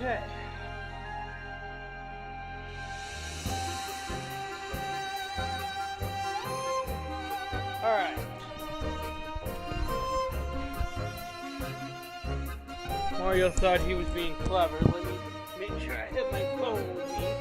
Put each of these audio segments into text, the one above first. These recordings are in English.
Okay. Alright. Mario thought he was being clever. Let me make sure I have my phone with me.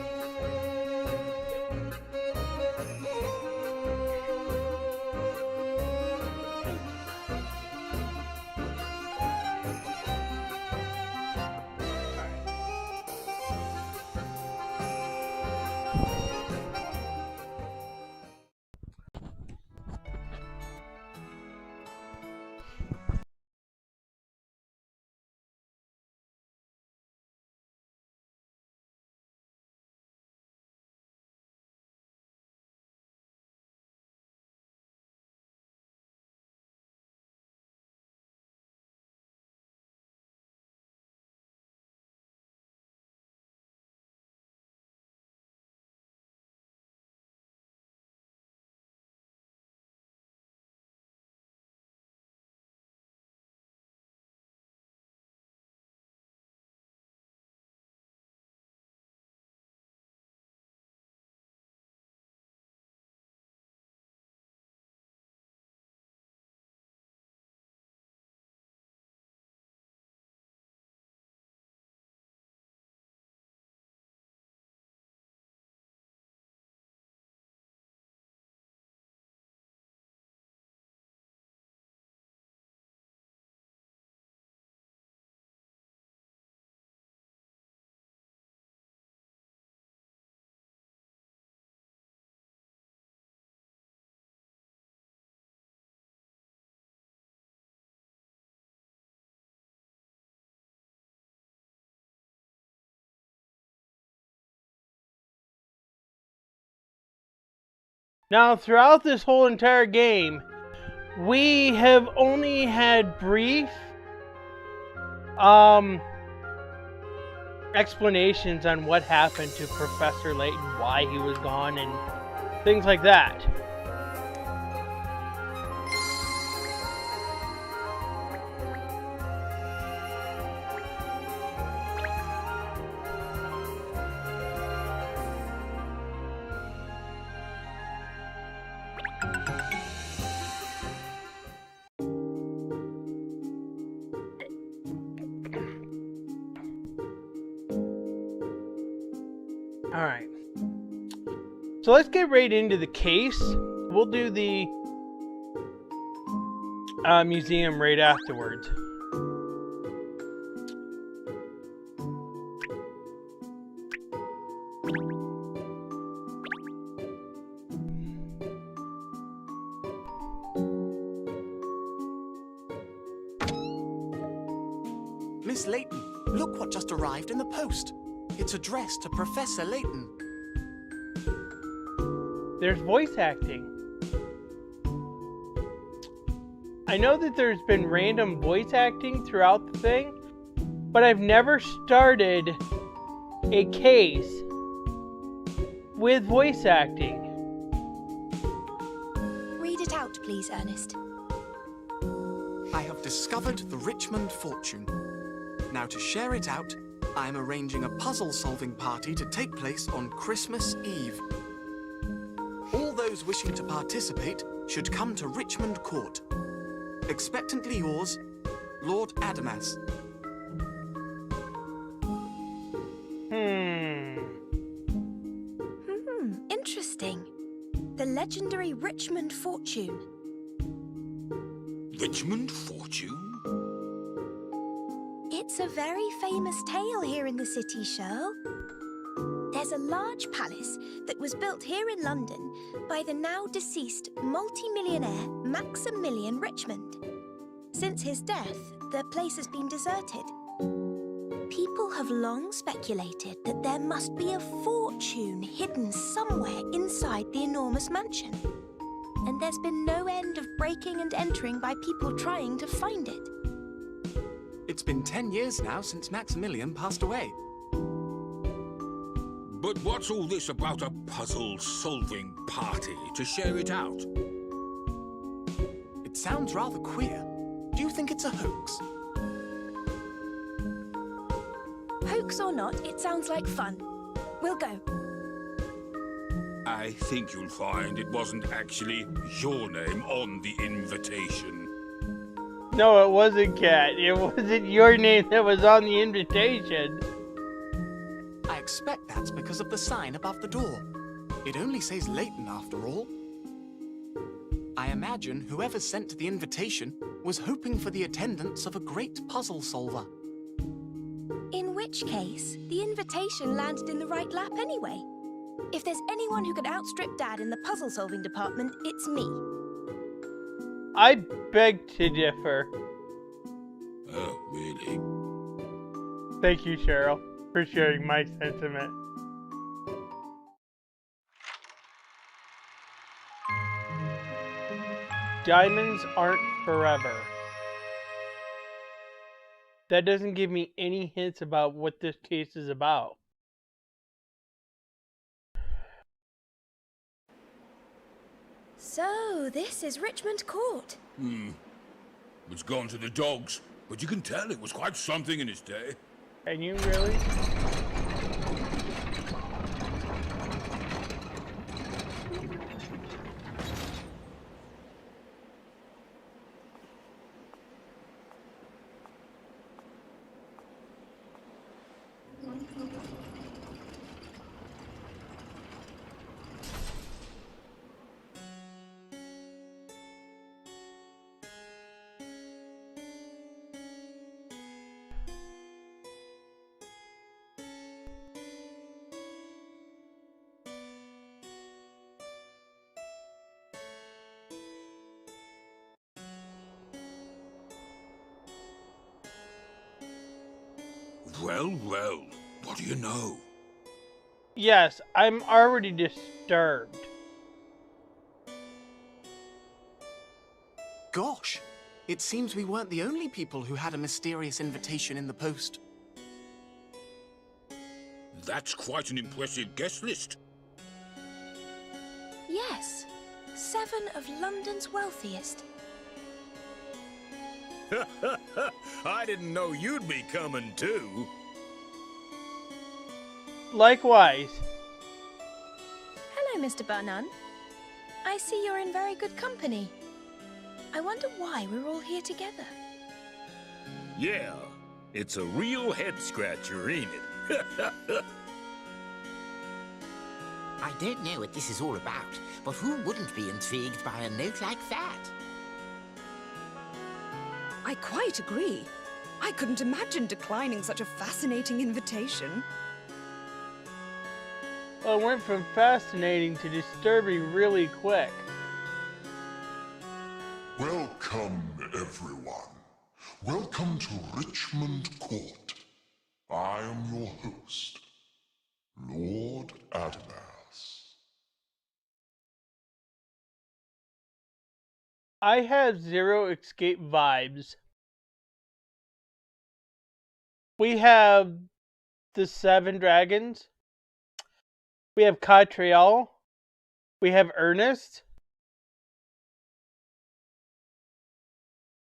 Now, throughout this whole entire game, we have only had brief explanations on what happened to Professor Layton, why he was gone, and things like that. Alright, so let's get right into the case. We'll do the museum right afterwards. Miss Layton, look what just arrived in the post. It's addressed to Professor Layton. There's voice acting. I know that there's been random voice acting throughout the thing, but I've never started a case with voice acting. Read it out, please, Ernest. I have discovered the Richmond fortune. Now, to share it out, I am arranging a puzzle-solving party to take place on Christmas Eve. All those wishing to participate should come to Richmond Court. Expectantly yours, Lord Adamas. Interesting. The legendary Richmond fortune. Richmond fortune? It's a very famous tale here in the city, Shirl. There's a large palace that was built here in London by the now deceased multi-millionaire Maximilian Richmond. Since his death, the place has been deserted. People have long speculated that there must be a fortune hidden somewhere inside the enormous mansion. And there's been no end of breaking and entering by people trying to find it. It's been 10 years now since Maximilian passed away. But what's all this about a puzzle-solving party to share it out? It sounds rather queer. Do you think it's a hoax? jokes or not, it sounds like fun. We'll go. I think you'll find it wasn't actually your name on the invitation. No, it wasn't, Kat. It wasn't your name that was on the invitation. I expect that's because of the sign above the door. It only says Layton after all. I imagine whoever sent the invitation was hoping for the attendance of a great puzzle solver. In which case, the invitation landed in the right lap anyway. If there's anyone who could outstrip Dad in the puzzle-solving department, it's me. I beg to differ. Oh, really? Thank you, Cheryl, for sharing my sentiment. Diamonds aren't forever. That doesn't give me any hints about what this case is about. So, this is Richmond Court. It's gone to the dogs, but you can tell it was quite something in its day. Can you really? Well, what do you know? Yes, I'm already disturbed. Gosh, it seems we weren't the only people who had a mysterious invitation in the post. That's quite an impressive guest list. Yes, 7 of London's wealthiest. I didn't know you'd be coming too. Likewise. Hello, Mr. Barnum. I see you're in very good company. I wonder why we're all here together. Yeah, it's a real head-scratcher, ain't it? I don't know what this is all about, but who wouldn't be intrigued by a note like that? I quite agree. I couldn't imagine declining such a fascinating invitation. Well, it went from fascinating to disturbing really quick. Welcome, everyone. Welcome to Richmond Court. I am your host, Lord Admas. I have Zero Escape vibes. We have the 7 dragons. We have Katrielle. We have Ernest.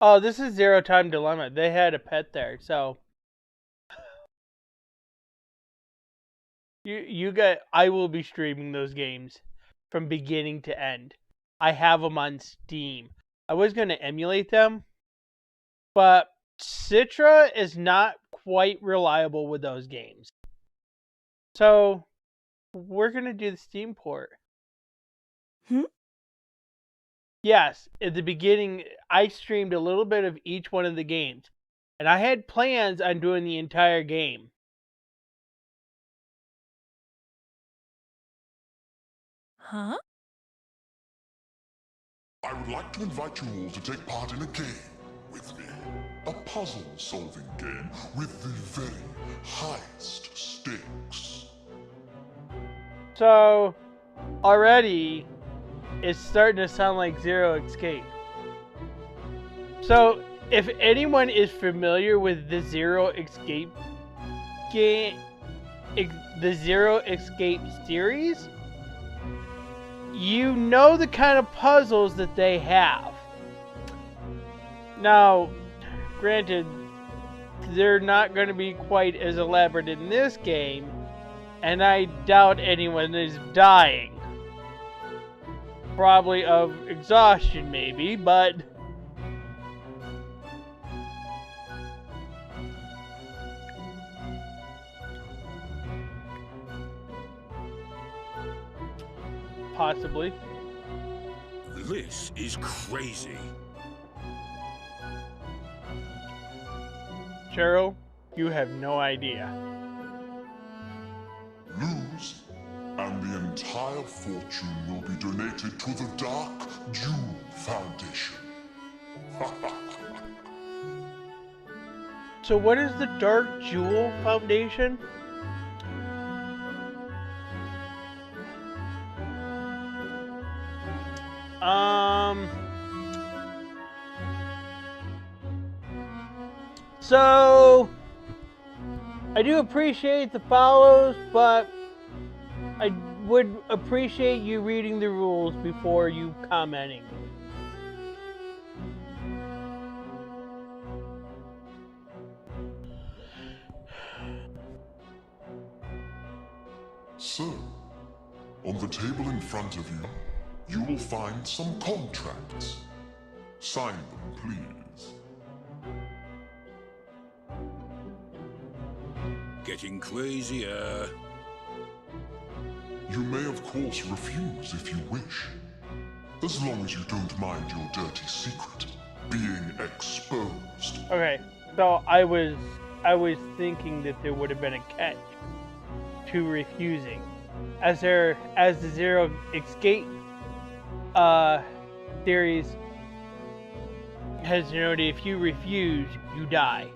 Oh, this is Zero Time Dilemma. They had a pet there, so you got. I will be streaming those games from beginning to end. I have them on Steam. I was going to emulate them, but Citra is not quite reliable with those games. So we're going to do the Steam port. Yes, at the beginning, I streamed a little bit of each one of the games. And I had plans on doing the entire game. Huh? I would like to invite you all to take part in a game with me. A puzzle-solving game with the very highest stakes. So, already, it's starting to sound like Zero Escape. So, if anyone is familiar with the Zero Escape game, the Zero Escape series, you know the kind of puzzles that they have. Now, granted, they're not going to be quite as elaborate in this game, and I doubt anyone is dying. Probably of exhaustion, maybe, but possibly. This is crazy. Cheryl, you have no idea. Lose, and the entire fortune will be donated to the Dark Jewel Foundation. So what is the Dark Jewel Foundation? So I do appreciate the follows, but I would appreciate you reading the rules before you commenting. So, on the table in front of you, you will find some contracts. Sign them, please. Getting crazier. You may of course refuse if you wish, as long as you don't mind your dirty secret being exposed. Okay, so I was thinking that there would have been a catch to refusing, as the zero escape theories has noted, if you refuse, you die.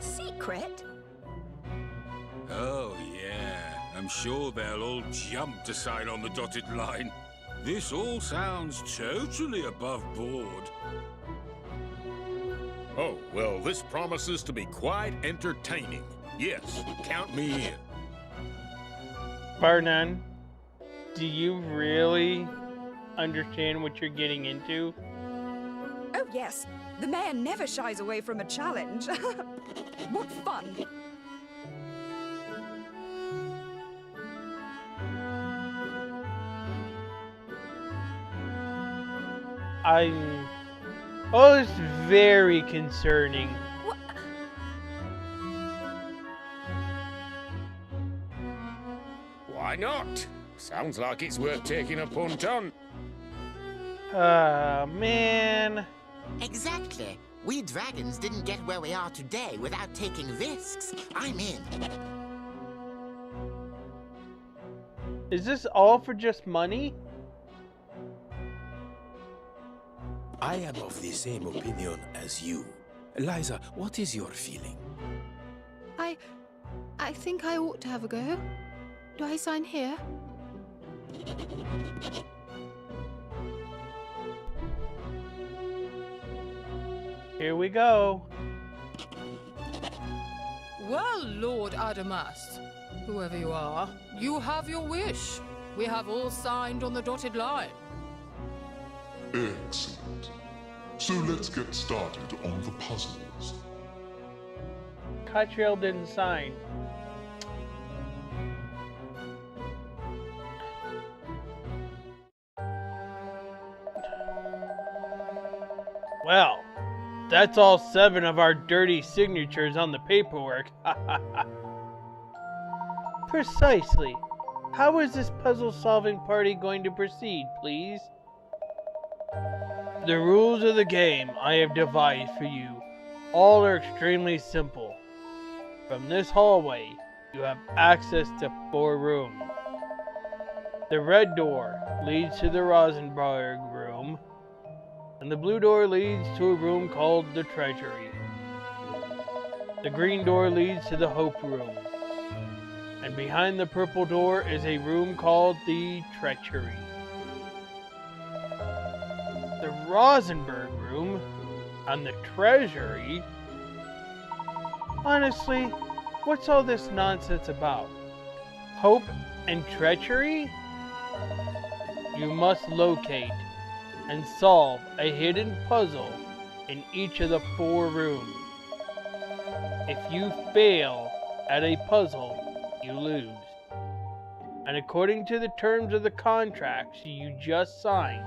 Secret? Oh yeah, I'm sure they'll all jump to sign on the dotted line. This all sounds totally above board. Oh, well, this promises to be quite entertaining. Yes, count me in. Bar none, do you really understand what you're getting into? Oh, yes. The man never shies away from a challenge. What fun. Oh, it's very concerning. What? Why not? Sounds like it's worth taking a punt on. Man. Exactly. We dragons didn't get where we are today without taking risks. I'm in. Is this all for just money? I am of the same opinion as you. Liza, what is your feeling? I think I ought to have a go. Do I sign here? Here we go. Well, Lord Adamas, whoever you are, you have your wish. We have all signed on the dotted line. Excellent. So let's get started on the puzzles. Katrielle didn't sign. Well, that's all 7 of our dirty signatures on the paperwork. Precisely. How is this puzzle-solving party going to proceed, please? The rules of the game I have devised for you all are extremely simple. From this hallway, you have access to 4 rooms. The red door leads to the Rosenberg room, and the blue door leads to a room called the Treasury. The green door leads to the Hope room, and behind the purple door is a room called the Treachery. The Rosenberg room and the Treasury? Honestly, what's all this nonsense about? Hope and treachery? You must locate and solve a hidden puzzle in each of the 4 rooms. If you fail at a puzzle, you lose. And according to the terms of the contracts you just signed,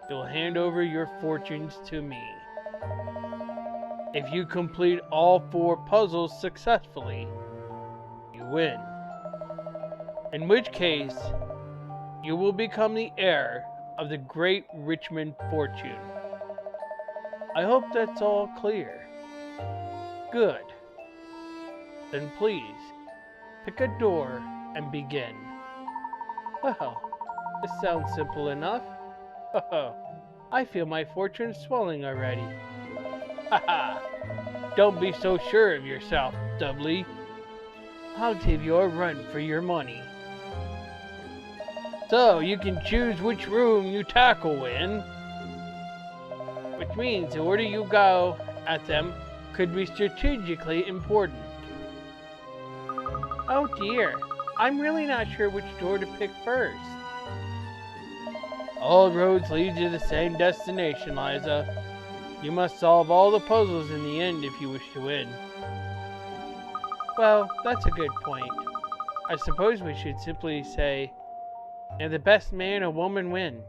you'll hand over your fortunes to me. If you complete all 4 puzzles successfully, you win. In which case, you will become the heir of the great Richmond fortune. I hope that's all clear. Good. Then please, pick a door and begin. Well, this sounds simple enough. I feel my fortune swelling already. Haha! Don't be so sure of yourself, Dudley. I'll give you a run for your money. So, you can choose which room you tackle in, which means the order you go at them could be strategically important. Oh dear, I'm really not sure which door to pick first. All roads lead to the same destination, Liza. You must solve all the puzzles in the end if you wish to win. Well, that's a good point. I suppose we should simply say, "May the best man or woman win."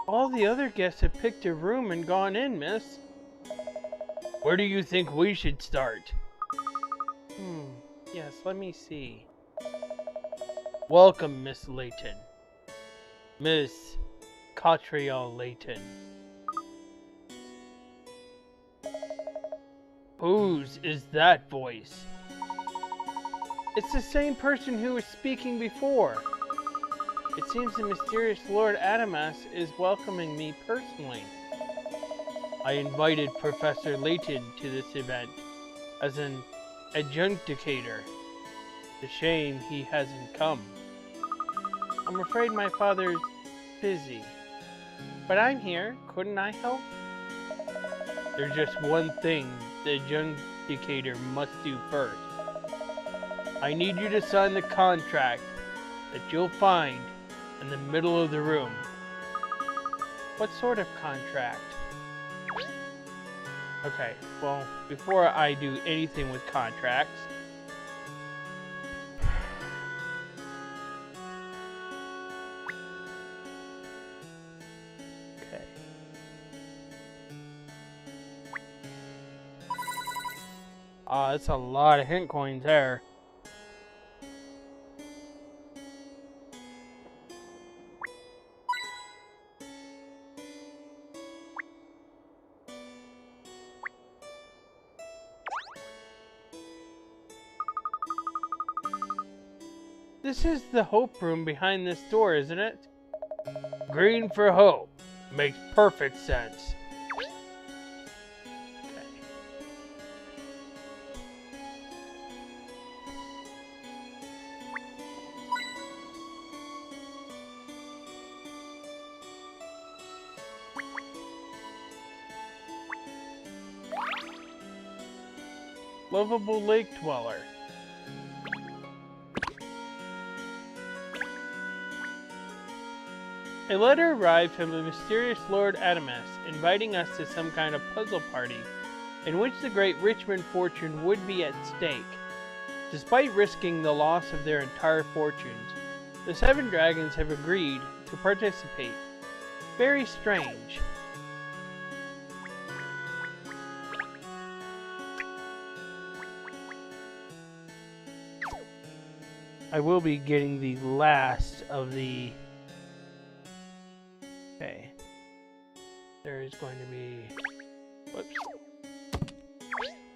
All the other guests have picked a room and gone in, miss. Where do you think we should start? Yes, let me see. Welcome, Miss Layton. Miss Katrielle Layton. Whose is that voice? It's the same person who was speaking before. It seems the mysterious Lord Adamas is welcoming me personally. I invited Professor Layton to this event as an adjudicator. It's a shame he hasn't come. I'm afraid my father's busy. But I'm here. Couldn't I help? There's just one thing the adjudicator must do first. I need you to sign the contract that you'll find in the middle of the room. What sort of contract? Okay, well, before I do anything with contracts, okay. That's a lot of hint coins there. This is the Hope Room behind this door, isn't it? Green for hope. Makes perfect sense. Okay. Lovable lake dweller. A letter arrived from the mysterious Lord Adamas, inviting us to some kind of puzzle party, in which the great Richmond fortune would be at stake. Despite risking the loss of their entire fortunes, the 7 dragons have agreed to participate. Very strange. I will be getting the last of the... Okay. There is going to be... Whoops.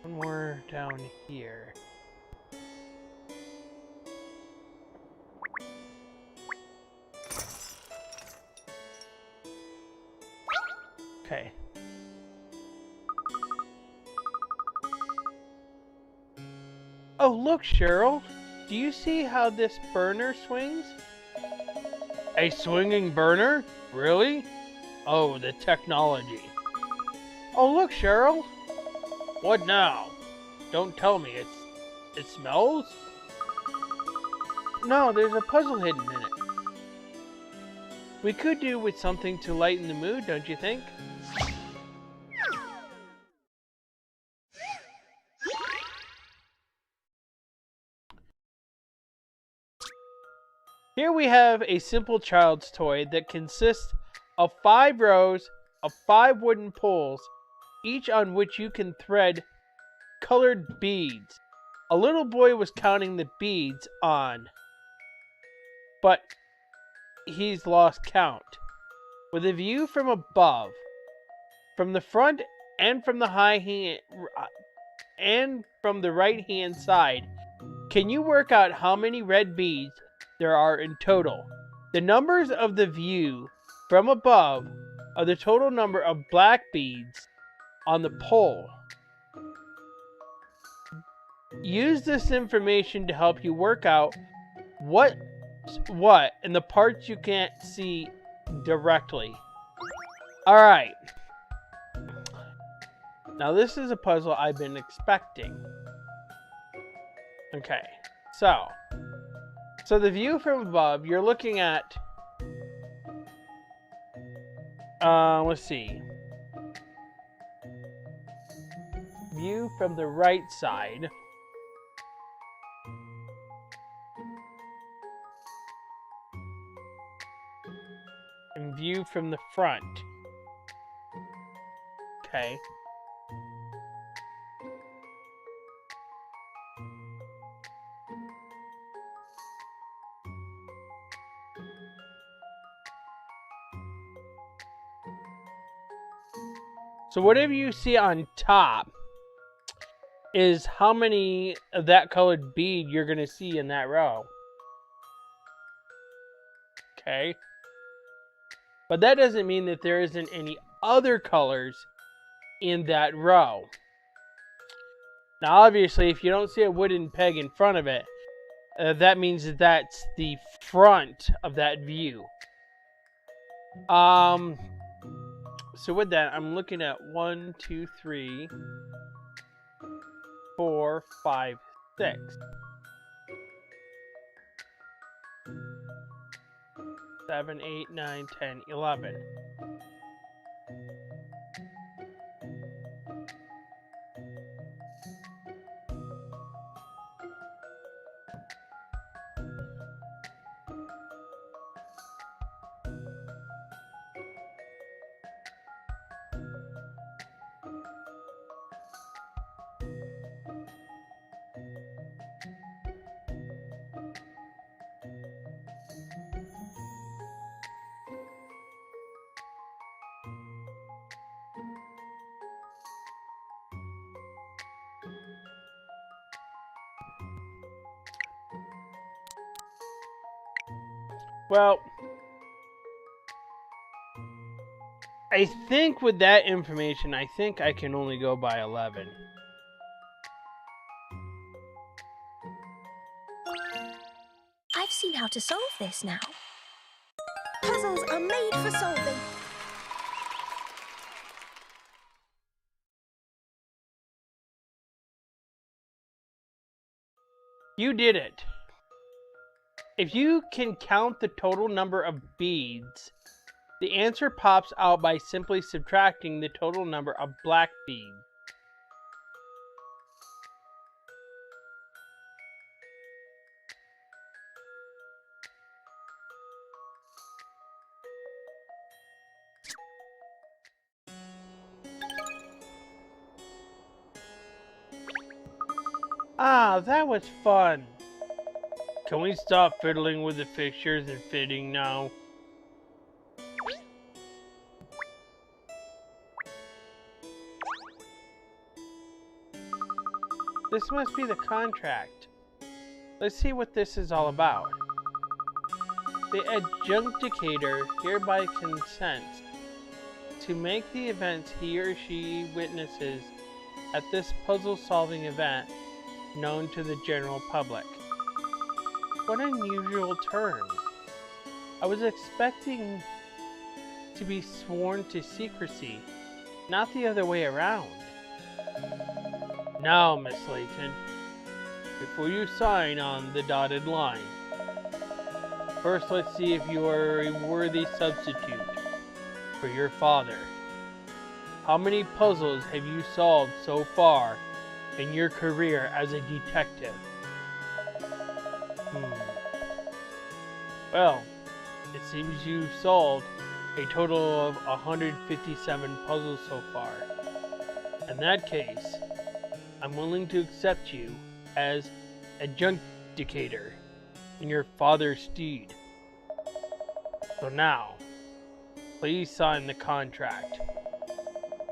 One more down here. Okay. Oh, look, Cheryl. Do you see how this burner swings? A swinging burner? Really? Oh, the technology. Oh, look, Cheryl. What now? Don't tell me it smells? No, there's a puzzle hidden in it. We could do with something to lighten the mood, don't you think? Here we have a simple child's toy that consists of 5 rows of 5 wooden poles, each on which you can thread colored beads. A little boy was counting the beads on, but he's lost count. With a view from above, from the front and from the right hand side, can you work out how many red beads there are in total? The numbers of the view from above are the total number of black beads on the pole. Use this information to help you work out what's what and the parts you can't see directly. Alright. Now this is a puzzle I've been expecting. Okay, so the view from above, you're looking at, let's see, view from the right side, and view from the front. Okay. So whatever you see on top is how many of that colored bead you're going to see in that row. Okay. But that doesn't mean that there isn't any other colors in that row. Now obviously if you don't see a wooden peg in front of it, that means that that's the front of that view. So with that, I'm looking at 1, 2, 3, 4, 5, 6. 7, 8, 9, 10, 11. Well, I think with that information, I think I can only go by 11. I've seen how to solve this now. Puzzles are made for solving. You did it. If you can count the total number of beads, the answer pops out by simply subtracting the total number of black beads. Ah, that was fun. Can we stop fiddling with the fixtures and fitting now? This must be the contract. Let's see what this is all about. The adjudicator hereby consents to make the events he or she witnesses at this puzzle-solving event known to the general public. What unusual terms. I was expecting to be sworn to secrecy, not the other way around. Now, Miss Layton, before you sign on the dotted line, First, let's see if you are a worthy substitute for your father. How many puzzles have you solved so far in your career as a detective? Well, it seems you've solved a total of 157 puzzles so far. In that case, I'm willing to accept you as adjudicator in your father's stead. So now, please sign the contract.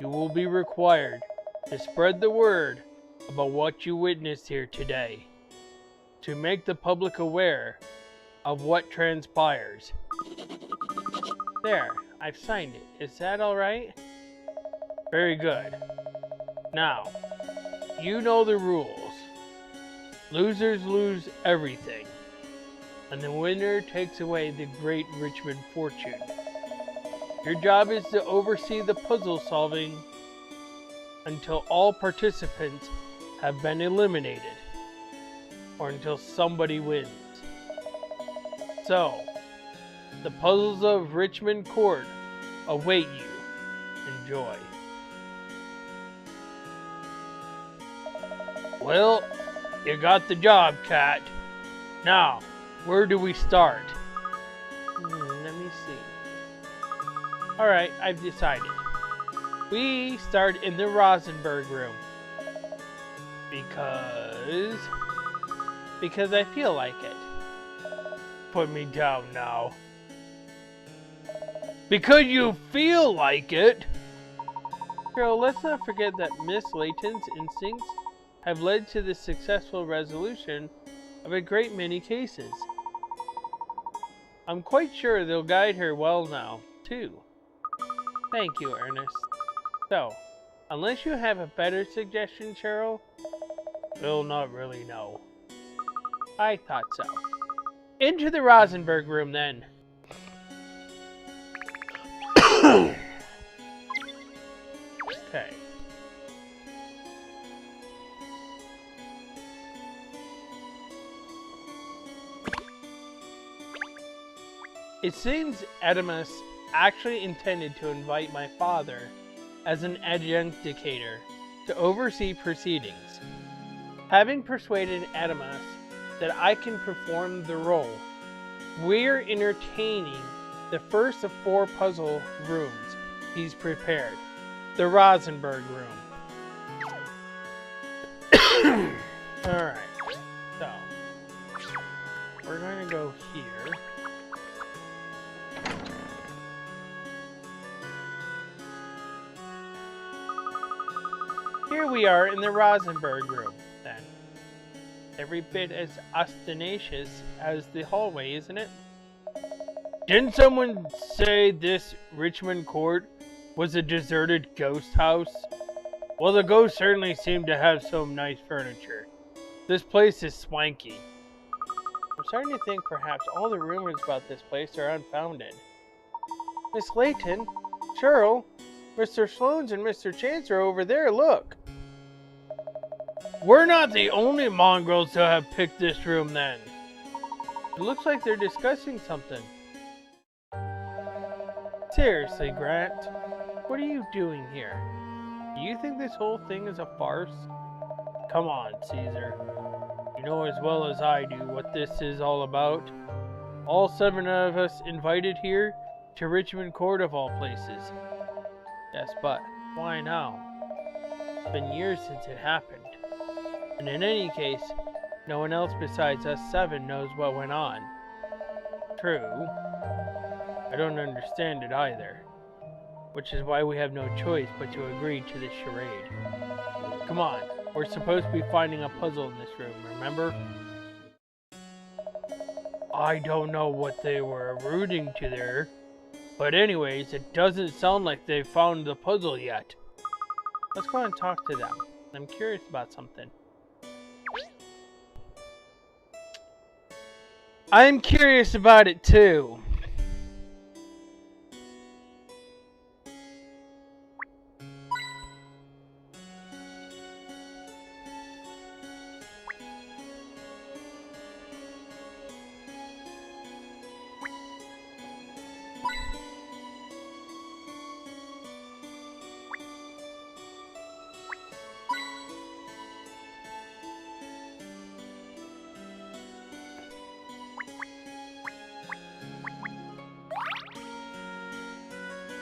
You will be required to spread the word about what you witnessed here today, to make the public aware of what transpires. There, I've signed it. Is that alright? Very good. Now, you know the rules. Losers lose everything, and the winner takes away the great Richmond fortune. Your job is to oversee the puzzle solving until all participants have been eliminated, or until somebody wins. So, the puzzles of Richmond Court await you. Enjoy. Well, you got the job, Cat. Now, where do we start? Let me see. Alright, I've decided. We start in the Rosenberg room. Because I feel like it. Put me down now. Because you feel like it? Girl, let's not forget that Miss Layton's instincts have led to the successful resolution of a great many cases. I'm quite sure they'll guide her well now, too. Thank you, Ernest. So, unless you have a better suggestion, Cheryl, we'll not really know. I thought so. Into the Rosenberg room, then. Okay. It seems Adamus actually intended to invite my father as an adjudicator to oversee proceedings. Having persuaded Adamus that I can perform the role, we're entertaining the first of 4 puzzle rooms he's prepared. The Rosenberg room. Alright, so we're going to go here. Here we are in the Rosenberg room, then. Every bit as ostentatious as the hallway, isn't it? Didn't someone say this Richmond Court was a deserted ghost house? Well, the ghosts certainly seem to have some nice furniture. This place is swanky. I'm starting to think perhaps all the rumors about this place are unfounded. Miss Layton, Cheryl, Mr. Sloane's and Mr. Chance are over there, look. We're not the only mongrels to have picked this room then. It looks like they're discussing something. Seriously, Grant, what are you doing here? Do you think this whole thing is a farce? Come on, Caesar. You know as well as I do what this is all about. All 7 of us invited here to Richmond Court of all places. Yes, but why now? It's been years since it happened. And in any case, no one else besides us 7 knows what went on. True. I don't understand it either. Which is why we have no choice but to agree to this charade. Come on, we're supposed to be finding a puzzle in this room, remember? I don't know what they were alluding to there. But anyways, it doesn't sound like they've found the puzzle yet. Let's go and talk to them. I'm curious about something. I'm curious about it too.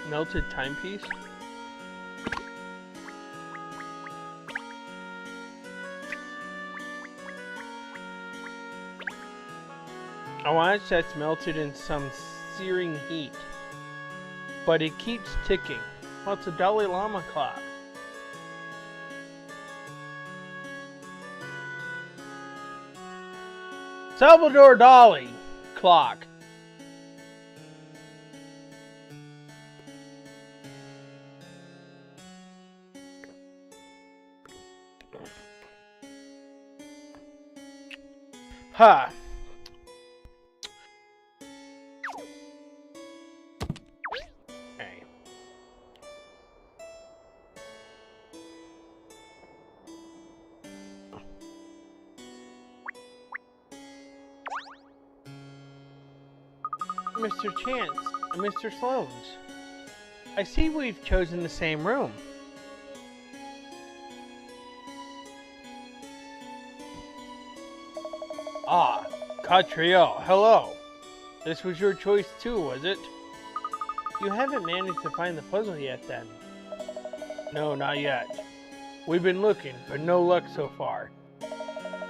Melted timepiece? A watch that's melted in some searing heat. But it keeps ticking. Well, it's a Dalai Lama clock. Salvador Dali clock. Ha. Okay. Mr. Chance and Mr. Sloane's. I see we've chosen the same room. Ah, Katrielle, hello. This was your choice too, was it? You haven't managed to find the puzzle yet then? No, not yet. We've been looking, but no luck so far.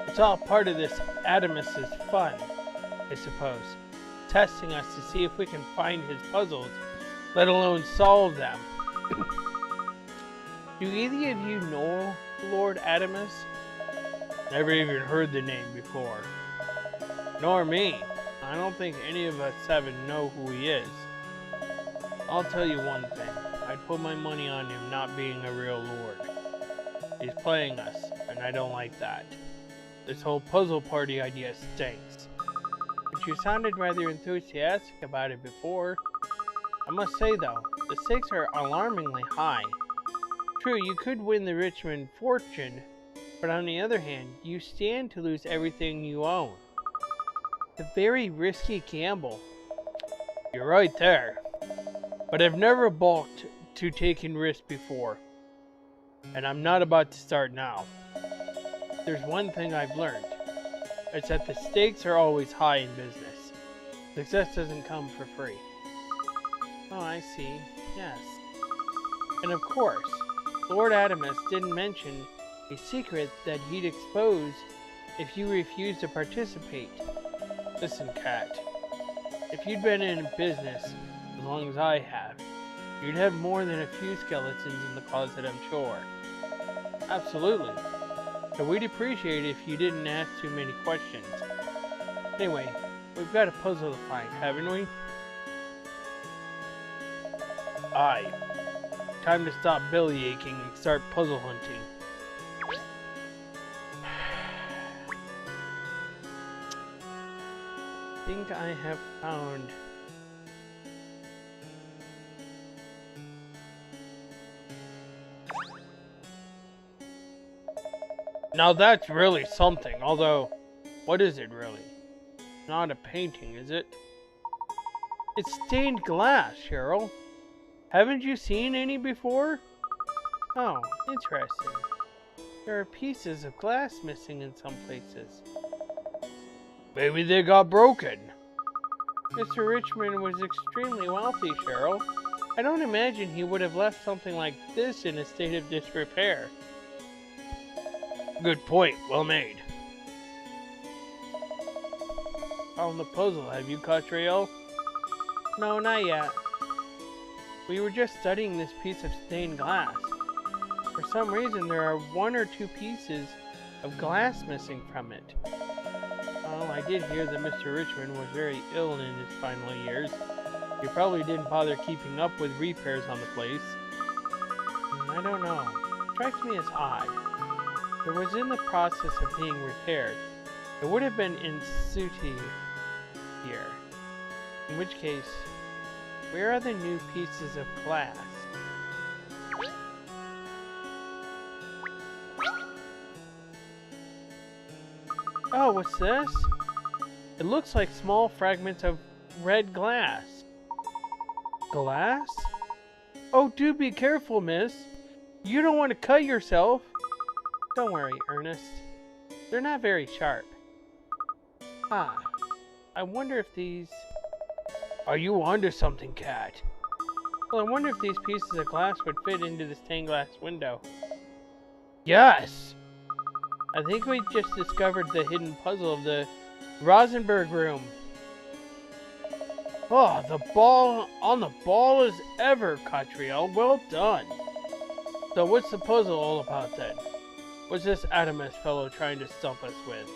It's all part of this Adamus's fun, I suppose. Testing us to see if we can find his puzzles, let alone solve them. Do either of you know Lord Adamus? Never even heard the name before. Nor me. I don't think any of us seven know who he is. I'll tell you one thing. I'd put my money on him not being a real lord. He's playing us, and I don't like that. This whole puzzle party idea stinks. But you sounded rather enthusiastic about it before. I must say though, the stakes are alarmingly high. True, you could win the Richmond fortune, but on the other hand, you stand to lose everything you own. It's a very risky gamble. You're right there. But I've never balked to taking risks before. And I'm not about to start now. There's one thing I've learned. It's that the stakes are always high in business. Success doesn't come for free. Oh, I see. Yes. And of course, Lord Adamus didn't mention a secret that he'd expose if you refused to participate. Listen, Kat. If you'd been in business as long as I have, you'd have more than a few skeletons in the closet, I'm sure. Absolutely. So we'd appreciate it if you didn't ask too many questions. Anyway, we've got a puzzle to find, haven't we? Aye. Time to stop belly aching and start puzzle hunting. I think I have found... Now that's really something, although, what is it really? Not a painting, is it? It's stained glass, Cheryl. Haven't you seen any before? Oh, interesting. There are pieces of glass missing in some places. Maybe they got broken. Mr. Richmond was extremely wealthy, Cheryl. I don't imagine he would have left something like this in a state of disrepair. Good point. Well made. Found the puzzle, have you, Katrielle? No, not yet. We were just studying this piece of stained glass. For some reason, there are 1 or 2 pieces of glass missing from it. Well, I did hear that Mr. Richmond was very ill in his final years. He probably didn't bother keeping up with repairs on the place. I don't know. It strikes me as odd. It was in the process of being repaired. It would have been in situ here. In which case, where are the new pieces of glass? Oh, what's this? It looks like small fragments of red glass. Glass? Oh, do be careful, miss. You don't want to cut yourself. Don't worry, Ernest. They're not very sharp. Ah, I wonder if these... Are you onto something, Kat? Well, I wonder if these pieces of glass would fit into the stained glass window. Yes! I think we just discovered the hidden puzzle of the Rosenberg room. Oh, the ball on the ball as ever, Katrielle. Well done. So what's the puzzle all about then? What's this Adamus fellow trying to stump us with?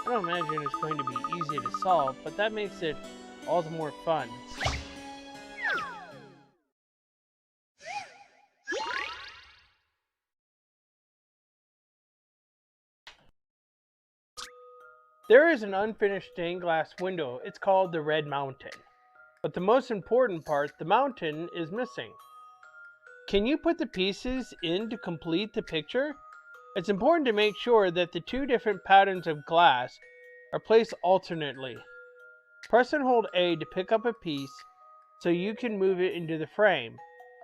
I don't imagine it's going to be easy to solve, but that makes it all the more fun. There is an unfinished stained glass window. It's called the Red Mountain. But the most important part, the mountain, is missing. Can you put the pieces in to complete the picture? It's important to make sure that the two different patterns of glass are placed alternately. Press and hold A to pick up a piece so you can move it into the frame.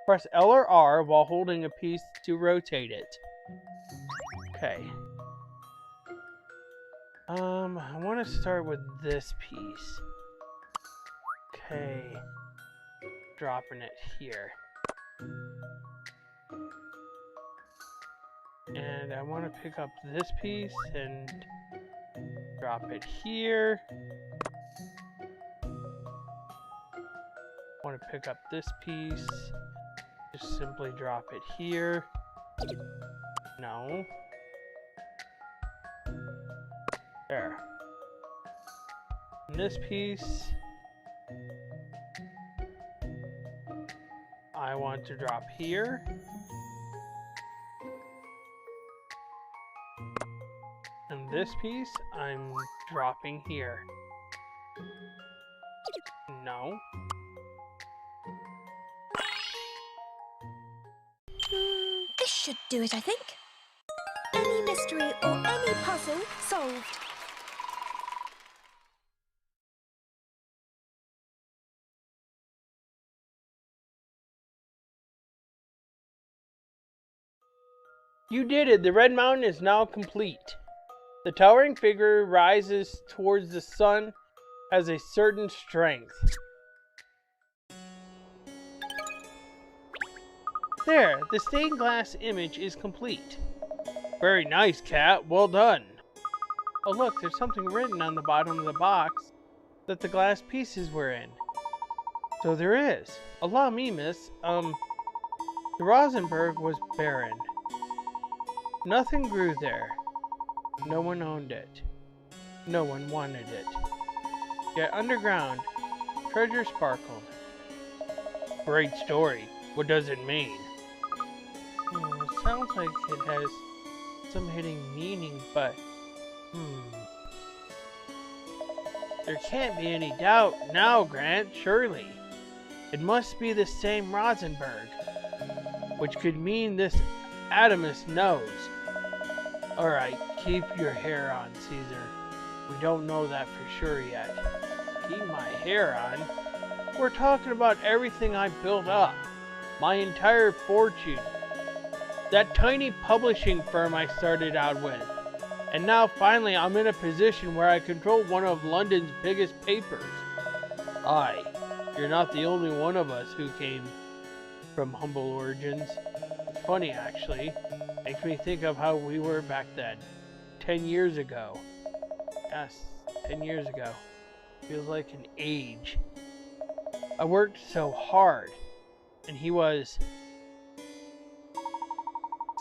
Press L or R while holding a piece to rotate it. Okay. I want to start with this piece. Okay. Dropping it here. And I want to pick up this piece and drop it here. I want to pick up this piece. Just simply drop it here. No. There. And this piece, I want to drop here. And this piece, I'm dropping here. No. This should do it, I think. Any mystery or any puzzle solved. You did it! The Red Mountain is now complete. The towering figure rises towards the sun, has a certain strength. There, the stained glass image is complete. Very nice, Cat. Well done. Oh look, there's something written on the bottom of the box that the glass pieces were in. So there is. Allow me, miss. The Rosenberg was barren. Nothing grew there. No one owned it. No one wanted it. Yet underground, treasure sparkled. Great story. What does it mean? It sounds like it has some hidden meaning, but... There can't be any doubt now, Grant, surely. It must be the same Rosenberg, which could mean this Adamus knows. Alright, keep your hair on, Caesar. We don't know that for sure yet. Keep my hair on? We're talking about everything I built up. My entire fortune. That tiny publishing firm I started out with. And now finally I'm in a position where I control one of London's biggest papers. Aye, you're not the only one of us who came from humble origins. It's funny actually. Makes me think of how we were back then. 10 years ago. Yes, 10 years ago. Feels like an age. I worked so hard. And he was...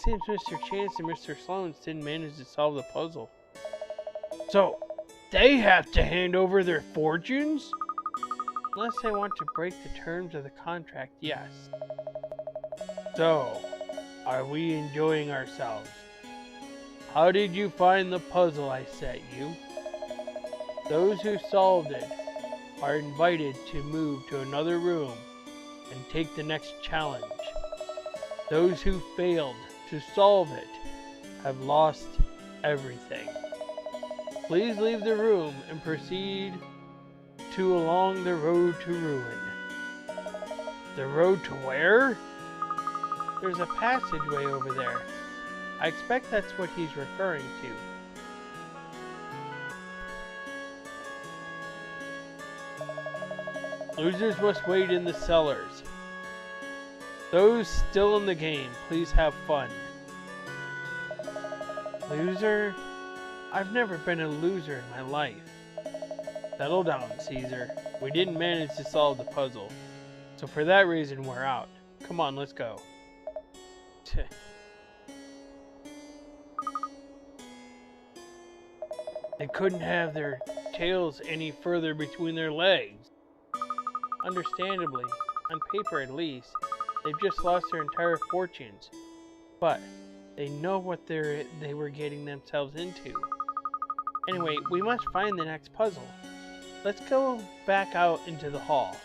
Seems Mr. Chance and Mr. Sloan didn't manage to solve the puzzle. So, they have to hand over their fortunes? Unless they want to break the terms of the contract, yes. So, are we enjoying ourselves? How did you find the puzzle I set you? Those who solved it are invited to move to another room and take the next challenge. Those who failed to solve it have lost everything. Please leave the room and proceed to along the road to ruin. The road to where? There's a passageway over there. I expect that's what he's referring to. Losers must wait in the cellars. Those still in the game, please have fun. Loser? I've never been a loser in my life. Settle down, Caesar. We didn't manage to solve the puzzle. So for that reason, we're out. Come on, let's go. They couldn't have their tails any further between their legs. Understandably, on paper at least, they've just lost their entire fortunes. But they know what they were getting themselves into. Anyway, we must find the next puzzle. Let's go back out into the hall.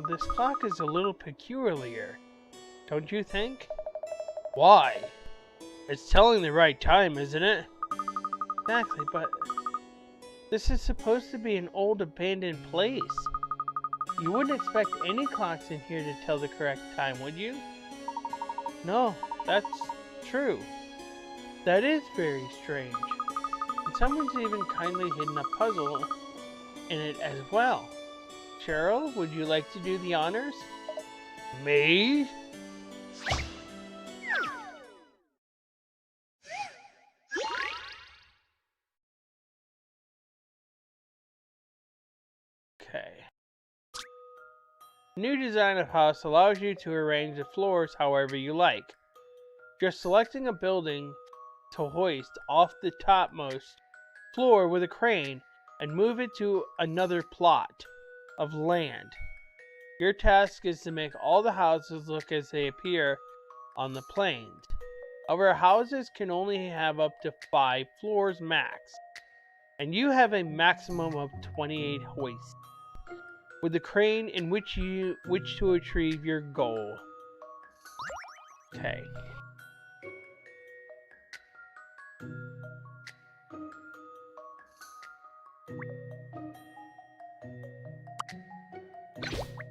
This clock is a little peculiar, don't you think? Why? It's telling the right time, isn't it? Exactly, but this is supposed to be an old abandoned place. You wouldn't expect any clocks in here to tell the correct time, would you? No, that's true. That is very strange. And someone's even kindly hidden a puzzle in it as well. Cheryl, would you like to do the honors? Me? Okay. New design of house allows you to arrange the floors however you like. Just selecting a building to hoist off the topmost floor with a crane and move it to another plot of land. Your task is to make all the houses look as they appear on the plains. However, houses can only have up to 5 floors max, and you have a maximum of 28 hoists with the crane in which to achieve your goal. Okay.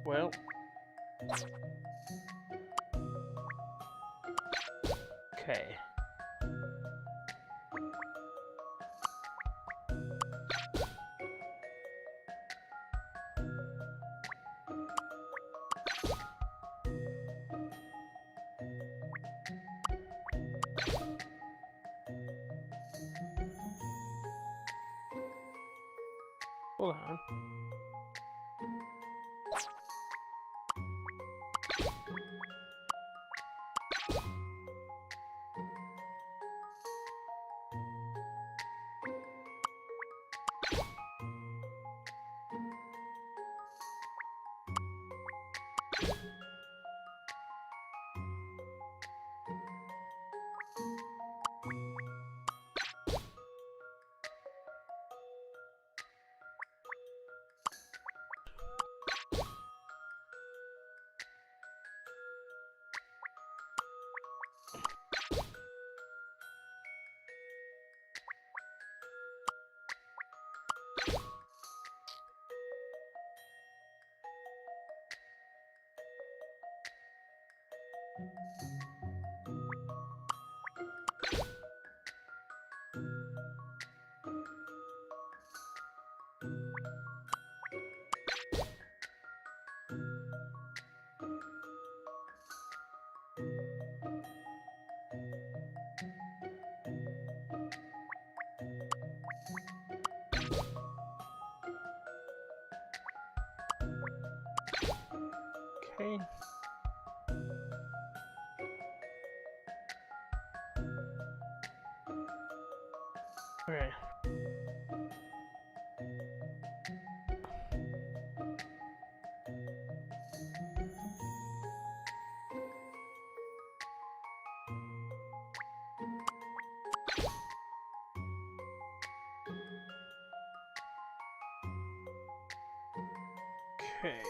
Well, okay. Hold on. Okay. Okay. Okay.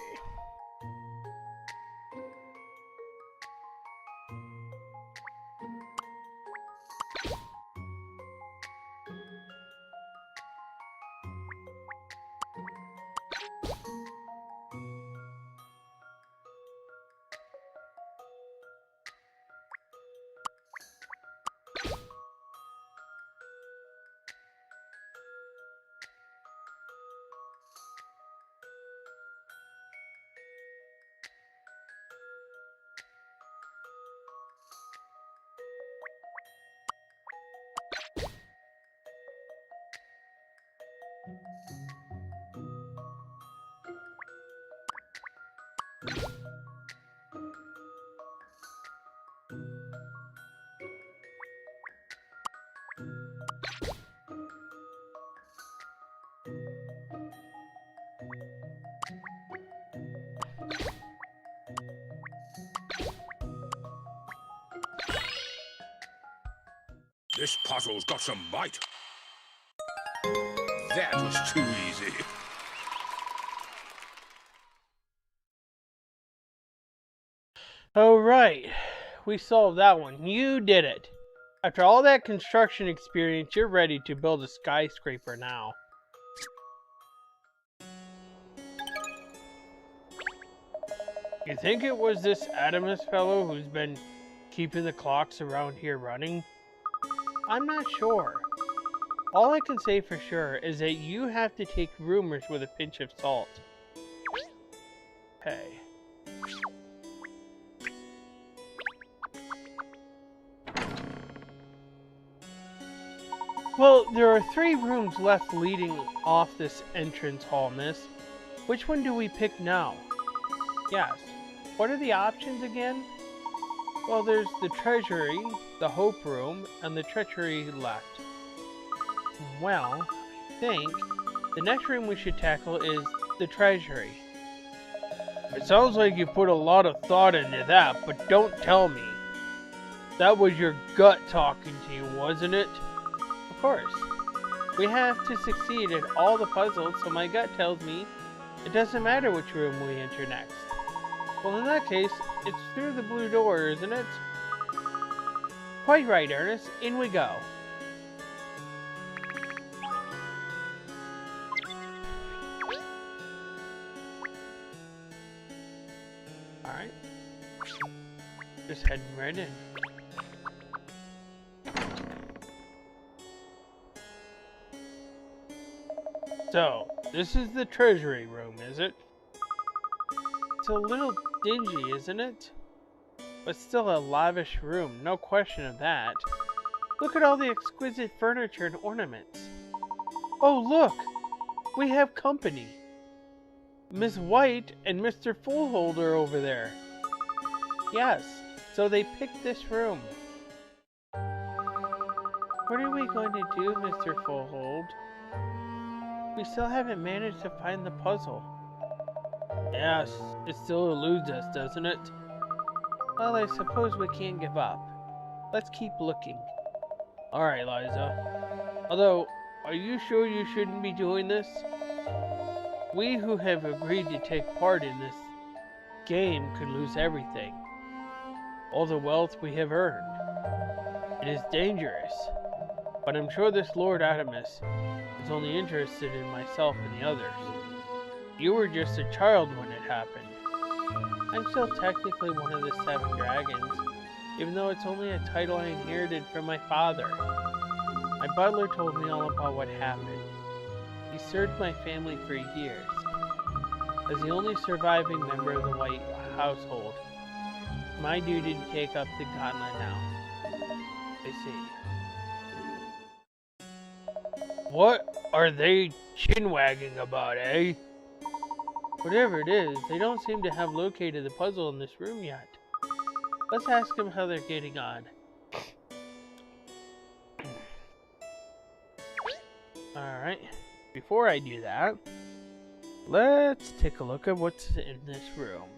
This puzzle's got some bite. That was too easy. All right, we solved that one. You did it. After all that construction experience, you're ready to build a skyscraper now. You think it was this Adamus fellow who's been keeping the clocks around here running? I'm not sure. All I can say for sure is that you have to take rumors with a pinch of salt. Okay. Well, there are 3 rooms left leading off this entrance hall, miss. Which one do we pick now? Yes. What are the options again? Well, there's the treasury, the hope room, and the treachery left. Well, I think the next room we should tackle is the treasury. It sounds like you put a lot of thought into that, but don't tell me. That was your gut talking to you, wasn't it? Of course. We have to succeed at all the puzzles, so my gut tells me it doesn't matter which room we enter next. Well, in that case, it's through the blue door, isn't it? Quite right, Ernest. In we go. Alright. Just heading right in. So, this is the treasury room, is it? It's a little dingy, isn't it? But still a lavish room, no question of that. Look at all the exquisite furniture and ornaments. Oh, look! We have company. Miss White and Mr. Fullhold are over there. Yes, so they picked this room. What are we going to do, Mr. Fullhold? We still haven't managed to find the puzzle. Yes, it still eludes us, doesn't it? Well, I suppose we can't give up. Let's keep looking. Alright, Liza. Although, are you sure you shouldn't be doing this? We who have agreed to take part in this game could lose everything. All the wealth we have earned. It is dangerous. But I'm sure this Lord Adamus is only interested in myself and the others. You were just a child when it happened. I'm still technically one of the 7 dragons, even though it's only a title I inherited from my father. My butler told me all about what happened. He served my family for years. As the only surviving member of the White household, it's my duty to take up the gauntlet now. I see. What are they chin-wagging about, eh? Whatever it is, they don't seem to have located the puzzle in this room yet. Let's ask them how they're getting on. Alright, before I do that, let's take a look at what's in this room.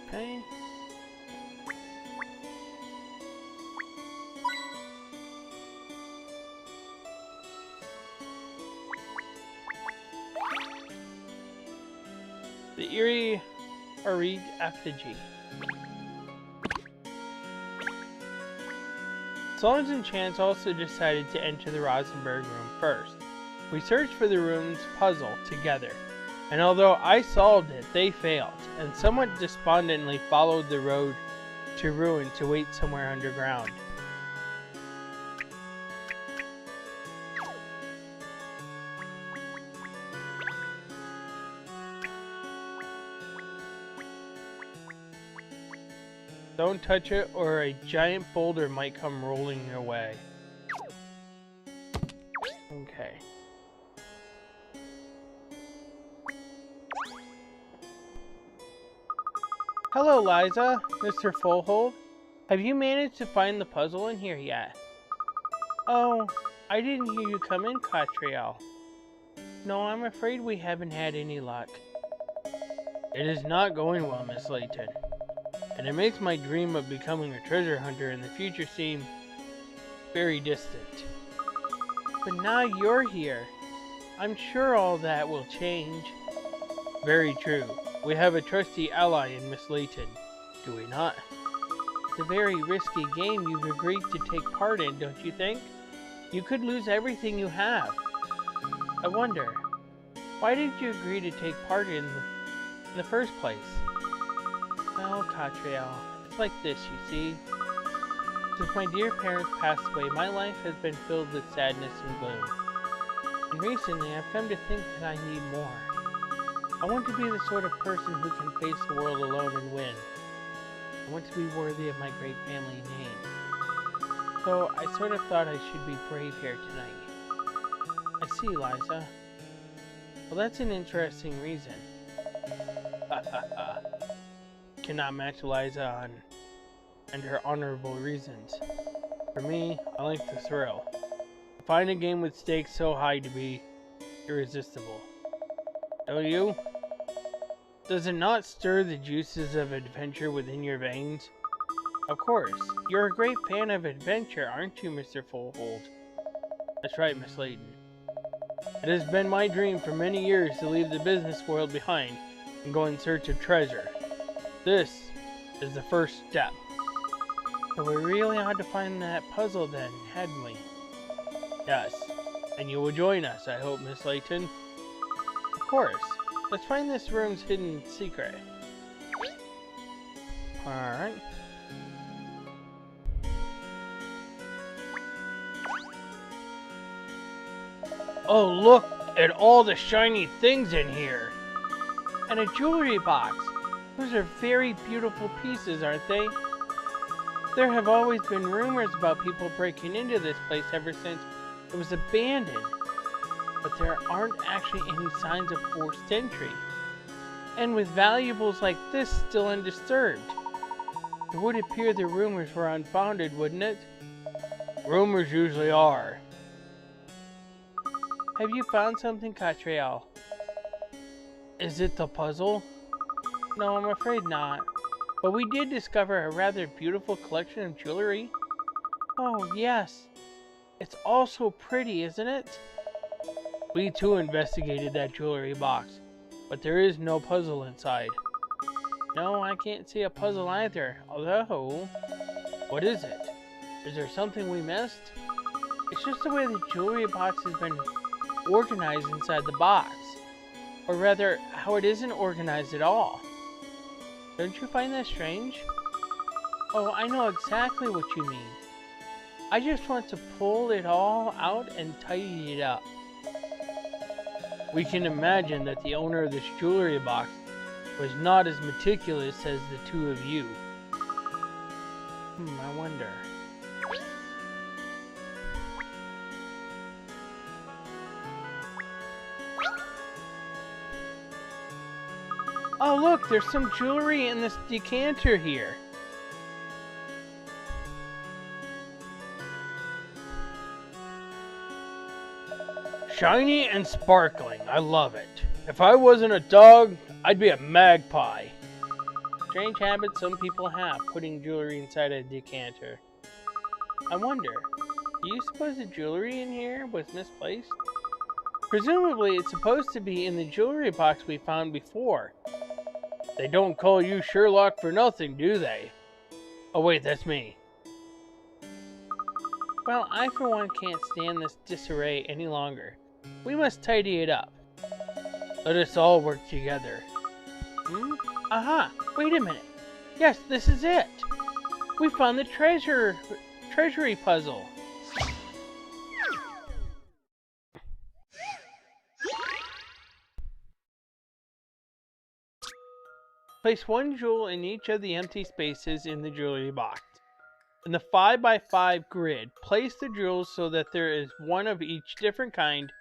Okay. The eerie Arid effigy. Solons and Chance also decided to enter the Rosenberg room first. We searched for the room's puzzle together, and although I solved it, they failed, and somewhat despondently followed the road to ruin to wait somewhere underground. Don't touch it or a giant boulder might come rolling your way. Okay. Hello, Liza, Mr. Fullhold. Have you managed to find the puzzle in here yet? Oh, I didn't hear you come in, Katrielle. No, I'm afraid we haven't had any luck. It is not going well, Miss Layton. And it makes my dream of becoming a treasure hunter in the future seem very distant. But now you're here. I'm sure all that will change. Very true. We have a trusty ally in Miss Layton, do we not? It's a very risky game you've agreed to take part in, don't you think? You could lose everything you have. I wonder, why did you agree to take part in the first place? Well, Katrielle, it's like this, you see. Since my dear parents passed away, my life has been filled with sadness and gloom. And recently, I've come to think that I need more. I want to be the sort of person who can face the world alone and win. I want to be worthy of my great family name. So I sort of thought I should be brave here tonight. I see, Liza. Well, that's an interesting reason. Ha ha ha. Cannot match Liza and her honorable reasons. For me, I like the thrill. I find a game with stakes so high to be irresistible. Don't you? Does it not stir the juices of adventure within your veins? Of course. You're a great fan of adventure, aren't you, Mr. Fullhold? That's right, Miss Layton. It has been my dream for many years to leave the business world behind and go in search of treasure. This is the first step. So we really ought to find that puzzle then, hadn't we? Yes. And you will join us, I hope, Miss Layton. Of course. Let's find this room's hidden secret. Alright. Oh, look at all the shiny things in here. And a jewelry box. Those are very beautiful pieces, aren't they? There have always been rumors about people breaking into this place ever since it was abandoned. But there aren't actually any signs of forced entry. And with valuables like this still undisturbed, it would appear the rumors were unfounded, wouldn't it? Rumors usually are. Have you found something, Katrielle? Is it the puzzle? No, I'm afraid not. But we did discover a rather beautiful collection of jewelry. Oh, yes. It's all so pretty, isn't it? We too investigated that jewelry box, but there is no puzzle inside. No, I can't see a puzzle either, although... What is it? Is there something we missed? It's just the way the jewelry box has been organized inside the box. Or rather, how it isn't organized at all. Don't you find that strange? Oh, I know exactly what you mean. I just want to pull it all out and tidy it up. We can imagine that the owner of this jewelry box was not as meticulous as the two of you. I wonder. Oh look, there's some jewelry in this decanter here. Shiny and sparkling, I love it. If I wasn't a dog, I'd be a magpie. Strange habit some people have, putting jewelry inside a decanter. I wonder, do you suppose the jewelry in here was misplaced? Presumably it's supposed to be in the jewelry box we found before. They don't call you Sherlock for nothing, do they? Oh wait, that's me. Well, I for one can't stand this disarray any longer. We must tidy it up. Let us all work together. Aha! Wait a minute. Yes, this is it. We found the treasury puzzle. Place one jewel in each of the empty spaces in the jewelry box. In the 5x5 grid, place the jewels so that there is one of each different kind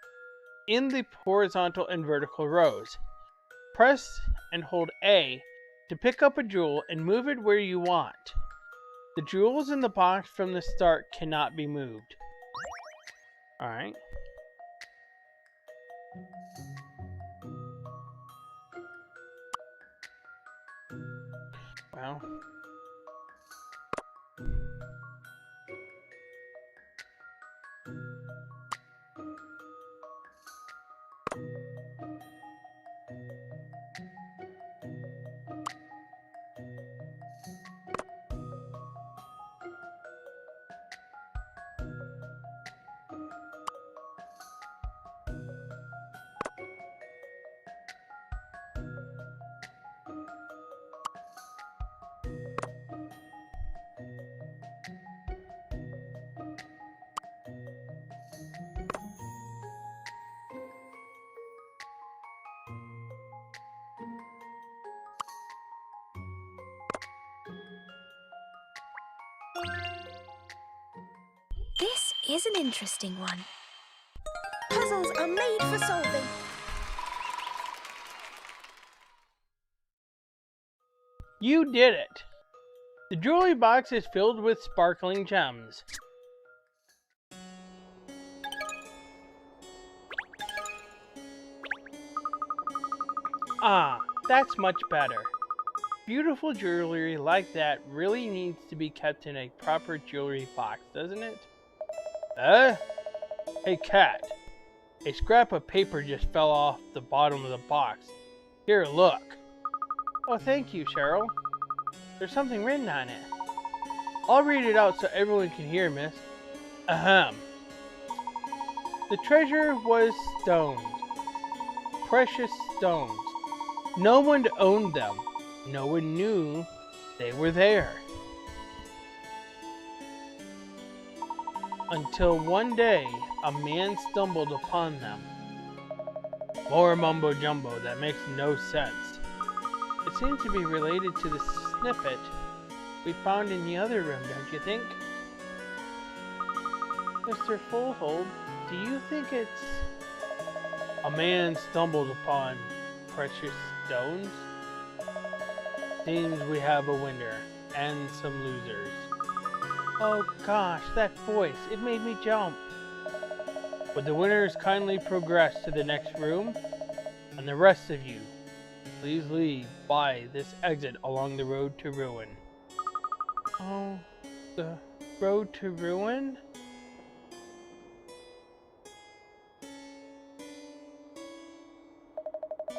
in the horizontal and vertical rows. Press and hold A to pick up a jewel and move it where you want. The jewels in the box from the start cannot be moved. Alright. Well. This is an interesting one. Puzzles are made for solving. You did it! The jewelry box is filled with sparkling gems. Ah, that's much better. Beautiful jewelry like that really needs to be kept in a proper jewelry box, doesn't it? Hey cat, a scrap of paper just fell off the bottom of the box. Here, look. Oh, thank you, Cheryl. There's something written on it. I'll read it out so everyone can hear, miss. Ahem. The treasure was stones. Precious stones. No one owned them. No one knew they were there. Until one day, a man stumbled upon them. More mumbo jumbo that makes no sense. It seems to be related to the snippet we found in the other room, don't you think? Mr. Fullhold, do you think it's... A man stumbled upon precious stones? Seems we have a winner and some losers. Oh gosh, that voice, it made me jump. Would the winners kindly progress to the next room? And the rest of you, please leave by this exit along the road to ruin. Oh, the road to ruin?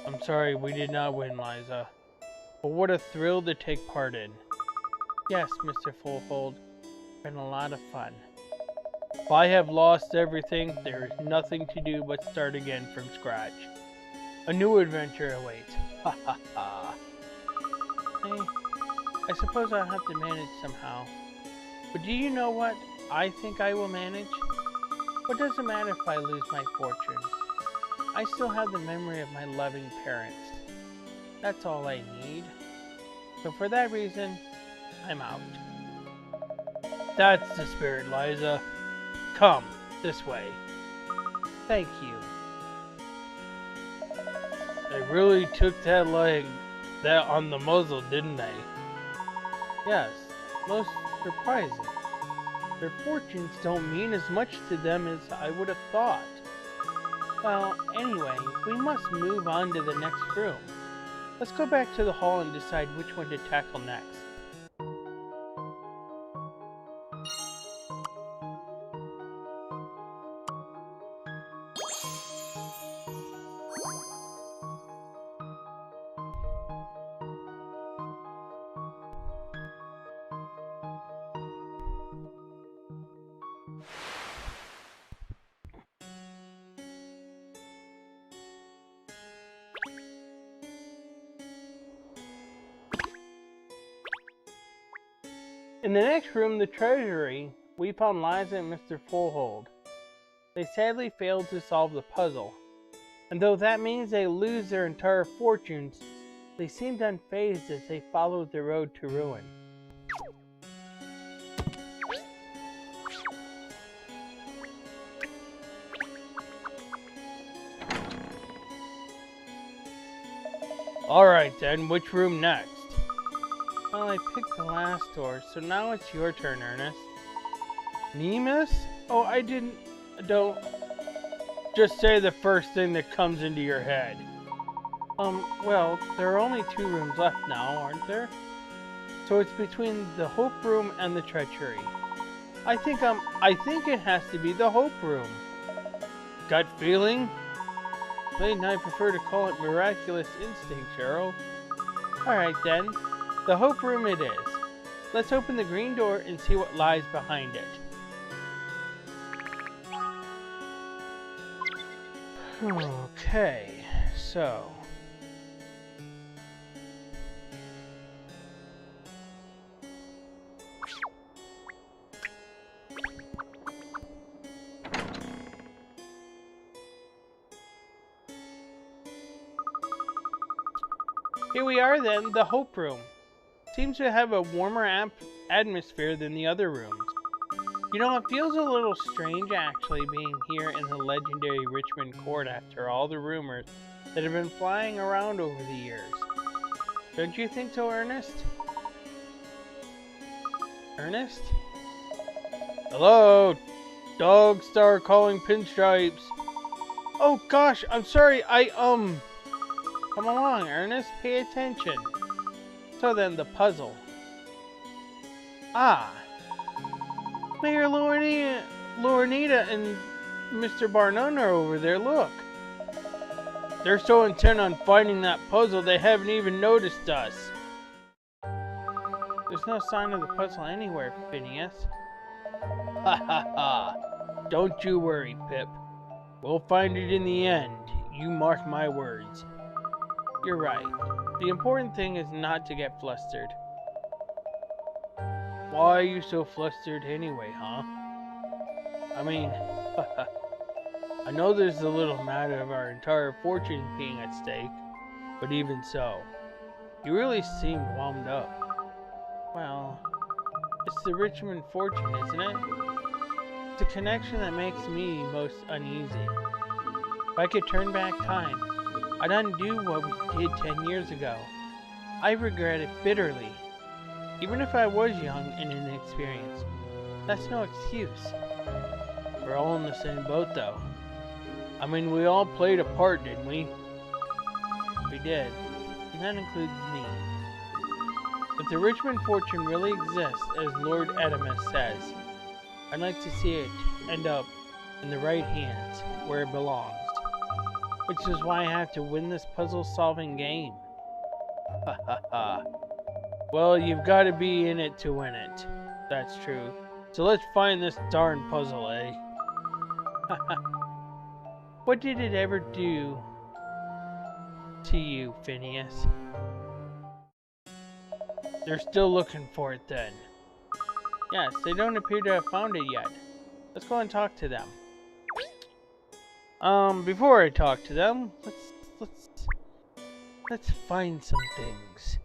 I'm sorry, we did not win, Liza. But what a thrill to take part in. Yes, Mr. Fullhold. Been a lot of fun. If I have lost everything, there is nothing to do but start again from scratch. A new adventure awaits. Ha ha ha. Hey, I suppose I'll have to manage somehow. But do you know what? I think I will manage. What does it matter if I lose my fortune? I still have the memory of my loving parents. That's all I need. So for that reason, I'm out. That's the spirit, Liza. Come, this way. Thank you. They really took that leg on the muzzle, didn't they? Yes, most surprising. Their fortunes don't mean as much to them as I would have thought. Well, anyway, we must move on to the next room. Let's go back to the hall and decide which one to tackle next. In the next room, the treasury, we found Liza and Mr. Fullhold. They sadly failed to solve the puzzle, and though that means they lose their entire fortunes, they seemed unfazed as they followed the road to ruin. Alright then, which room next? Well, I picked the last door, so now it's your turn, Ernest. Nemus? Oh, don't just say the first thing that comes into your head. Well, there are only 2 rooms left now, aren't there? So it's between the Hope Room and the Treachery. I think it has to be the Hope Room. Gut feeling? Layton, I prefer to call it miraculous instinct, Cheryl. Alright then, the Hope Room it is. Let's open the green door and see what lies behind it. Okay, so... Here we are then, the Hope Room. Seems to have a warmer atmosphere than the other rooms. You know, it feels a little strange actually being here in the legendary Richmond Court after all the rumors that have been flying around over the years. Don't you think so, Ernest? Ernest? Hello? Dog star calling pinstripes. Oh gosh, I'm sorry, Come along, Ernest, pay attention. So then, the puzzle. Ah. Mayor Laurinita and Mr. Barnum are over there, look. They're so intent on finding that puzzle, they haven't even noticed us. There's no sign of the puzzle anywhere, Phineas. Ha ha ha. Don't you worry, Pip. We'll find it in the end. You mark my words. You're right. The important thing is not to get flustered. Why are you so flustered anyway, huh? I mean, I know there's the little matter of our entire fortune being at stake, but even so, you really seemed wound up. Well, it's the Richmond fortune, isn't it? It's a connection that makes me most uneasy. If I could turn back time, I'd undo what we did 10 years ago. I regret it bitterly. Even if I was young and inexperienced, that's no excuse. We're all in the same boat, though. I mean, we all played a part, didn't we? We did. And that includes me. If the Richmond fortune really exists, as Lord Edimus says, I'd like to see it end up in the right hands, where it belongs. Which is why I have to win this puzzle-solving game. Ha ha ha. Well, you've got to be in it to win it. That's true. So let's find this darn puzzle, eh? What did it ever do to you, Phineas? They're still looking for it then. Yes, they don't appear to have found it yet. Let's go and talk to them. Before I talk to them, let's find some things.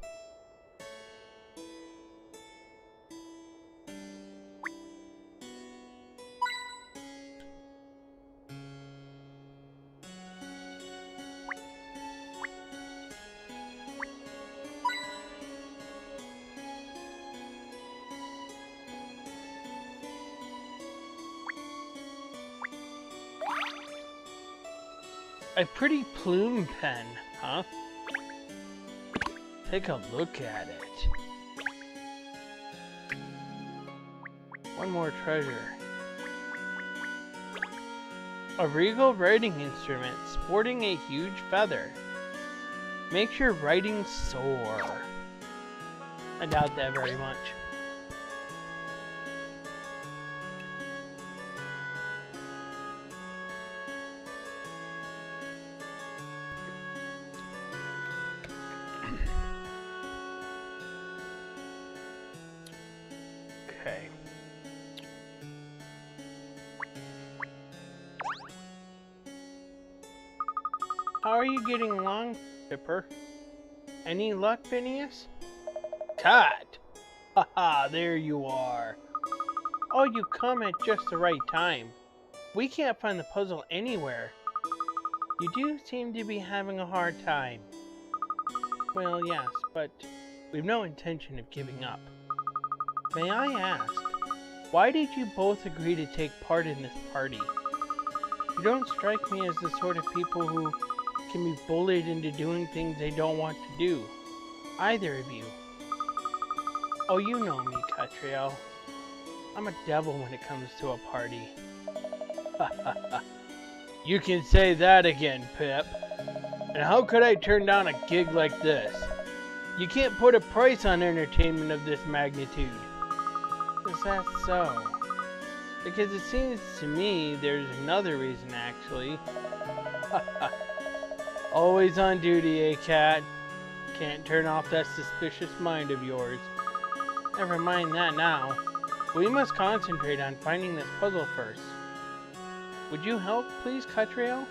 A pretty plume pen, huh? Take a look at it. One more treasure. A regal writing instrument sporting a huge feather. Makes your writing soar. I doubt that very much. Okay. How are you getting along, Pipper? Any luck, Phineas? Cut! Haha, there you are. Oh, you come at just the right time. We can't find the puzzle anywhere. You do seem to be having a hard time. Well, yes, but we've no intention of giving up. May I ask, why did you both agree to take part in this party? You don't strike me as the sort of people who can be bullied into doing things they don't want to do. Either of you. Oh, you know me, Katrielle. I'm a devil when it comes to a party. You can say that again, Pip. And how could I turn down a gig like this? You can't put a price on entertainment of this magnitude. Is that so? Because it seems to me there's another reason, actually. Always on duty, eh, Cat? Can't turn off that suspicious mind of yours. Never mind that now. We must concentrate on finding this puzzle first. Would you help, please, Katrielle?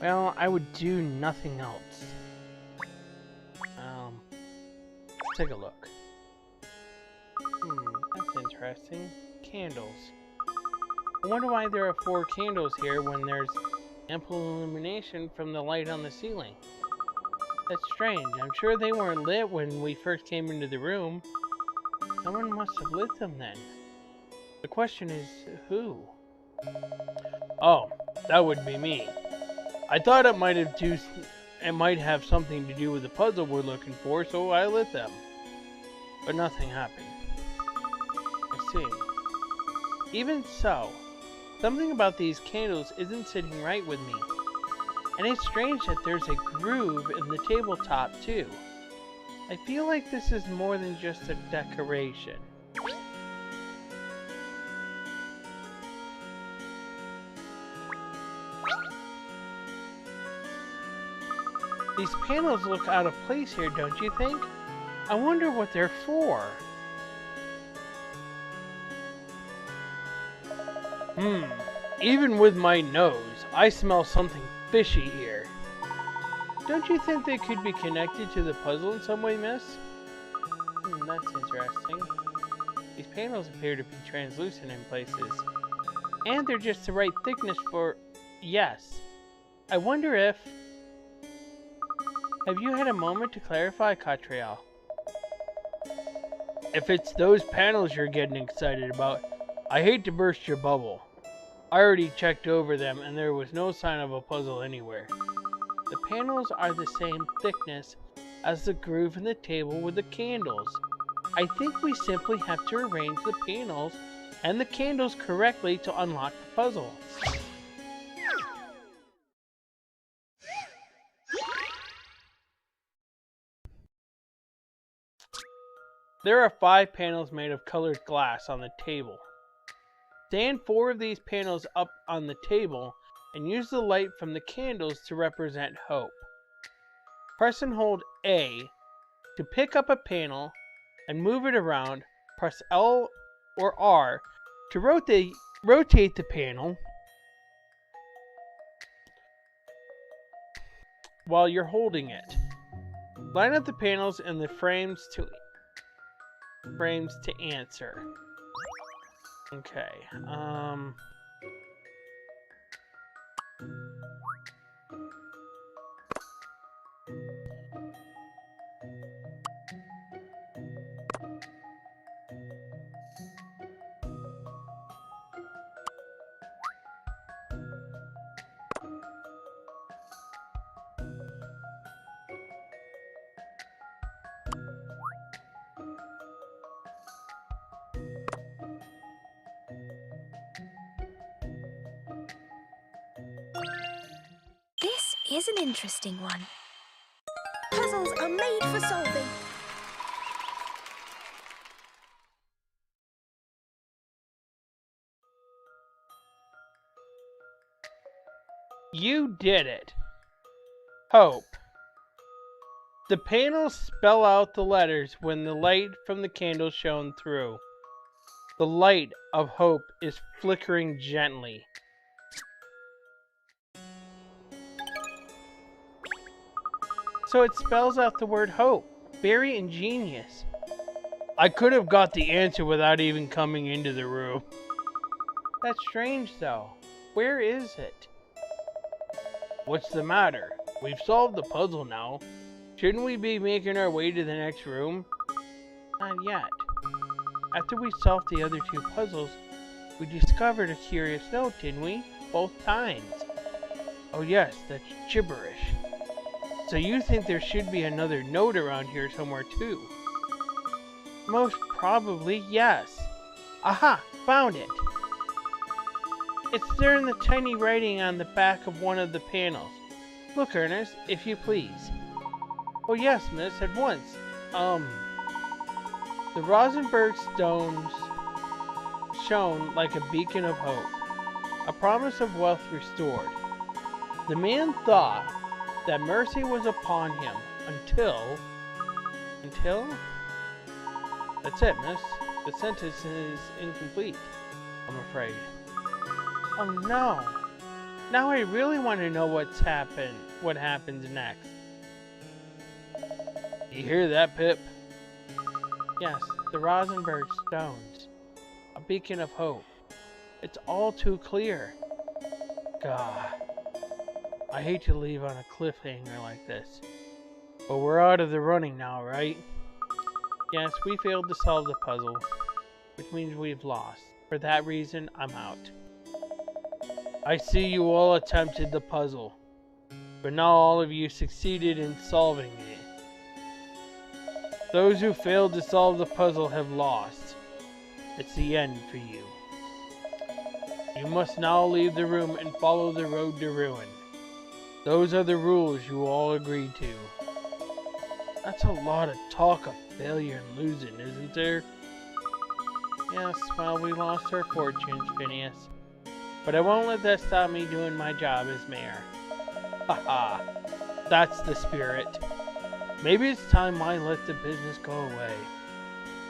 Well, I would do nothing else. Let's take a look. That's interesting. Candles. I wonder why there are 4 candles here when there's ample illumination from the light on the ceiling. That's strange. I'm sure they weren't lit when we first came into the room. Someone must have lit them then. The question is, who? Oh, that would be me. I thought it might have something to do with the puzzle we're looking for, so I lit them. But nothing happened. I see. Even so, something about these candles isn't sitting right with me. And it's strange that there's a groove in the tabletop, too. I feel like this is more than just a decoration. These panels look out of place here, don't you think? I wonder what they're for. Even with my nose, I smell something fishy here. Don't you think they could be connected to the puzzle in some way, miss? That's interesting. These panels appear to be translucent in places. And they're just the right thickness for... Yes. I wonder if... Have you had a moment to clarify, Katrielle? If it's those panels you're getting excited about, I hate to burst your bubble. I already checked over them and there was no sign of a puzzle anywhere. The panels are the same thickness as the groove in the table with the candles. I think we simply have to arrange the panels and the candles correctly to unlock the puzzle. There are 5 panels made of colored glass on the table. Stand 4 of these panels up on the table and use the light from the candles to represent hope. Press and hold A to pick up a panel and move it around. Press L or R to rotate the panel while you're holding it. Line up the panels and the frames to answer. Okay, This is an interesting one. Puzzles are made for solving. You did it. Hope. The panels spell out the letters when the light from the candle shone through. The light of hope is flickering gently. So it spells out the word hope. Very ingenious. I could have got the answer without even coming into the room. That's strange though. Where is it? What's the matter? We've solved the puzzle now. Shouldn't we be making our way to the next room? Not yet. After we solved the other two puzzles, we discovered a curious note, didn't we? Both times. Oh yes, that's gibberish. So you think there should be another note around here somewhere too? Most probably, yes. Aha! Found it! It's there in the tiny writing on the back of one of the panels. Look, Ernest, if you please. Oh yes, miss, at once. The Rosenberg stones shone like a beacon of hope, a promise of wealth restored. The man thought that mercy was upon him until... That's it, miss. The sentence is incomplete, I'm afraid. Oh no. Now I really want to know what happens next. You hear that, Pip? Yes, the Rosenberg stones. A beacon of hope. It's all too clear. God. I hate to leave on a cliffhanger like this. But we're out of the running now, right? Yes, we failed to solve the puzzle, which means we've lost. For that reason, I'm out. I see you all attempted the puzzle, but not all of you succeeded in solving it. Those who failed to solve the puzzle have lost. It's the end for you. You must now leave the room and follow the road to ruin. Those are the rules you all agreed to. That's a lot of talk of failure and losing, isn't there? Yes, well, we lost our fortunes, Phineas. But I won't let that stop me doing my job as mayor. Haha, that's the spirit. Maybe it's time I let the business go away.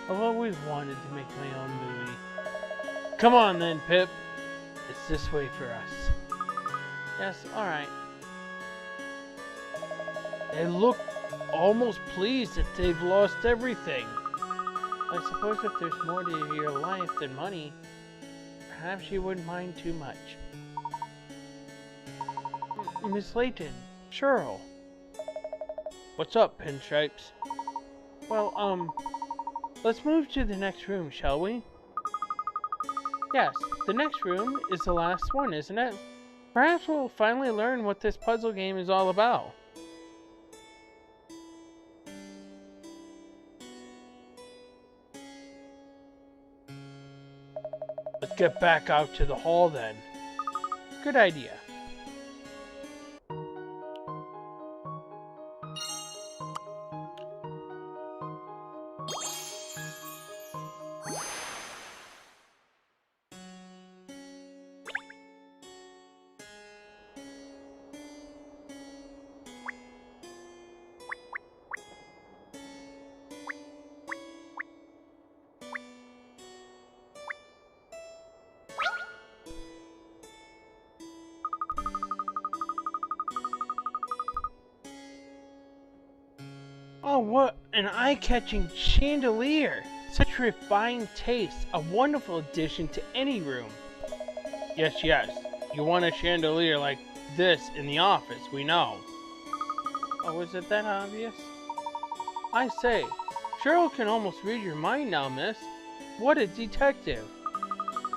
I've always wanted to make my own movie. Come on then, Pip. It's this way for us. Yes, alright. They look almost pleased that they've lost everything. I suppose if there's more to your life than money, perhaps you wouldn't mind too much. Miss Layton, Cheryl. What's up, Pinstripes? Well, let's move to the next room, shall we? Yes, the next room is the last one, isn't it? Perhaps we'll finally learn what this puzzle game is all about. Let's get back out to the hall then. Good idea. Oh, what an eye-catching chandelier! Such refined taste, a wonderful addition to any room. Yes, yes, you want a chandelier like this in the office, we know. Oh, is it that obvious? I say, Cheryl can almost read your mind now, miss. What a detective.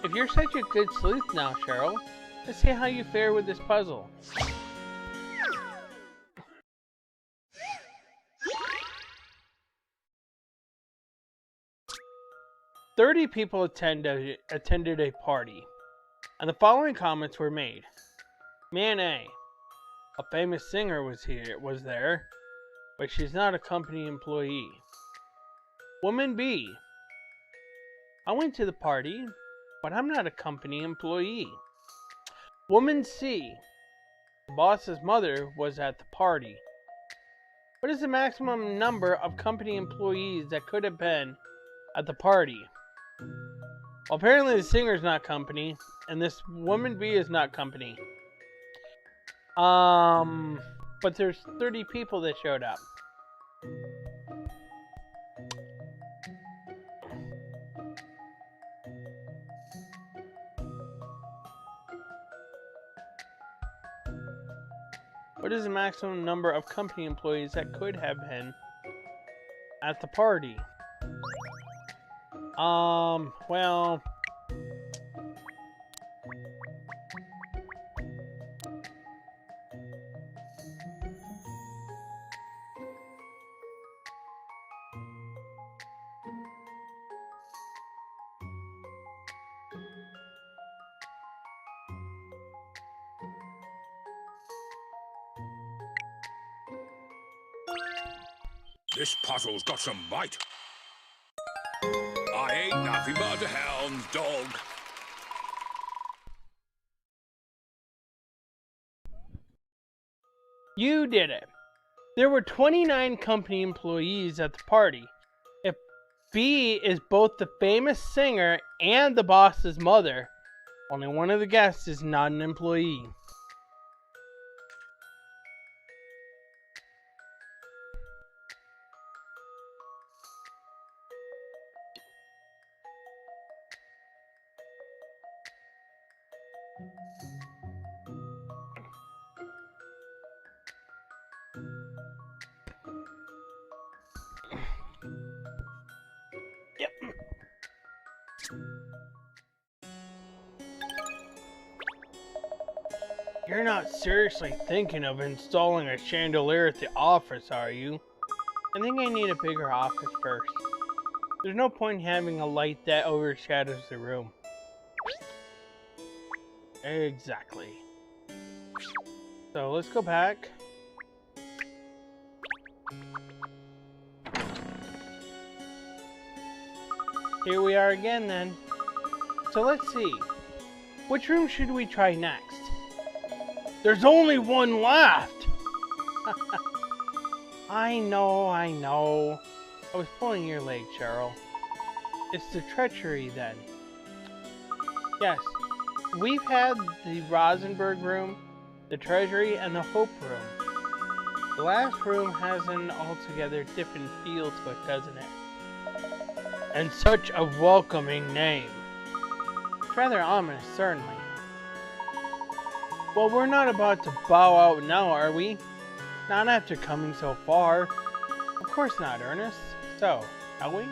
If you're such a good sleuth now, Cheryl, let's see how you fare with this puzzle. 30 people attended a party, and the following comments were made. Man A, a famous singer was there, but she's not a company employee. Woman B, I went to the party, but I'm not a company employee. Woman C, the boss's mother was at the party. What is the maximum number of company employees that could have been at the party? Well, apparently the singer's not company, and this woman B is not company. But there's 30 people that showed up. What is the maximum number of company employees that could have been at the party? Well... This puzzle's got some bite. I ain't nothing but a hound's dog. You did it. There were 29 company employees at the party. If B is both the famous singer and the boss's mother, only one of the guests is not an employee. You're not seriously thinking of installing a chandelier at the office, are you? I think I need a bigger office first. There's no point in having a light that overshadows the room. Exactly. So let's go back. Here we are again then. So let's see. Which room should we try next? There's only one left! I know. I was pulling your leg, Cheryl. It's the treachery then. Yes, we've had the Rosenberg room, the treasury, and the Hope room. The last room has an altogether different feel to it, doesn't it? And such a welcoming name. It's rather ominous, certainly. Well, we're not about to bow out now, are we? Not after coming so far. Of course not, Ernest. So, shall we?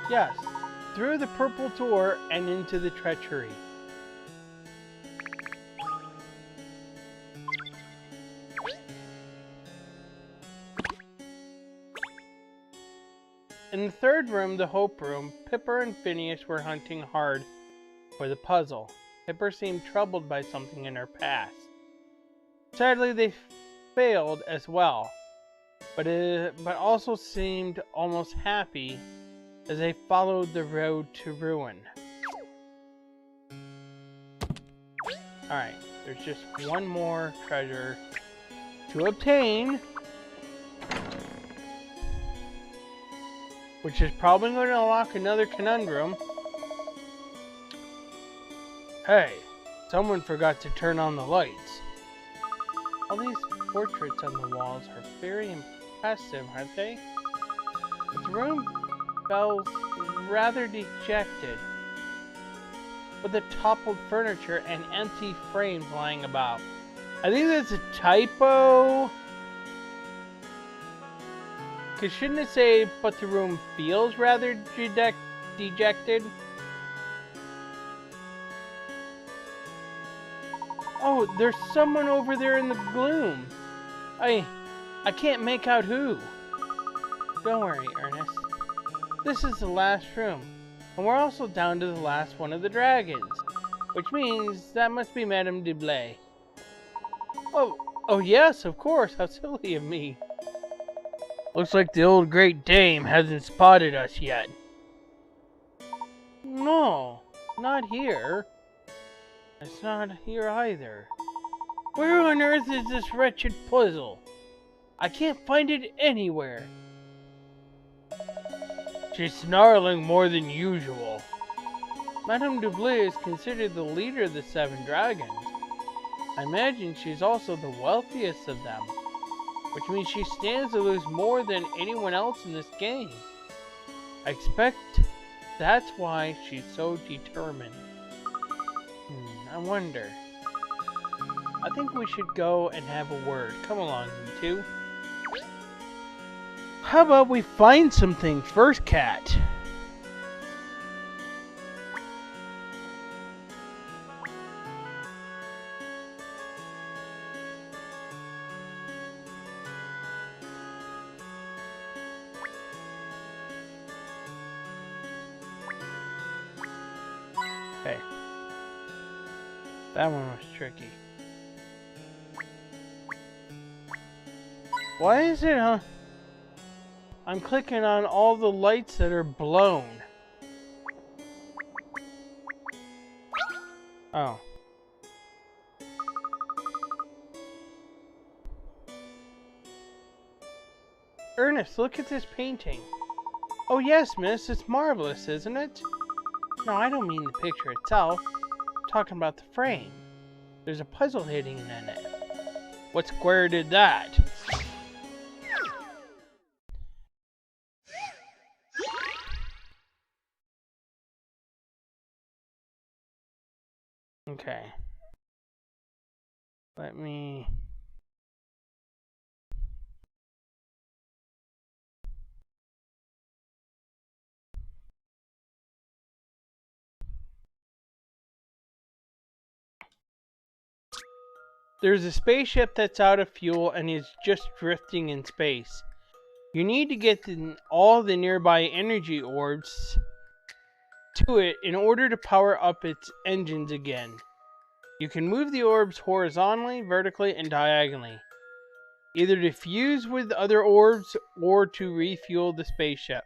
Yes, through the purple door and into the treachery. In the third room, the Hope room, Pippa and Phineas were hunting hard for the puzzle. Pippa seemed troubled by something in her past. Sadly, they failed as well, but also seemed almost happy as they followed the road to ruin. Alright, there's just one more treasure to obtain, which is probably going to unlock another conundrum. Hey, someone forgot to turn on the lights. All these portraits on the walls are very impressive, aren't they? But the room feels rather dejected, with the toppled furniture and empty frames lying about. I think that's a typo. Because shouldn't it say, but the room feels rather dejected? Oh, there's someone over there in the gloom. I can't make out who. Don't worry, Ernest. This is the last room. And we're also down to the last one of the dragons. Which means that must be Madame Dublé. Oh yes, of course. How silly of me. Looks like the old Great Dame hasn't spotted us yet. No, not here. It's not here either. Where on earth is this wretched puzzle? I can't find it anywhere. She's snarling more than usual. Madame Dublé is considered the leader of the 7 dragons. I imagine she's also the wealthiest of them, which means she stands to lose more than anyone else in this game. I expect that's why she's so determined. I wonder. I think we should go and have a word. Come along, you two. How about we find something first, Cat? Okay. That one was tricky. Why is it, I'm clicking on all the lights that are blown. Oh. Ernest, look at this painting. Oh yes, miss, it's marvelous, isn't it? No, I don't mean the picture itself. I'm talking about the frame. There's a puzzle hidden in it. What square did that? Okay. Let me... There's a spaceship that's out of fuel and is just drifting in space. You need to get all the nearby energy orbs to it in order to power up its engines again. You can move the orbs horizontally, vertically, and diagonally, either to fuse with other orbs or to refuel the spaceship.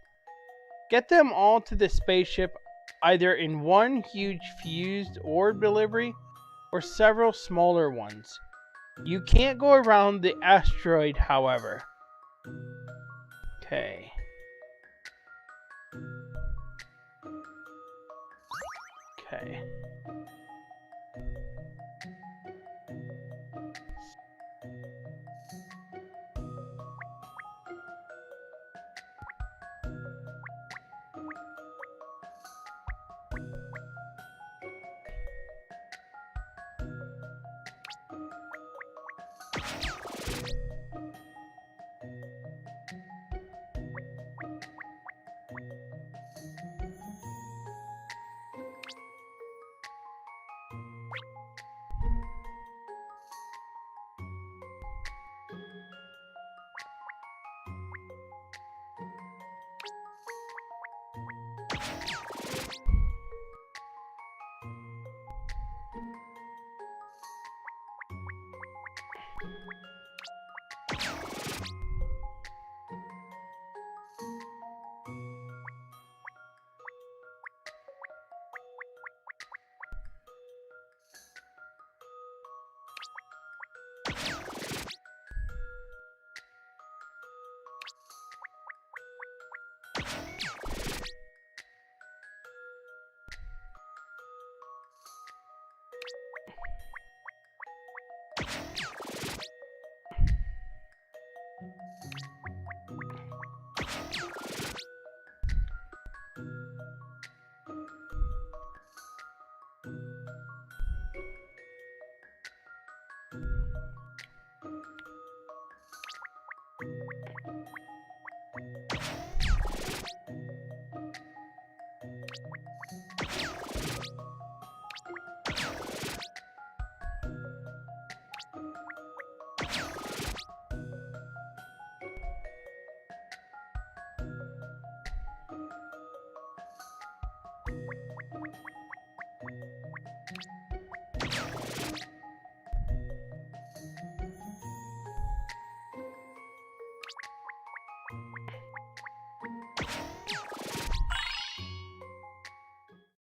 Get them all to the spaceship either in one huge fused orb delivery or several smaller ones. You can't go around the asteroid, however. Okay. Okay.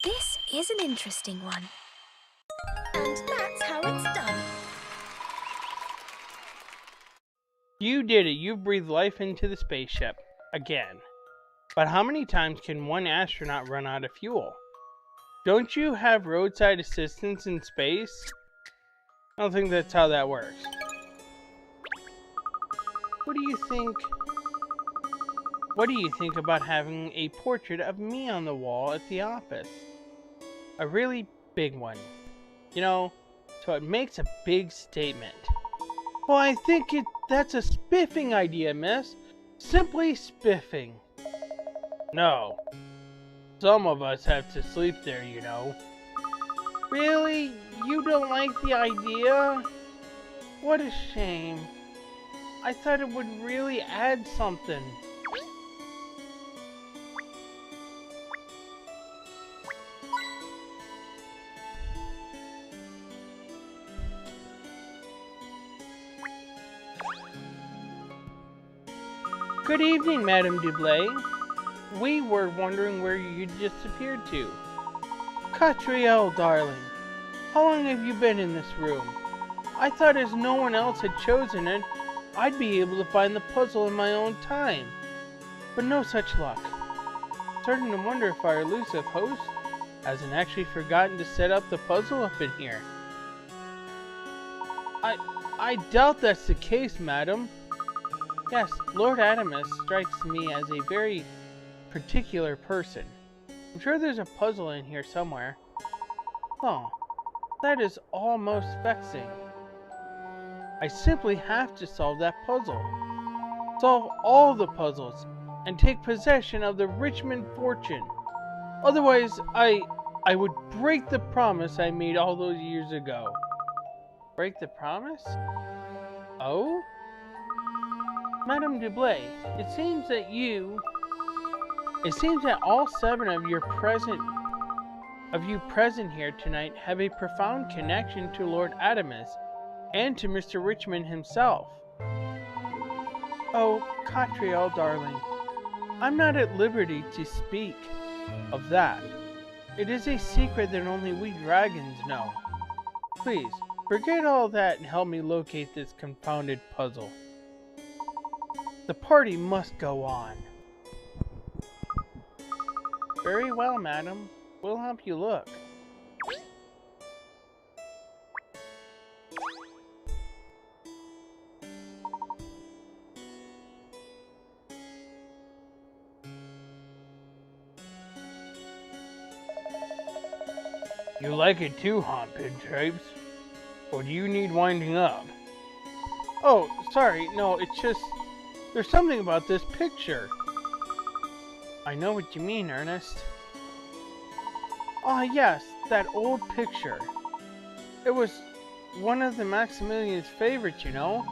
This is an interesting one. And that's how it's done. You did it. You breathed life into the spaceship. Again. But how many times can one astronaut run out of fuel? Don't you have roadside assistance in space? I don't think that's how that works. What do you think? What do you think about having a portrait of me on the wall at the office? A really big one. You know, so it makes a big statement. Well, I think that's a spiffing idea, miss. Simply spiffing. No. Some of us have to sleep there, you know. Really? You don't like the idea? What a shame. I thought it would really add something. Good evening, Madame Dublé. We were wondering where you disappeared to. Katrielle, darling. How long have you been in this room? I thought as no one else had chosen it, I'd be able to find the puzzle in my own time. But no such luck. Starting to wonder if our elusive host hasn't actually forgotten to set up the puzzle up in here. I doubt that's the case, madam. Yes, Lord Adamus strikes me as a very particular person. I'm sure there's a puzzle in here somewhere. Oh, that is almost vexing. I simply have to solve that puzzle. Solve all the puzzles and take possession of the Richmond fortune. Otherwise, I would break the promise I made all those years ago. Break the promise? Oh? Madame Dublé, it seems that all 7 of you present here tonight have a profound connection to Lord Adamus and to Mr. Richmond himself. Oh, Katrielle, darling, I'm not at liberty to speak of that. It is a secret that only we dragons know. Please, forget all that and help me locate this confounded puzzle. The party must go on. Very well, madam. We'll help you look. You like it too, huh, Pinstripes? Or do you need winding up? Oh, sorry, no, it's just... There's something about this picture. I know what you mean, Ernest. Ah, yes, that old picture. It was one of the Maximilian's favorites, you know.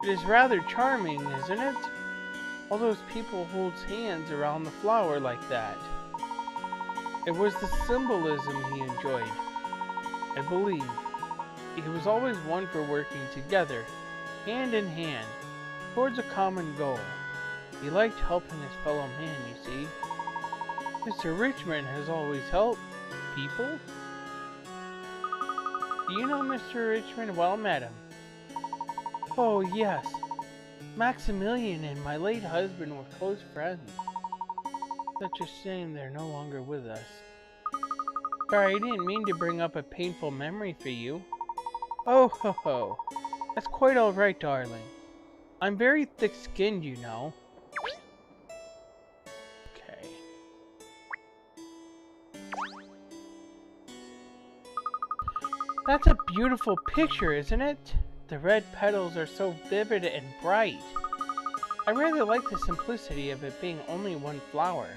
It is rather charming, isn't it? All those people hold hands around the flower like that. It was the symbolism he enjoyed. I believe he was always one for working together, hand in hand, towards a common goal. He liked helping his fellow man, you see. Mr. Richmond has always helped people. Do you know Mr. Richmond well, madam? Oh, yes. Maximilian and my late husband were close friends. Such a shame they're no longer with us. Sorry, I didn't mean to bring up a painful memory for you. Oh, ho, ho. That's quite all right, darling. I'm very thick-skinned, you know. Okay. That's a beautiful picture, isn't it? The red petals are so vivid and bright. I really like the simplicity of it being only one flower.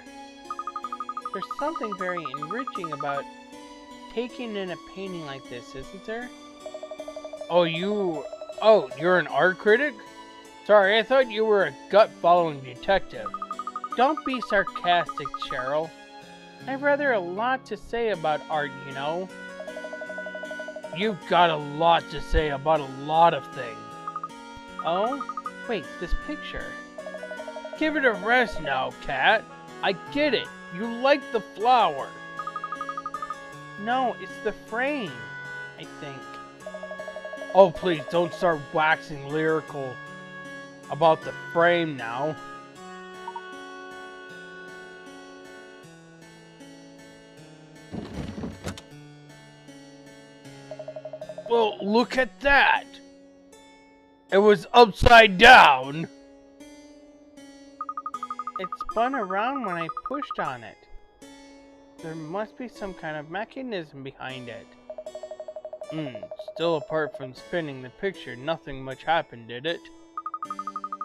There's something very enriching about taking in a painting like this, isn't there? Oh, you're an art critic? Sorry, I thought you were a gut-following detective. Don't be sarcastic, Cheryl. I have rather a lot to say about art, you know. You've got a lot to say about a lot of things. Oh? Wait, this picture. Give it a rest now, Cat. I get it. You like the flower. No, it's the frame, I think. Oh, please, don't start waxing lyrical about the frame now. Well, look at that. It was upside down. It spun around when I pushed on it. There must be some kind of mechanism behind it. Still apart from spinning the picture, nothing much happened, did it?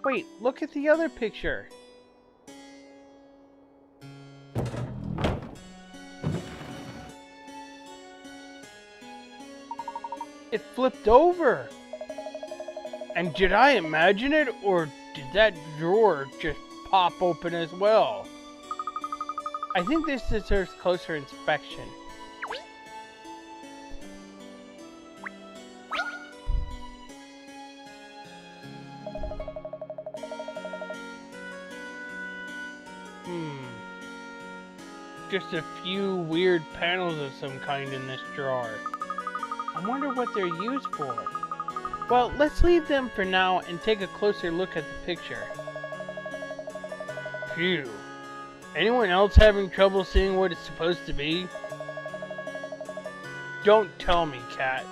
Wait, look at the other picture. It flipped over. And did I imagine it, or did that drawer just pop open as well? I think this deserves closer inspection. Just a few weird panels of some kind in this drawer. I wonder what they're used for. Well, let's leave them for now and take a closer look at the picture. Phew. Anyone else having trouble seeing what it's supposed to be? Don't tell me, Kat.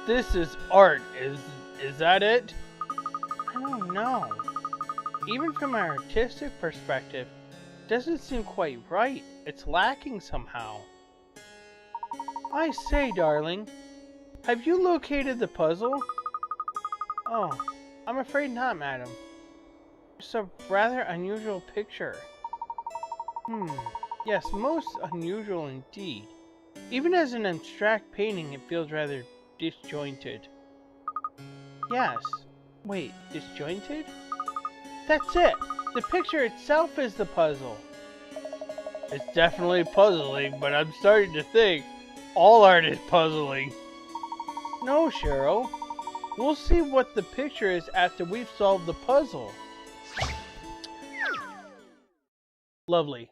This is art, is that it? I don't know. Even from an artistic perspective, it doesn't seem quite right. It's lacking somehow. I say, darling, have you located the puzzle? Oh, I'm afraid not, madam. It's a rather unusual picture. Yes, most unusual indeed. Even as an abstract painting, it feels rather disjointed. Yes. Wait, disjointed? That's it! The picture itself is the puzzle. It's definitely puzzling, but I'm starting to think all art is puzzling. No, Cheryl. We'll see what the picture is after we've solved the puzzle. Lovely.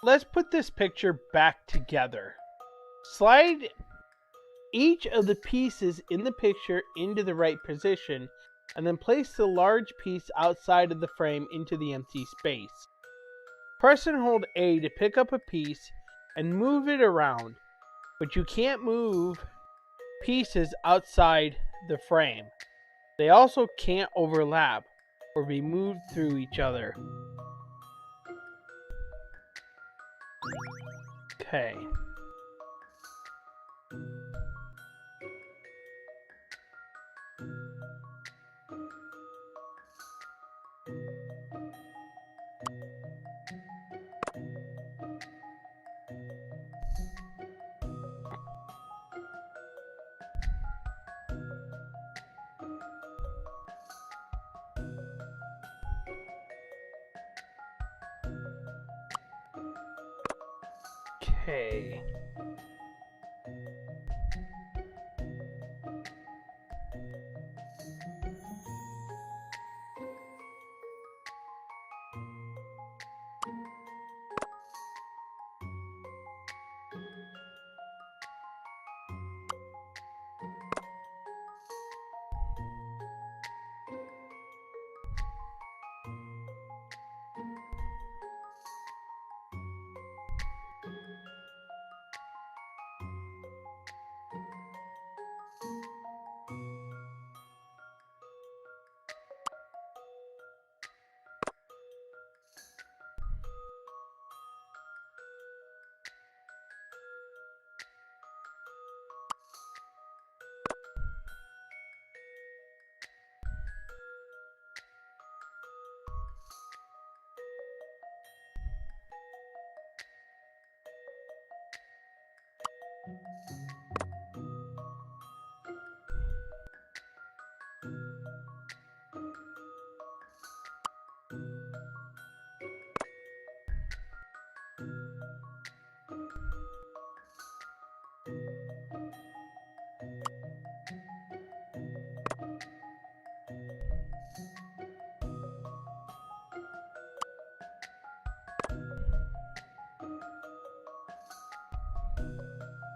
Let's put this picture back together. Slide each of the pieces in the picture into the right position, and then place the large piece outside of the frame into the empty space. Press and hold A to pick up a piece and move it around, but you can't move pieces outside the frame. They also can't overlap or be moved through each other. Okay. Okay.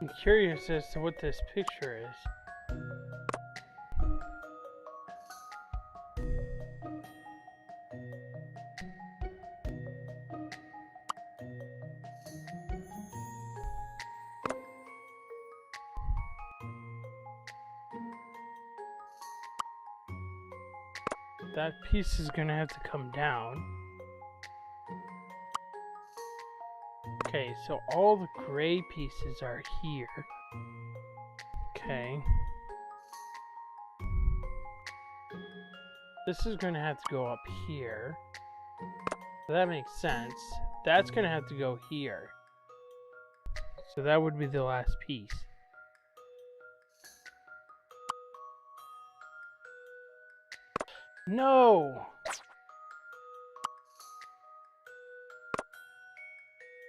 I'm curious as to what this picture is. that piece is gonna have to come down. Okay, so all the gray pieces are here. Okay. This is gonna have to go up here. So that makes sense. That's gonna have to go here. So that would be the last piece. No!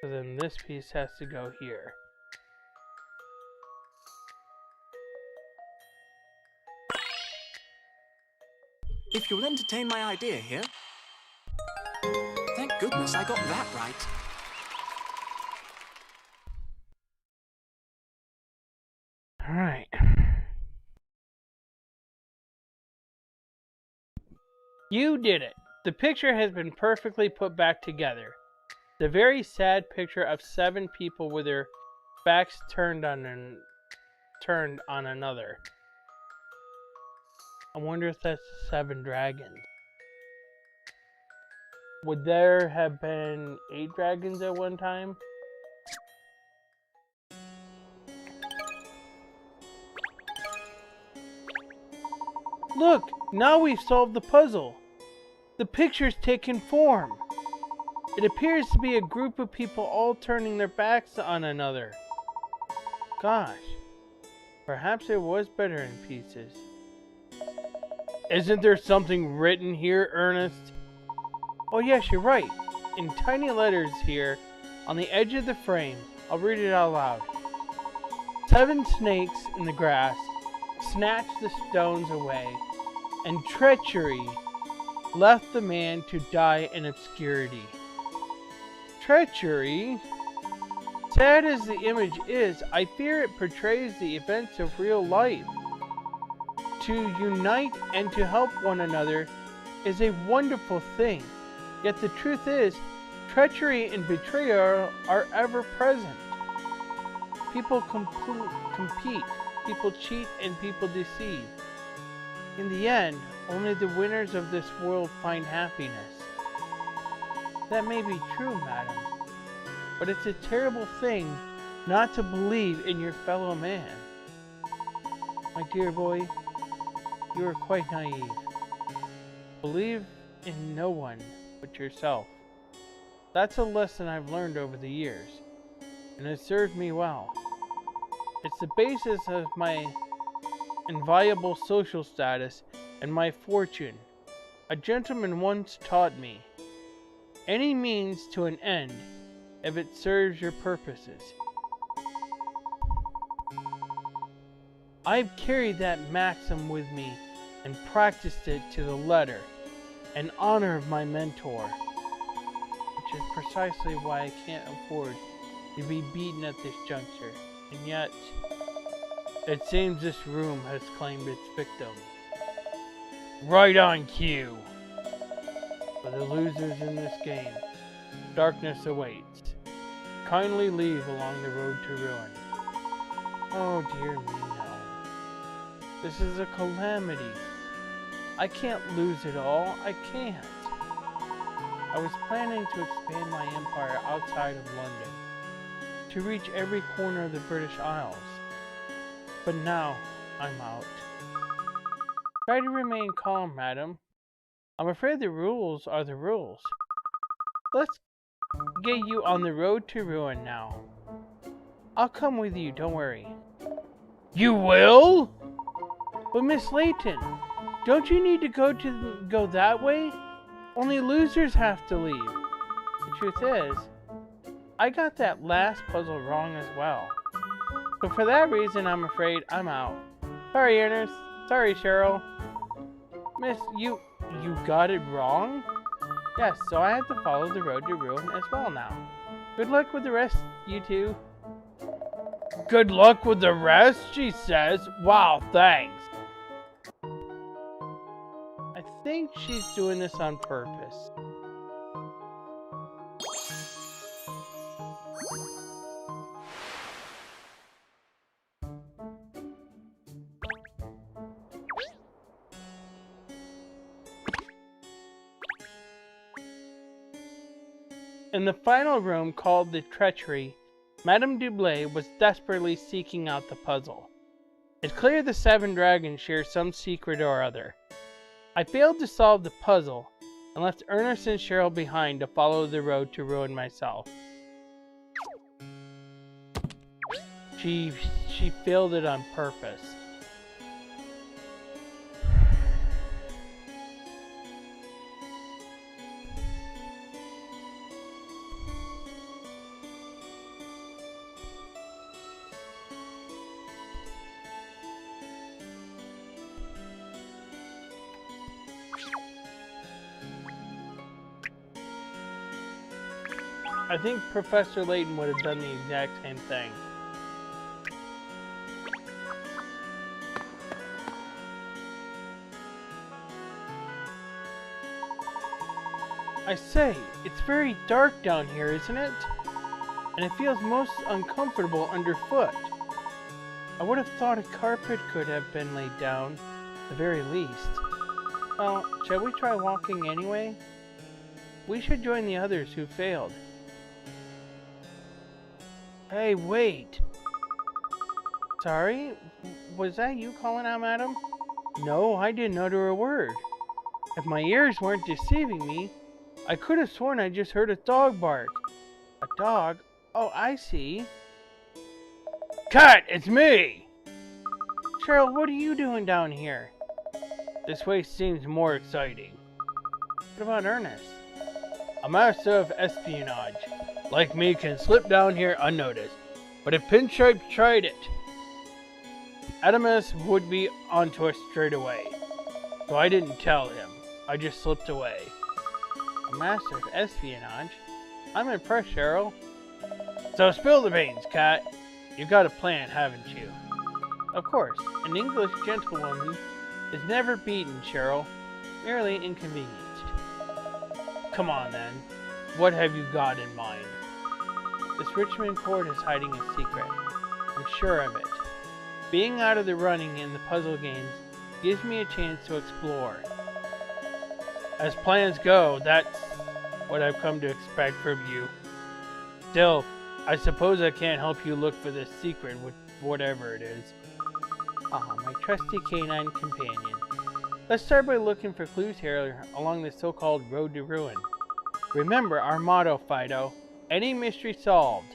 So then this piece has to go here. If you'll entertain my idea here. Thank goodness I got that right. Alright. You did it! The picture has been perfectly put back together. The very sad picture of 7 people with their backs turned on another. I wonder if that's 7 dragons. Would there have been 8 dragons at one time? Look! Now we've solved the puzzle! The picture's taken form! It appears to be a group of people all turning their backs on another. Gosh, perhaps it was better in pieces. Isn't there something written here, Ernest? Oh yes, you're right. In tiny letters here, on the edge of the frame. I'll read it out loud. 7 snakes in the grass snatched the stones away, and treachery left the man to die in obscurity. Treachery? Sad as the image is, I fear it portrays the events of real life. To unite and to help one another is a wonderful thing. Yet the truth is, treachery and betrayal are ever present. People compete, people cheat, and people deceive. In the end, only the winners of this world find happiness. That may be true, madam, but it's a terrible thing not to believe in your fellow man. My dear boy, you are quite naive. Believe in no one but yourself. That's a lesson I've learned over the years, and it served me well. It's the basis of my inviolable social status and my fortune. A gentleman once taught me, any means to an end, if it serves your purposes. I've carried that maxim with me and practiced it to the letter, in honor of my mentor, which is precisely why I can't afford to be beaten at this juncture. And yet, it seems this room has claimed its victim. Right on cue. For the losers in this game, darkness awaits. Kindly leave along the road to ruin. Oh dear me, no. This is a calamity. I can't lose it all. I can't. I was planning to expand my empire outside of London, to reach every corner of the British Isles. But now, I'm out. Try to remain calm, madam. I'm afraid the rules are the rules. Let's get you on the road to ruin now. I'll come with you, don't worry. You will? But Miss Layton, don't you need to go that way? Only losers have to leave. The truth is, I got that last puzzle wrong as well. So for that reason, I'm afraid I'm out. Sorry, Ernest. Sorry, Cheryl. Miss, you got it wrong? Yes, so I have to follow the road to ruin as well now. Good luck with the rest, you two. Good luck with the rest, she says. Wow, thanks. I think she's doing this on purpose. In the final room, called the Treachery, Madame Dublé was desperately seeking out the puzzle. It's clear the 7 dragons share some secret or other. I failed to solve the puzzle and left Ernest and Cheryl behind to follow the road to ruin myself. She failed it on purpose. I think Professor Layton would have done the exact same thing. I say, it's very dark down here, isn't it? And it feels most uncomfortable underfoot. I would have thought a carpet could have been laid down, at the very least. Well, shall we try walking anyway? We should join the others who failed. Hey, wait! Sorry? Was that you calling out, madam? No, I didn't utter a word. If my ears weren't deceiving me, I could have sworn I just heard a dog bark. A dog? Oh, I see. Cut! It's me! Cheryl, what are you doing down here? This place seems more exciting. What about Ernest? A master of espionage. Like me can slip down here unnoticed. But if Pinstripe tried it, Adamus would be onto us straight away. So I didn't tell him. I just slipped away. A master of espionage? I'm impressed, Cheryl. So spill the beans, Cat. You've got a plan, haven't you? Of course. An English gentlewoman is never beaten, Cheryl. Merely inconvenienced. Come on, then. What have you got in mind? This Richmond court is hiding a secret. I'm sure of it. Being out of the running in the puzzle games gives me a chance to explore. As plans go, that's what I've come to expect from you. Still, I suppose I can't help you look for this secret, with whatever it is. Ah, my trusty canine companion. Let's start by looking for clues here along the so-called road to ruin. Remember our motto, Fido. Any mystery solved.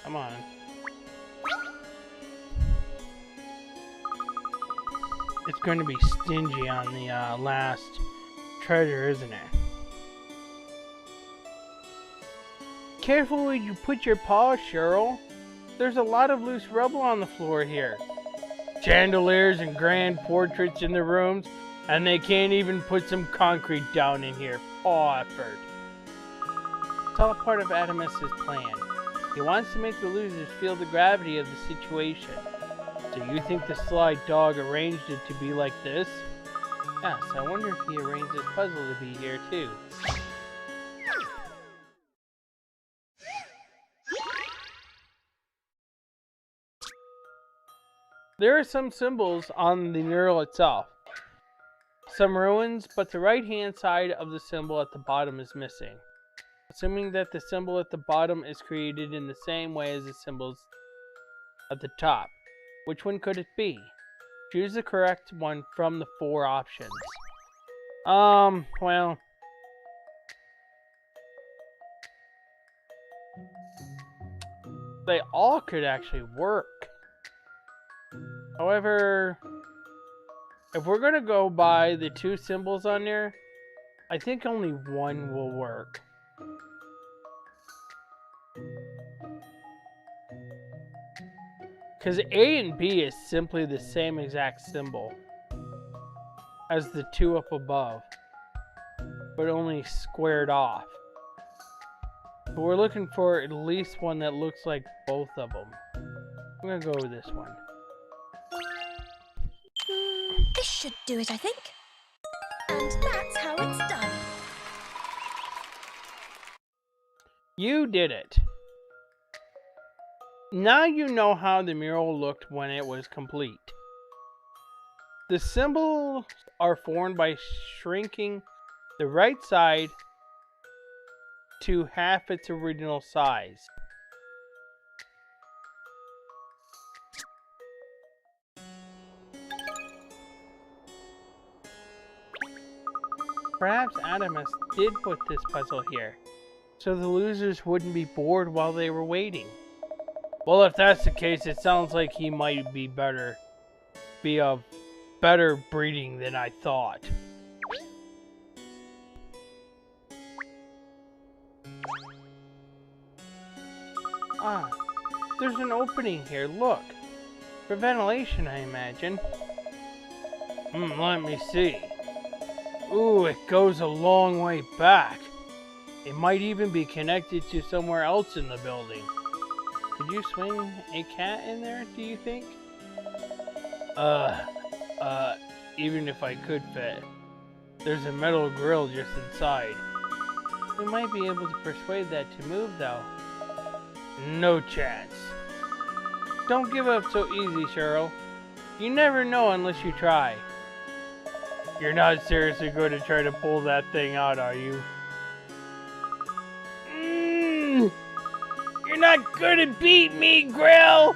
Come on. It's going to be stingy on the last treasure, isn't it? Careful where you put your paws, Cheryl. There's a lot of loose rubble on the floor here. Chandeliers and grand portraits in the rooms, and they can't even put some concrete down in here. Paw effort. It's all part of Adamus's plan. He wants to make the losers feel the gravity of the situation. So you think the sly dog arranged it to be like this? Yes, I wonder if he arranged this puzzle to be here too. There are some symbols on the mural itself. Some ruins, but the right-hand side of the symbol at the bottom is missing. Assuming that the symbol at the bottom is created in the same way as the symbols at the top. Which one could it be? Choose the correct one from the 4 options. Well... they all could actually work. However, if we're gonna go by the 2 symbols on there, I think only one will work. Because A and B is simply the same exact symbol as the 2 up above, but only squared off. But we're looking for at least one that looks like both of them. I'm going to go with this one. This should do it, I think. And that's how it's done. You did it. Now you know how the mural looked when it was complete. The symbols are formed by shrinking the right side to half its original size. Perhaps Adamus did put this puzzle here, so the losers wouldn't be bored while they were waiting. Well, if that's the case, it sounds like he might be of better breeding than I thought. Ah, there's an opening here, look. For ventilation, I imagine. Let me see. Ooh, it goes a long way back. It might even be connected to somewhere else in the building. Could you swing a cat in there, do you think? Even if I could fit. There's a metal grill just inside. We might be able to persuade that to move, though. No chance. Don't give up so easy, Cheryl. You never know unless you try. You're not seriously going to try to pull that thing out, are you? You're not going to beat me, Grill!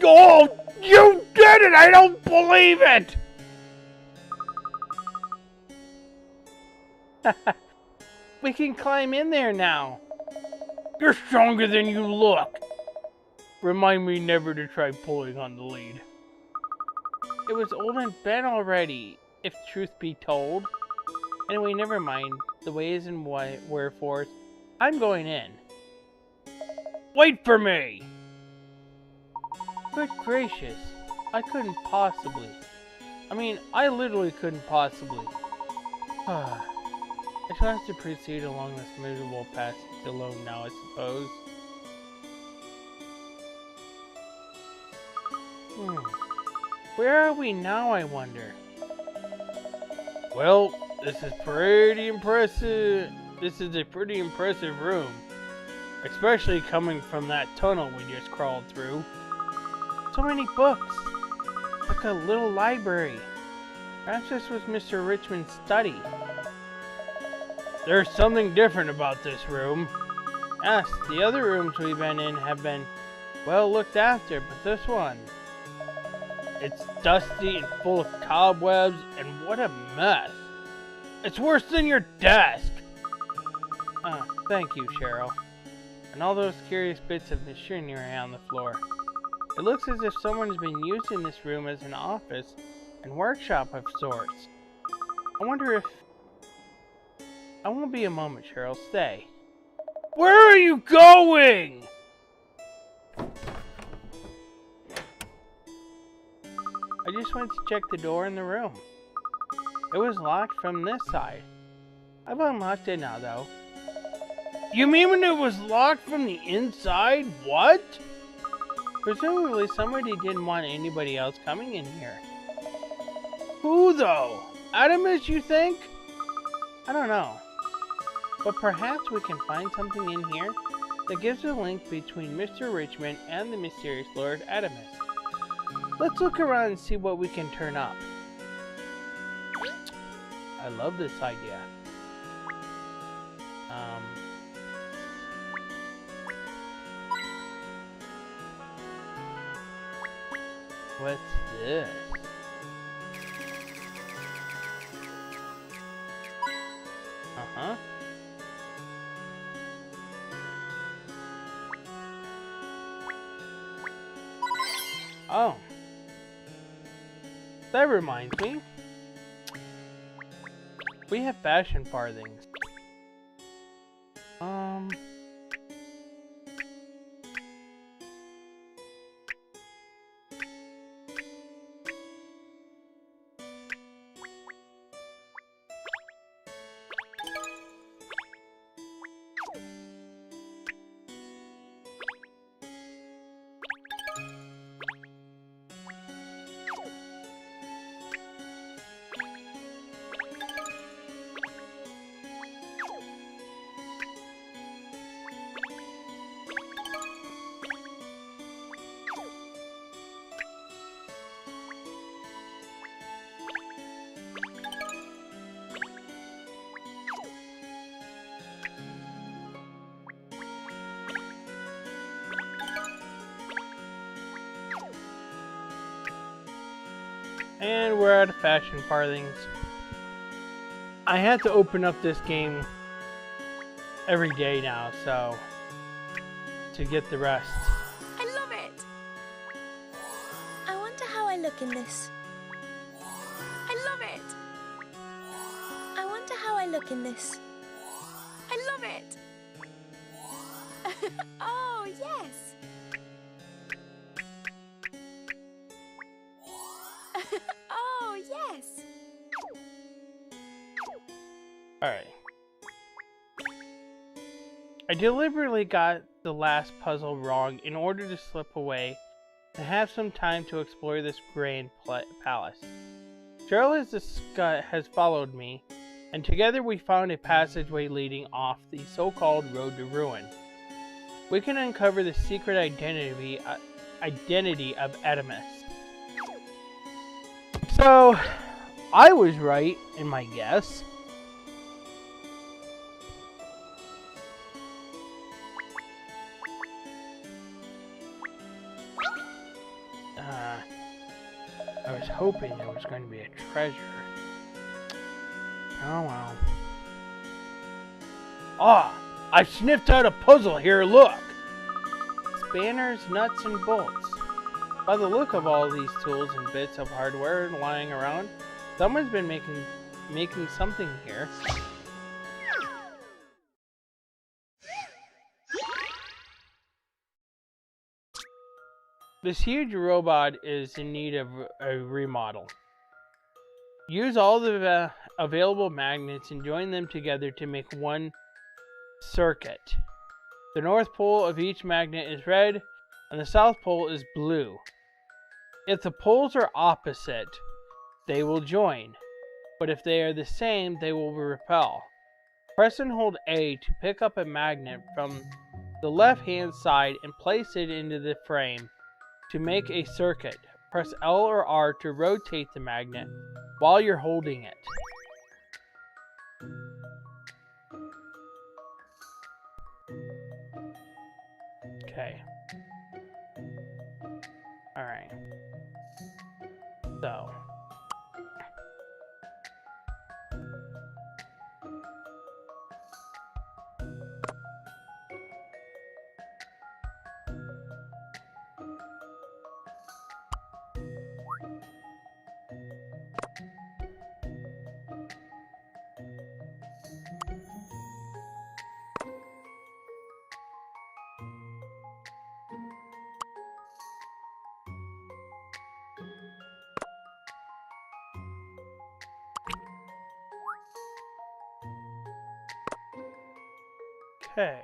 Oh, you did it! I don't believe it! We can climb in there now. You're stronger than you look. Remind me never to try pulling on the lead. It was old and bent already, if truth be told. Anyway, never mind the ways and wherefores. I'm going in. Wait for me! Good gracious, I couldn't possibly. I literally couldn't possibly. I shall have to proceed along this miserable passage alone now, I suppose. Where are we now, I wonder? Well, this is pretty impressive. This is a pretty impressive room. Especially coming from that tunnel we just crawled through. So many books. Like a little library. Perhaps this was Mr. Richmond's study. There's something different about this room. Yes, the other rooms we've been in have been well looked after, but this one... It's dusty and full of cobwebs, and what a mess. It's worse than your desk. Thank you, Cheryl. And all those curious bits of machinery on the floor. It looks as if someone's been using this room as an office and workshop of sorts. I wonder if... I won't be a moment, Cheryl. Stay. Where are you going? I just went to check the door in the room. It was locked from this side. I've unlocked it now, though. You mean when it was locked from the inside? What? Presumably somebody didn't want anybody else coming in here. Who, though? Adamus, you think? I don't know. But perhaps we can find something in here that gives a link between Mr. Richmond and the mysterious Lord Adamus. Let's look around and see what we can turn up. I love this idea. What's this? Uh-huh. Oh. That reminds me. We have fashion farthings. And we're out of fashion farthings. I have to open up this game every day now, so to get the rest. I love it! I wonder how I look in this. I love it! I wonder how I look in this. I love it! Oh, yes! Oh, yes! Alright. I deliberately got the last puzzle wrong in order to slip away and have some time to explore this grand palace. Charles has followed me, and together we found a passageway leading off the so-called road to ruin. We can uncover the secret identity of Artemis. So, I was right in my guess. I was hoping there was going to be a treasure. Oh well. Ah! I've sniffed out a puzzle here, look! Spanners, nuts, and bolts. By the look of all these tools and bits of hardware lying around, someone's been making something here. This huge robot is in need of a remodel. Use all the available magnets and join them together to make one circuit. The north pole of each magnet is red and the south pole is blue. If the poles are opposite, they will join, but if they are the same, they will repel. Press and hold A to pick up a magnet from the left-hand side and place it into the frame to make a circuit. Press L or R to rotate the magnet while you're holding it. Okay. Alright. So. Okay.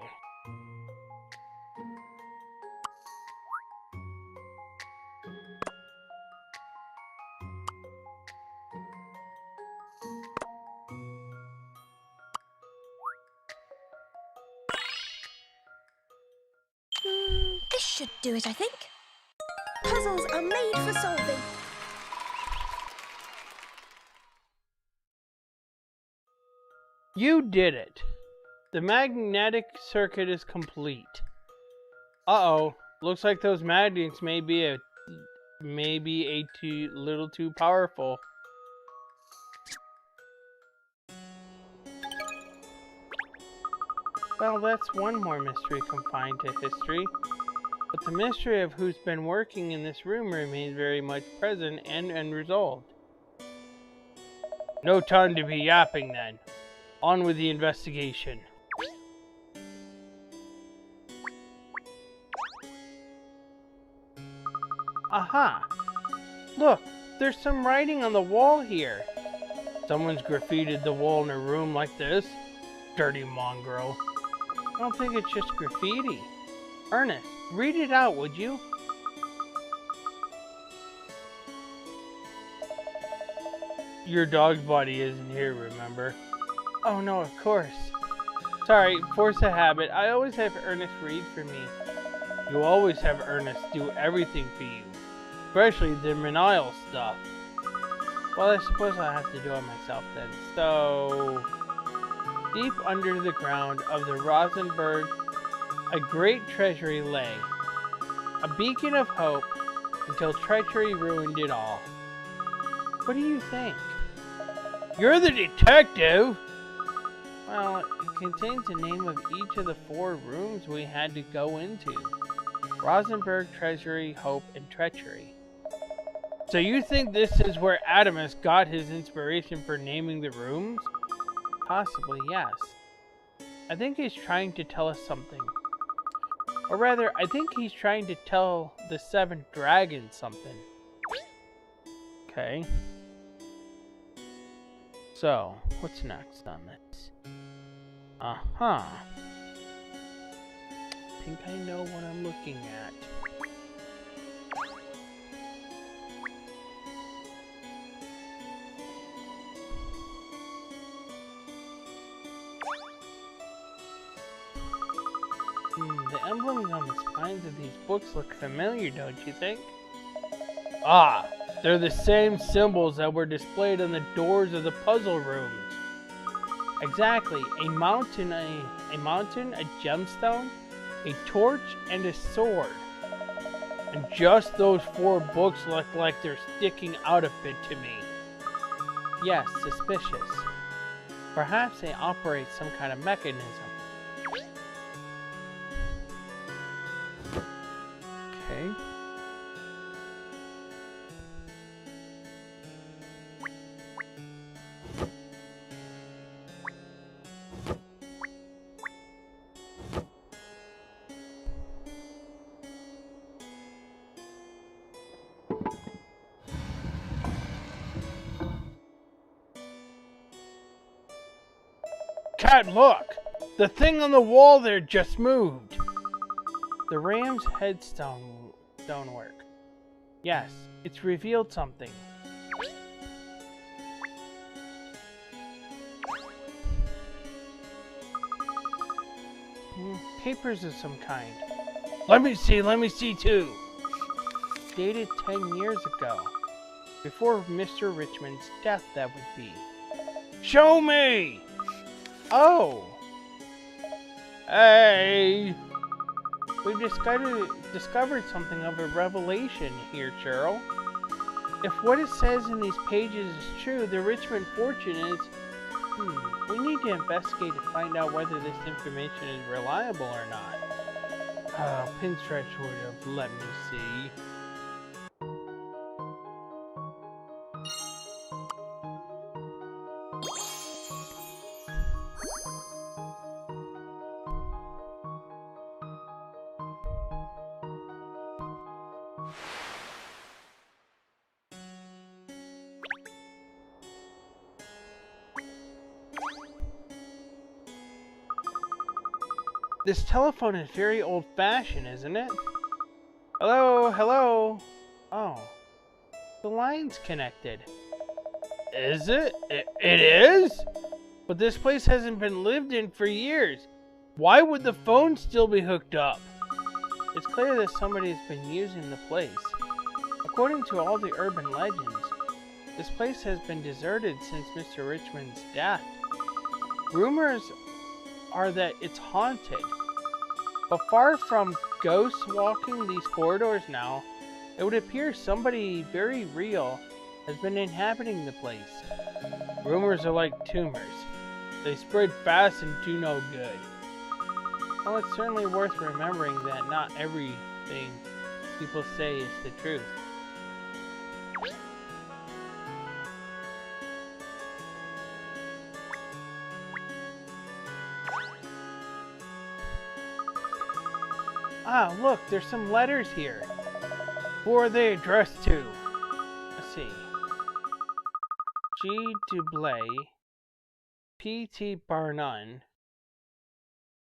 This should do it, I think. Puzzles are made for solving. You did it. The magnetic circuit is complete. Uh-oh. Looks like those magnets may be a little too powerful. Well, that's one more mystery confined to history. But the mystery of who's been working in this room remains very much present and unresolved. No time to be yapping then. On with the investigation. Aha! Look, there's some writing on the wall here. Someone's graffitied the wall in a room like this. Dirty mongrel. I don't think it's just graffiti. Ernest, read it out, would you? Your dog's body isn't here, remember? Oh no, of course. Sorry, force a habit. I always have Ernest read for me. You always have Ernest do everything for you. Especially the manial stuff. Well, I suppose I'll have to do it myself then. So, deep under the ground of the Rosenberg, a great treasury lay. A beacon of hope until treachery ruined it all. What do you think? You're the detective! Well, it contains the name of each of the 4 rooms we had to go into. Rosenberg, Treasury, Hope, and Treachery. So you think this is where Adamus got his inspiration for naming the rooms? Possibly, yes. I think he's trying to tell us something. Or rather, I think he's trying to tell the 7 dragons something. Okay. So, what's next on this? Uh-huh. I think I know what I'm looking at. The emblems on the spines of these books look familiar, don't you think? Ah, they're the same symbols that were displayed on the doors of the puzzle rooms. Exactly, a mountain, a gemstone, a torch, and a sword. And just those 4 books look like they're sticking out a bit to me. Yes, suspicious. Perhaps they operate some kind of mechanism. Okay. Cat, look! The thing on the wall there just moved! The ram's headstone stonework. Yes, it's revealed something. Papers of some kind. Let me see too! Dated 10 years ago. Before Mr. Richmond's death, that would be. Show me! Oh! Hey! We've discovered something of a revelation here, Cheryl. If what it says in these pages is true, the Richmond fortune is... we need to investigate to find out whether this information is reliable or not. Pinstretch would have let me see. This telephone is very old-fashioned, isn't it? Hello, hello. Oh, the line's connected. Is it? It is? But this place hasn't been lived in for years. Why would the phone still be hooked up? It's clear that somebody's been using the place. According to all the urban legends, this place has been deserted since Mr. Richmond's death. Rumors are that it's haunted. But far from ghosts walking these corridors now, it would appear somebody very real has been inhabiting the place. Rumors are like tumors. They spread fast and do no good. Well, it's certainly worth remembering that not everything people say is the truth. Ah, look, there's some letters here. Who are they addressed to? Let's see. G. Dublay, P. T. Barnun,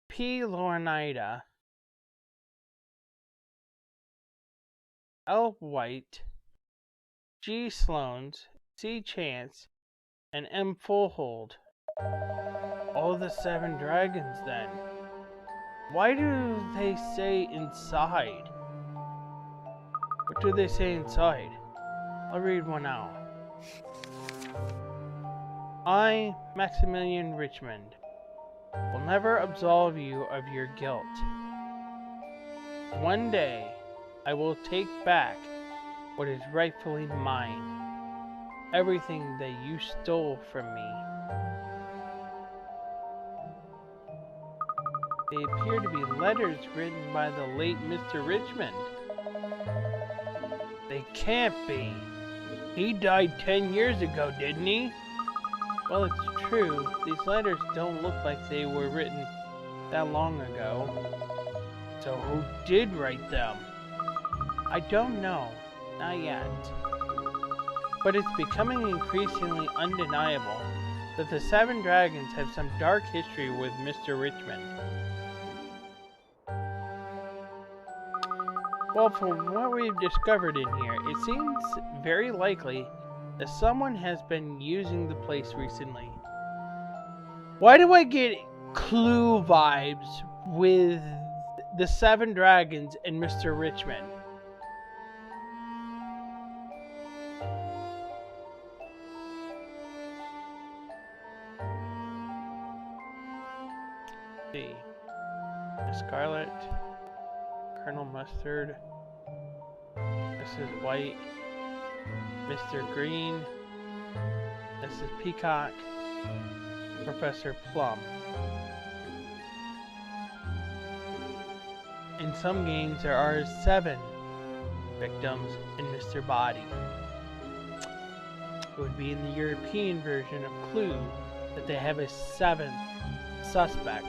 P. Laurinida, L. White, G. Sloanes, C. Chance, and M. Fullhold. All the 7 dragons, then. Why do they say inside? What do they say inside? I'll read one out. I, Maximilian Richmond, will never absolve you of your guilt. One day, I will take back what is rightfully mine. everything that you stole from me. They appear to be letters written by the late Mr. Richmond. They can't be. He died 10 years ago, didn't he? Well, it's true. These letters don't look like they were written that long ago. So who did write them? I don't know. Not yet. But it's becoming increasingly undeniable that the Seven Dragons have some dark history with Mr. Richmond. Well, from what we've discovered in here, it seems very likely that someone has been using the place recently. Why do I get Clue vibes with the Seven Dragons and Mr. Richmond? Let's see. Scarlet. Colonel Mustard, Mrs. White, Mr. Green, Mrs. Peacock, Professor Plum. In some games there are 7 victims in Mr. Body. It would be in the European version of Clue that they have a 7th suspect.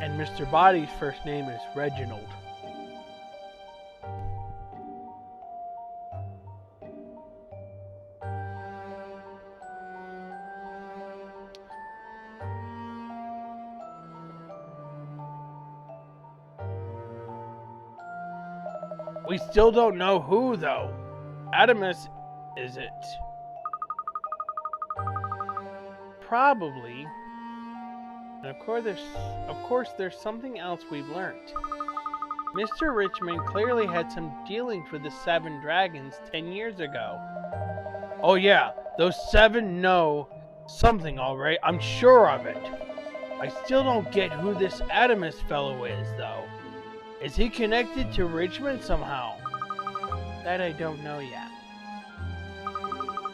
And Mr. Body's first name is Reginald. We still don't know who, though. Adamus, is it? Probably. And of course, there's something else we've learned. Mr. Richmond clearly had some dealings with the 7 dragons 10 years ago. Oh yeah, those 7 know something, alright. I'm sure of it. I still don't get who this Adamus fellow is, though. Is he connected to Richmond somehow? That I don't know yet.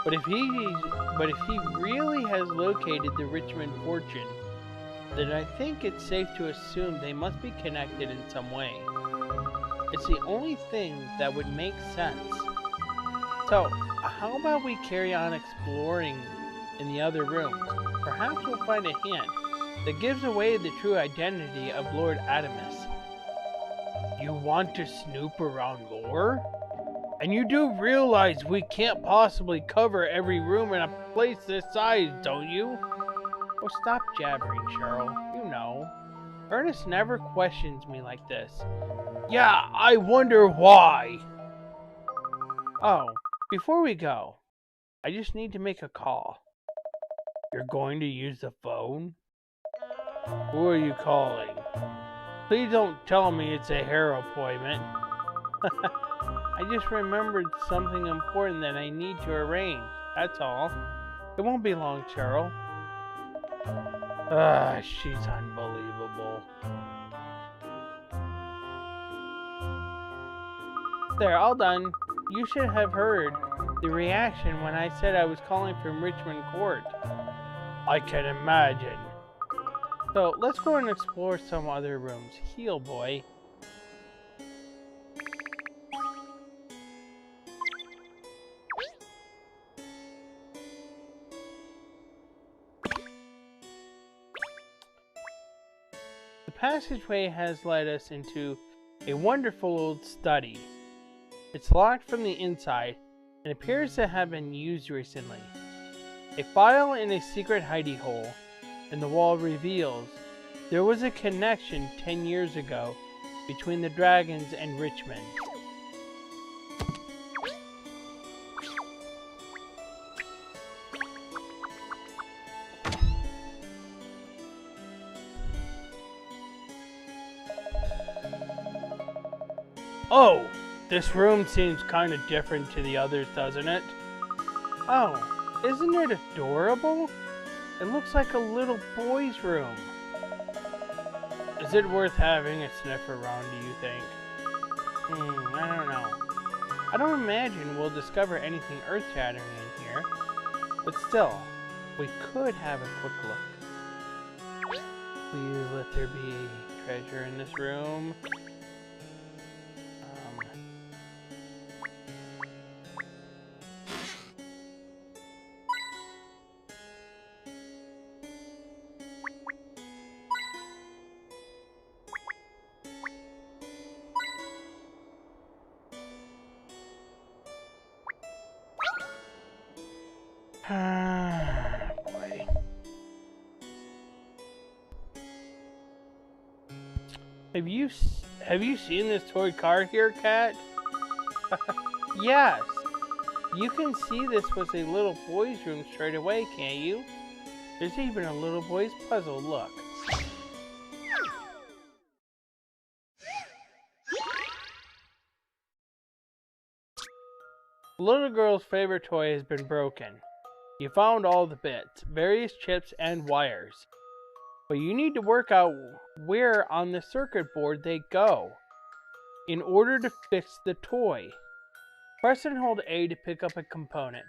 But if he really has located the Richmond fortune, then I think it's safe to assume they must be connected in some way. It's the only thing that would make sense. So, how about we carry on exploring in the other rooms? Perhaps we'll find a hint that gives away the true identity of Lord Adamus. You want to snoop around lore? And you do realize we can't possibly cover every room in a place this size, don't you? Oh, stop jabbering, Cheryl. You know. Ernest never questions me like this. Yeah, I wonder why. Oh, before we go, I just need to make a call. You're going to use the phone? Who are you calling? Please don't tell me it's a hair appointment. I just remembered something important that I need to arrange. That's all. It won't be long, Cheryl. She's unbelievable. There, all done. You should have heard the reaction when I said I was calling from Richmond Court. I can imagine. So, let's go and explore some other rooms. Heal, boy. The passageway has led us into a wonderful old study. It's locked from the inside and appears to have been used recently. A file in a secret hidey hole in the wall reveals there was a connection 10 years ago between the dragons and Richmond. Oh, this room seems kind of different to the others, doesn't it? Oh, isn't it adorable? It looks like a little boy's room. Is it worth having a sniff around, do you think? I don't know. I don't imagine we'll discover anything earth-shattering in here. But still, we could have a quick look. Please let there be treasure in this room. Boy. Have you seen this toy car here, Kat? Yes. You can see this was a little boy's room straight away, can't you? There's even a little boy's puzzle, look. The little girl's favorite toy has been broken. You found all the bits, various chips and wires. But you need to work out where on the circuit board they go in order to fix the toy. Press and hold A to pick up a component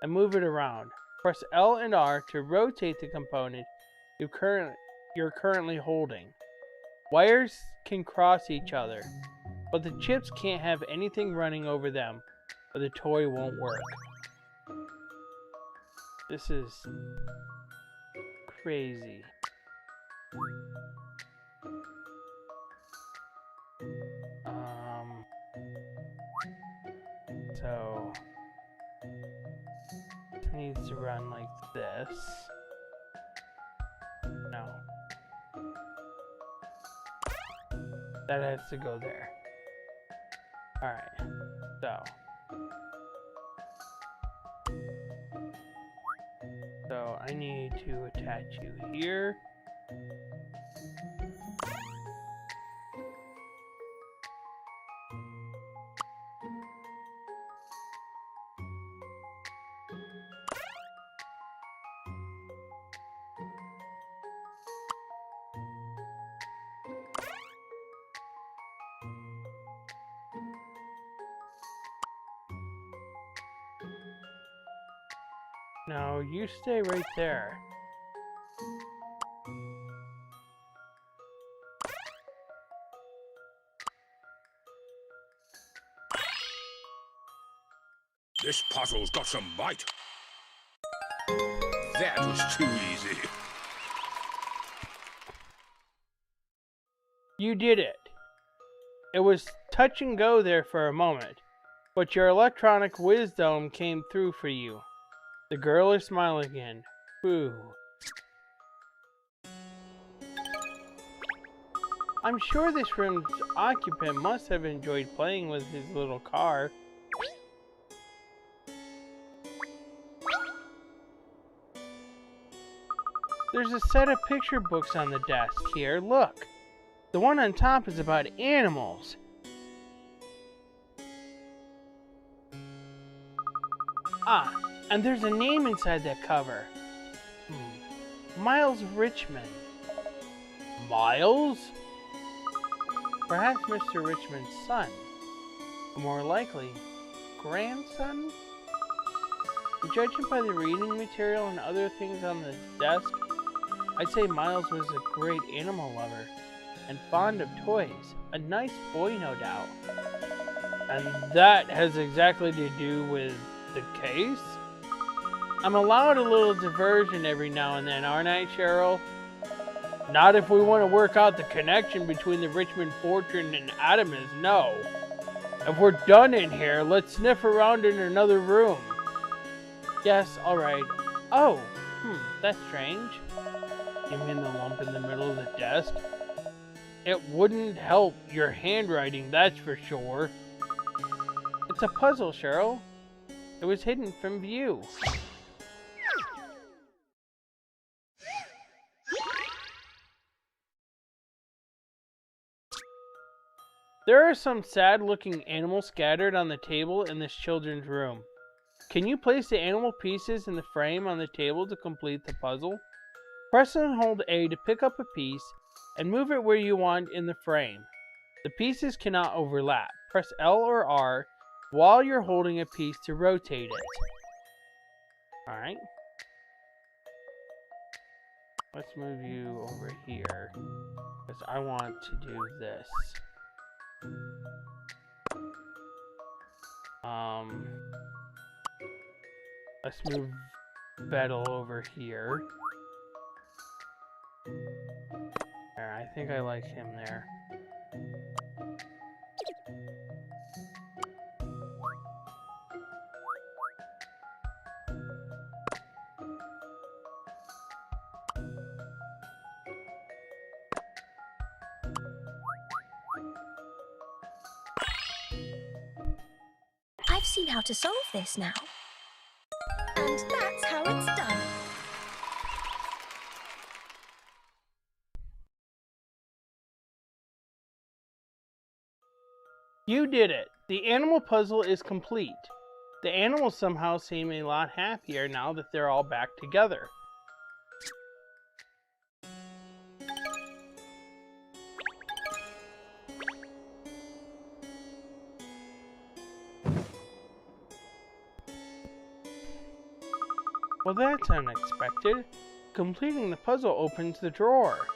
and move it around. Press L and R to rotate the component you're currently holding. Wires can cross each other, but the chips can't have anything running over them, or the toy won't work. This is crazy. So it needs to run like this. No. That has to go there. Alright, so I need to attach you here. No, you stay right there. This puzzle's got some bite. That was too easy. You did it. It was touch and go there for a moment, but your electronic wisdom came through for you. The girl is smiling again. Boo. I'm sure this room's occupant must have enjoyed playing with his little car. There's a set of picture books on the desk here. Look. The one on top is about animals. Ah. And there's a name inside that cover. Miles Richmond. Miles? Perhaps Mr. Richmond's son. Or more likely, grandson? Judging by the reading material and other things on the desk, I'd say Miles was a great animal lover and fond of toys. A nice boy, no doubt. And that has exactly to do with the case? I'm allowed a little diversion every now and then, aren't I, Cheryl? Not if we want to work out the connection between the Richmond fortune and Acme's, no. If we're done in here, let's sniff around in another room. Yes, alright. Oh, that's strange. You mean the lump in the middle of the desk? It wouldn't help your handwriting, that's for sure. It's a puzzle, Cheryl. It was hidden from view. There are some sad-looking animals scattered on the table in this children's room. Can you place the animal pieces in the frame on the table to complete the puzzle? Press and hold A to pick up a piece and move it where you want in the frame. The pieces cannot overlap. Press L or R while you're holding a piece to rotate it. Alright. Let's move you over here, because I want to do this. Let's move Vettel over here. There, I think I like him there. I've seen how to solve this now. And that's how it's done. You did it! The animal puzzle is complete. The animals somehow seem a lot happier now that they're all back together. Well, that's unexpected. Completing the puzzle opens the drawer.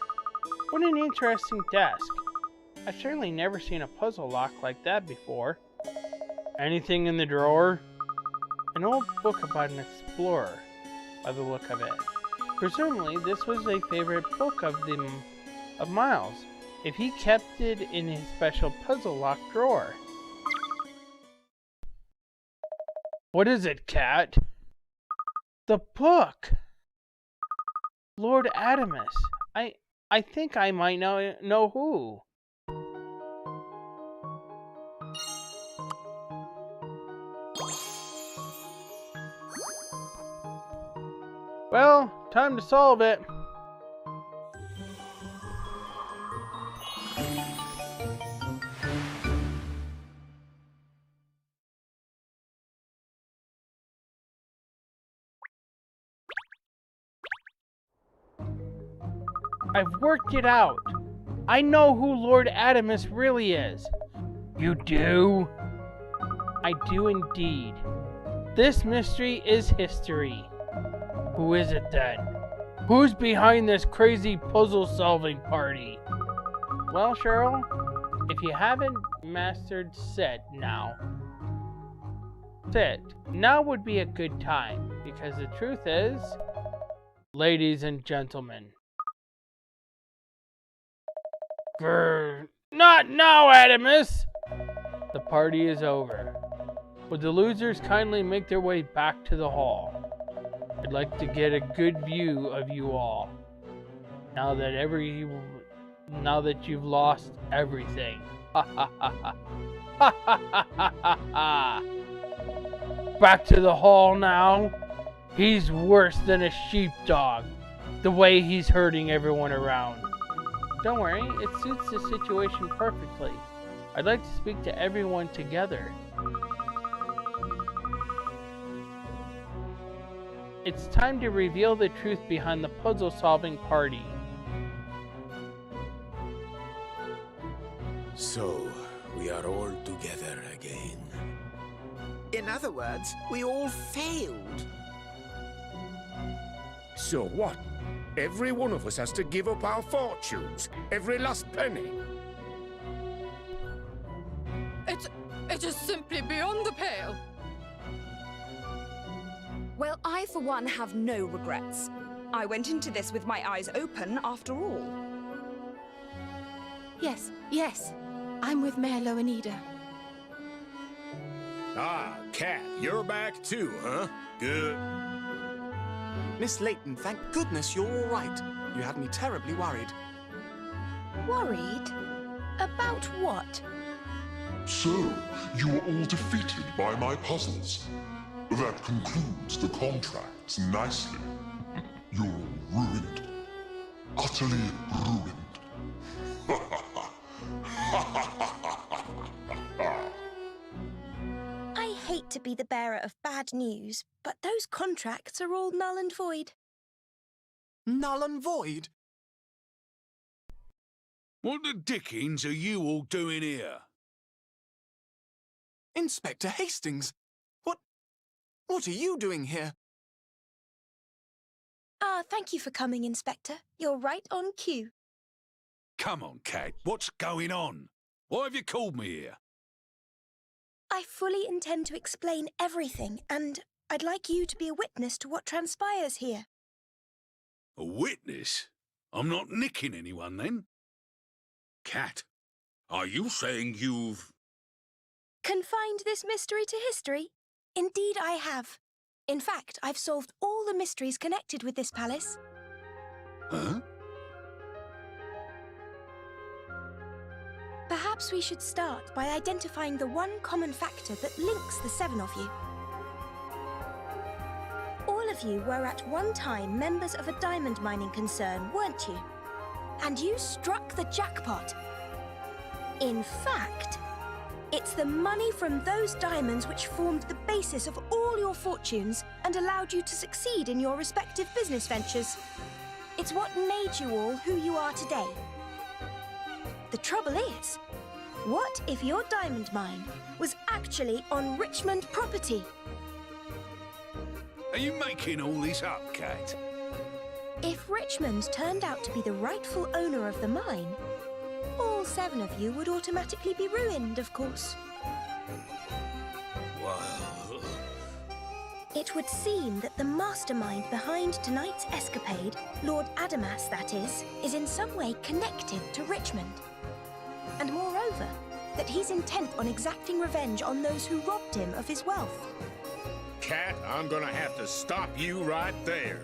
What an interesting desk. I've certainly never seen a puzzle lock like that before. Anything in the drawer? An old book about an explorer, by the look of it. Presumably, this was a favorite book of Miles, if he kept it in his special puzzle lock drawer. What is it, Cat? The book! Lord Adamus. I think I might know who. Well, time to solve it. I've worked it out. I know who Lord Adamus really is. You do? I do indeed. This mystery is history. Who is it then? Who's behind this crazy puzzle-solving party? Well, Cheryl, if you haven't mastered sit now would be a good time, because the truth is, ladies and gentlemen, not now, Adamus! The party is over. Would the losers kindly make their way back to the hall? I'd like to get a good view of you all. Now that you've lost everything. Ha ha ha ha. Ha ha ha ha ha. Back to the hall now. He's worse than a sheepdog. The way he's hurting everyone around. Don't worry, it suits the situation perfectly. I'd like to speak to everyone together. It's time to reveal the truth behind the puzzle-solving party. So, we are all together again. In other words, we all failed. So what? Every one of us has to give up our fortunes, every last penny. It is simply beyond the pale. Well, I for one have no regrets. I went into this with my eyes open after all. Yes. I'm with Mayor Loanida. Ah, Cat, you're back too, huh? Good. Miss Layton, thank goodness you're all right. You had me terribly worried. Worried? About what? So, you were all defeated by my puzzles. That concludes the contracts nicely. You're all ruined. Utterly ruined. I hate to be the bearer of bad news, but those contracts are all null and void. Null and void? What the dickens are you all doing here? Inspector Hastings, what are you doing here? Thank you for coming, Inspector. You're right on cue. Come on, Kat, what's going on? Why have you called me here? I fully intend to explain everything, and I'd like you to be a witness to what transpires here. A witness? I'm not nicking anyone, then? Kat, are you saying you've... Confined this mystery to history? Indeed I have. In fact, I've solved all the mysteries connected with this palace. Huh? Perhaps we should start by identifying the one common factor that links the 7 of you. All of you were at one time members of a diamond mining concern, weren't you? And you struck the jackpot. In fact, it's the money from those diamonds which formed the basis of all your fortunes and allowed you to succeed in your respective business ventures. It's what made you all who you are today. The trouble is, what if your diamond mine was actually on Richmond property? Are you making all this up, Kat? If Richmond turned out to be the rightful owner of the mine, all 7 of you would automatically be ruined, of course. Well... It would seem that the mastermind behind tonight's escapade, Lord Adamas that is in some way connected to Richmond. And moreover, that he's intent on exacting revenge on those who robbed him of his wealth. Kat, I'm gonna have to stop you right there.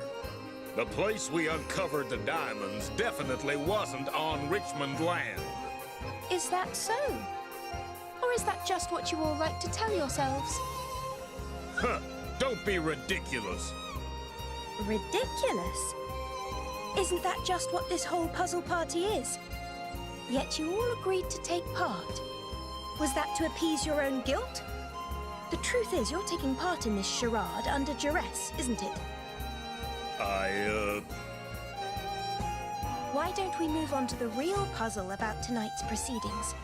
The place we uncovered the diamonds definitely wasn't on Richmond land. Is that so? Or is that just what you all like to tell yourselves? Huh, don't be ridiculous. Ridiculous? Isn't that just what this whole puzzle party is? Yet you all agreed to take part. Was that to appease your own guilt? The truth is, you're taking part in this charade under duress, isn't it? Why don't we move on to the real puzzle about tonight's proceedings?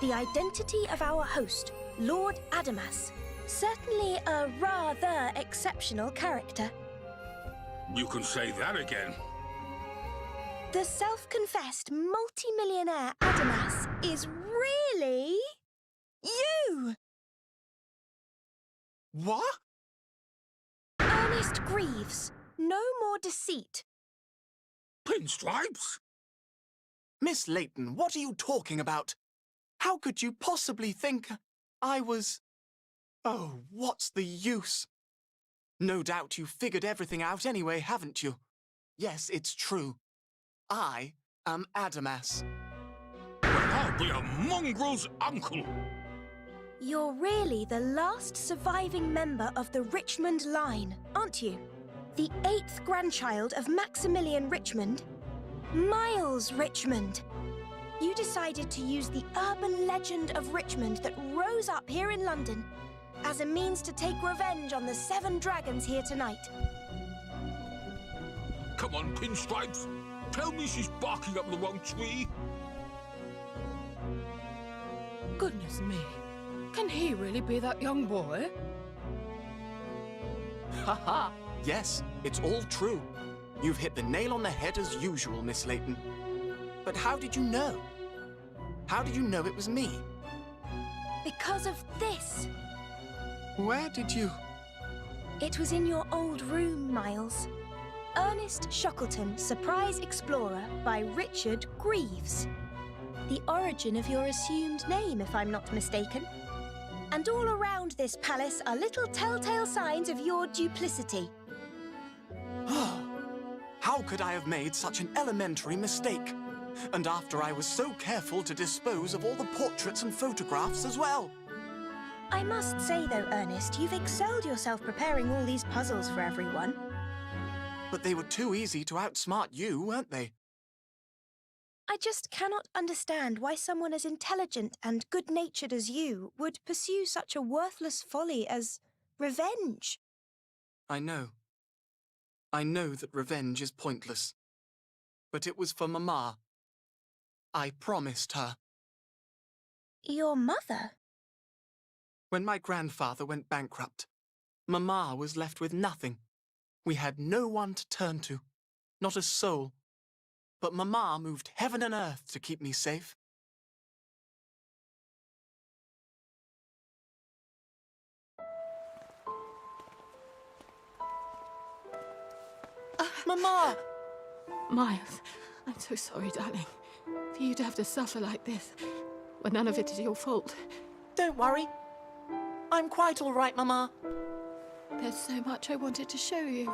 The identity of our host, Lord Adamas. Certainly a rather exceptional character. You can say that again. The self-confessed multi-millionaire Adamas is really... you! What? Ernest Greaves. No more deceit. Pinstripes? Miss Layton, what are you talking about? How could you possibly think I was... Oh, what's the use? No doubt you figured everything out anyway, haven't you? Yes, it's true. I am Adamas. Well, I'll be a mongrel's uncle. You're really the last surviving member of the Richmond line, aren't you? The 8th grandchild of Maximilian Richmond, Miles Richmond. You decided to use the urban legend of Richmond that rose up here in London as a means to take revenge on the 7 dragons here tonight. Come on, Pinstripes. Tell me she's barking up the wrong tree. Goodness me. Can he really be that young boy? Haha. Yes, it's all true. You've hit the nail on the head as usual, Miss Layton. But how did you know? How did you know it was me? Because of this. Where did you... It was in your old room, Miles. Ernest Shackleton, Surprise Explorer by Richard Greaves. The origin of your assumed name, if I'm not mistaken. And all around this palace are little telltale signs of your duplicity. How could I have made such an elementary mistake? And after I was so careful to dispose of all the portraits and photographs as well. I must say, though, Ernest, you've excelled yourself preparing all these puzzles for everyone. But they were too easy to outsmart you, weren't they? I just cannot understand why someone as intelligent and good-natured as you would pursue such a worthless folly as revenge. I know. I know that revenge is pointless. But it was for Mama. I promised her. Your mother? When my grandfather went bankrupt, Mama was left with nothing. We had no one to turn to, not a soul. But Mama moved heaven and earth to keep me safe. Mama! Miles, I'm so sorry, darling. For you to have to suffer like this, when none of it is your fault. Don't worry. I'm quite all right, Mama. There's so much I wanted to show you.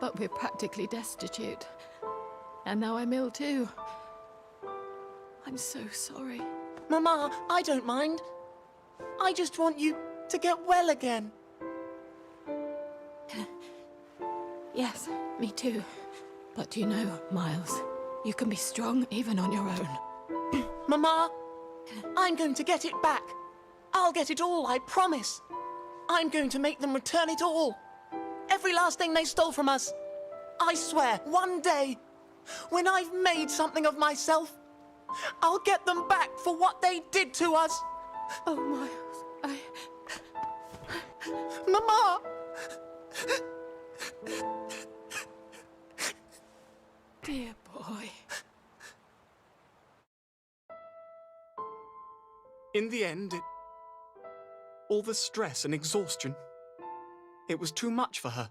But we're practically destitute. And now I'm ill too. I'm so sorry. Mama, I don't mind. I just want you to get well again. Yes, me too. But you know, Miles, you can be strong even on your own. Mama, I'm going to get it back. I'll get it all, I promise. I'm going to make them return it all. Every last thing they stole from us. I swear, one day, when I've made something of myself, I'll get them back for what they did to us. Oh, Miles, Mama! Dear boy. In the end, all the stress and exhaustion, it was too much for her.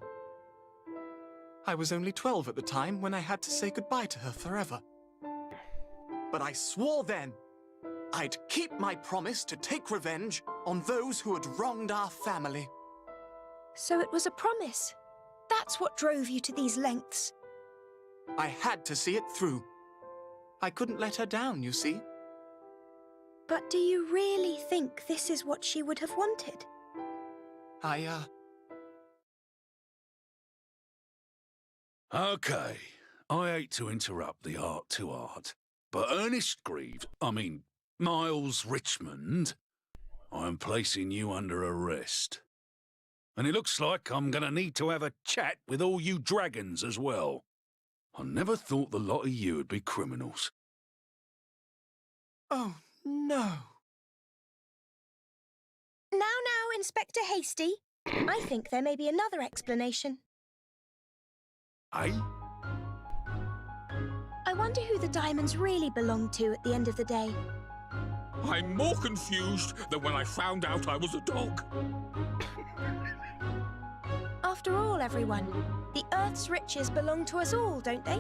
I was only 12 at the time when I had to say goodbye to her forever. But I swore then I'd keep my promise to take revenge on those who had wronged our family. So it was a promise. That's what drove you to these lengths. I had to see it through. I couldn't let her down, you see. But do you really think this is what she would have wanted? Okay, I hate to interrupt the art, but Ernest Miles Richmond, I'm placing you under arrest. And it looks like I'm gonna need to have a chat with all you dragons as well. I never thought the lot of you would be criminals. Oh, no. Now, Inspector Hasty. I think there may be another explanation. Eh? I wonder who the diamonds really belong to at the end of the day. I'm more confused than when I found out I was a dog. After all, everyone, the Earth's riches belong to us all, don't they?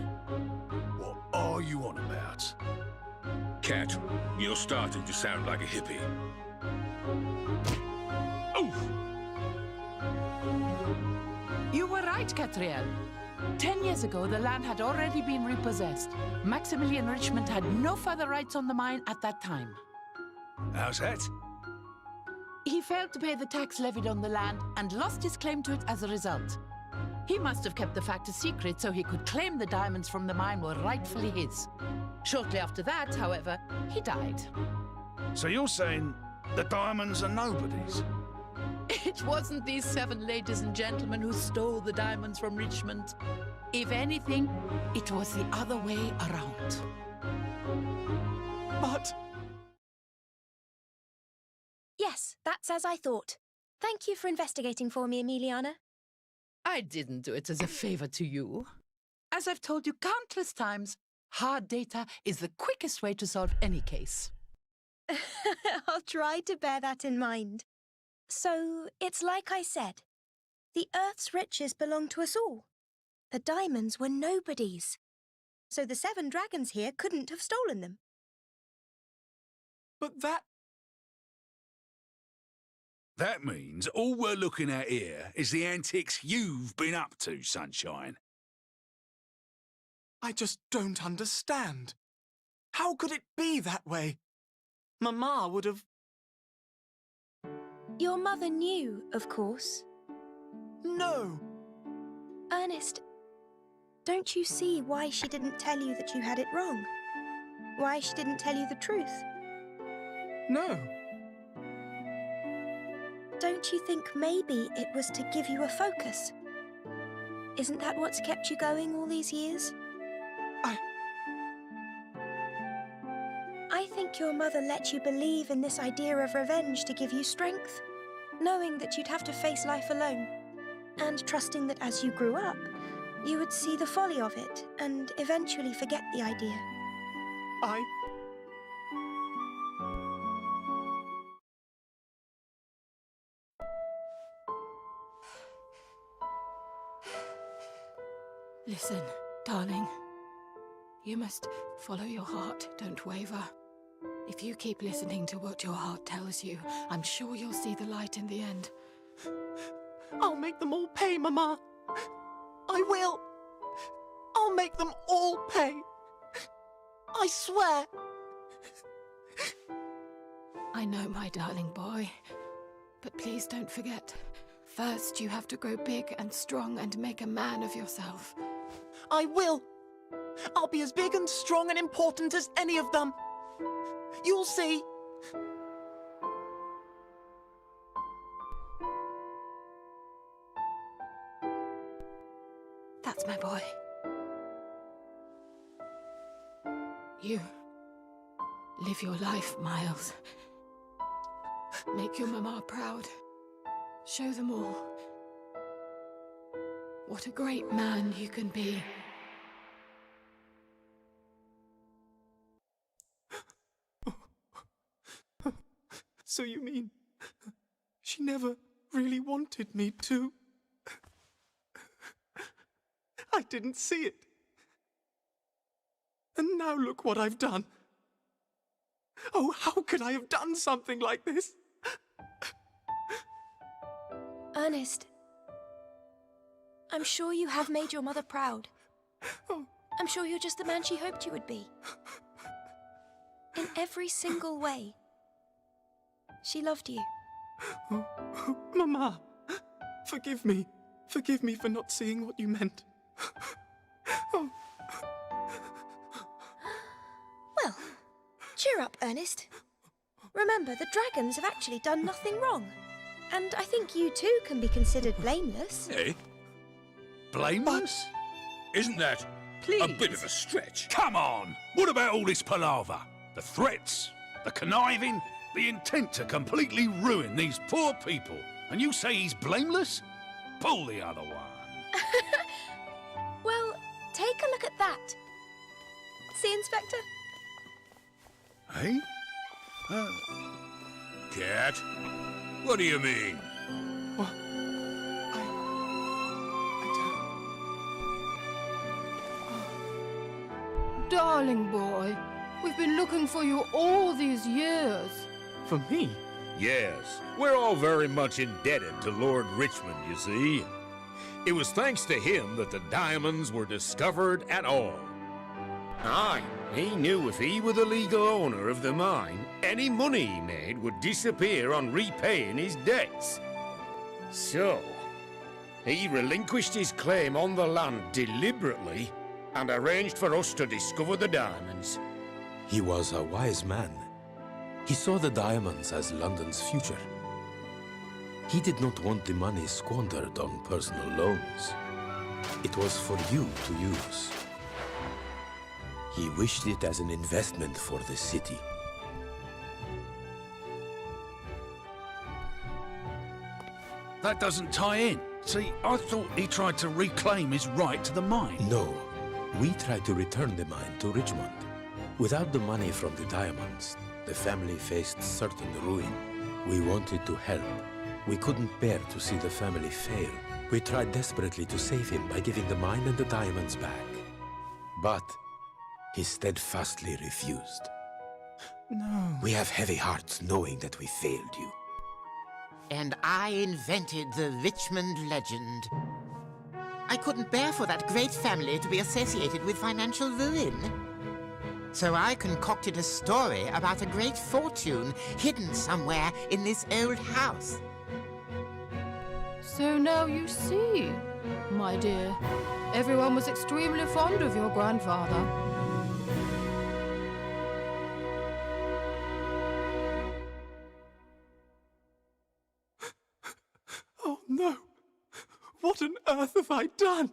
What are you on about? Cat, you're starting to sound like a hippie. Oh! You were right, Katrielle. 10 years ago, the land had already been repossessed. Maximilian Richmond had no further rights on the mine at that time. How's that? He failed to pay the tax levied on the land and lost his claim to it as a result. He must have kept the fact a secret so he could claim the diamonds from the mine were rightfully his. Shortly after that, however, he died. So you're saying the diamonds are nobody's? It wasn't these 7 ladies and gentlemen who stole the diamonds from Richmond. If anything, it was the other way around. But... Yes, that's as I thought. Thank you for investigating for me, Emiliana. I didn't do it as a favor to you. As I've told you countless times, hard data is the quickest way to solve any case. I'll try to bear that in mind. So, it's like I said. The Earth's riches belong to us all. The diamonds were nobody's. So the 7 dragons here couldn't have stolen them. But that... That means all we're looking at here is the antics you've been up to, Sunshine. I just don't understand. How could it be that way? Mama would have... Your mother knew, of course. No! Ernest, don't you see why she didn't tell you that you had it wrong? Why she didn't tell you the truth? No. Don't you think maybe it was to give you a focus? Isn't that what's kept you going all these years? think your mother let you believe in this idea of revenge to give you strength, knowing that you'd have to face life alone, and trusting that as you grew up, you would see the folly of it and eventually forget the idea. Listen, darling. You must follow your heart, don't waver. If you keep listening to what your heart tells you, I'm sure you'll see the light in the end. I'll make them all pay, Mama. I will. I'll make them all pay. I swear. I know, my darling boy. But please don't forget, first you have to grow big and strong and make a man of yourself. I will. I'll be as big and strong and important as any of them. You'll see. That's my boy. You live your life, Miles. Make your mama proud. Show them all what a great man you can be. So you mean she never really wanted me to? I didn't see it. And now look what I've done. Oh, how could I have done something like this? Ernest, I'm sure you have made your mother proud. I'm sure you're just the man she hoped you would be. In every single way. She loved you. Mama, forgive me. Forgive me for not seeing what you meant. Well, cheer up, Ernest. Remember, the dragons have actually done nothing wrong. And I think you too can be considered blameless. Eh? Blameless? Isn't that a bit of a stretch? Come on! What about all this palaver? The threats, the conniving, the intent to completely ruin these poor people. And you say he's blameless? Pull the other one. Well, take a look at that. See, Inspector? Eh? Cat? What do you mean? Well, Darling boy, we've been looking for you all these years. For me? Yes, we're all very much indebted to Lord Richmond, you see. It was thanks to him that the diamonds were discovered at all. Aye, he knew if he were the legal owner of the mine, any money he made would disappear on repaying his debts. So, he relinquished his claim on the land deliberately and arranged for us to discover the diamonds. He was a wise man. He saw the diamonds as London's future. He did not want the money squandered on personal loans. It was for you to use. He wished it as an investment for the city. That doesn't tie in. See, I thought he tried to reclaim his right to the mine. No, we tried to return the mine to Richmond. Without the money from the diamonds, the family faced certain ruin. We wanted to help. We couldn't bear to see the family fail. We tried desperately to save him by giving the mine and the diamonds back. But he steadfastly refused. No. We have heavy hearts knowing that we failed you. And I invented the Richmond legend. I couldn't bear for that great family to be associated with financial ruin. So I concocted a story about a great fortune hidden somewhere in this old house. So now you see, my dear, everyone was extremely fond of your grandfather. Oh no! What on earth have I done?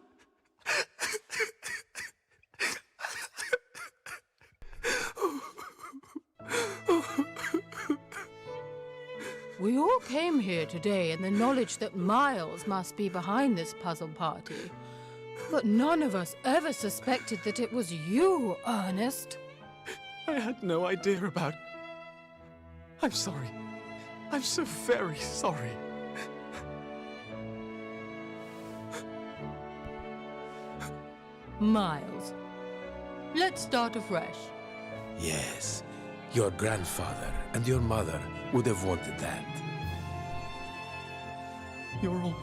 We all came here today in the knowledge that Miles must be behind this puzzle party. But none of us ever suspected that it was you, Ernest. I had no idea about... I'm sorry. I'm so very sorry. Miles, let's start afresh. Yes, your grandfather and your mother would have wanted that. You're all...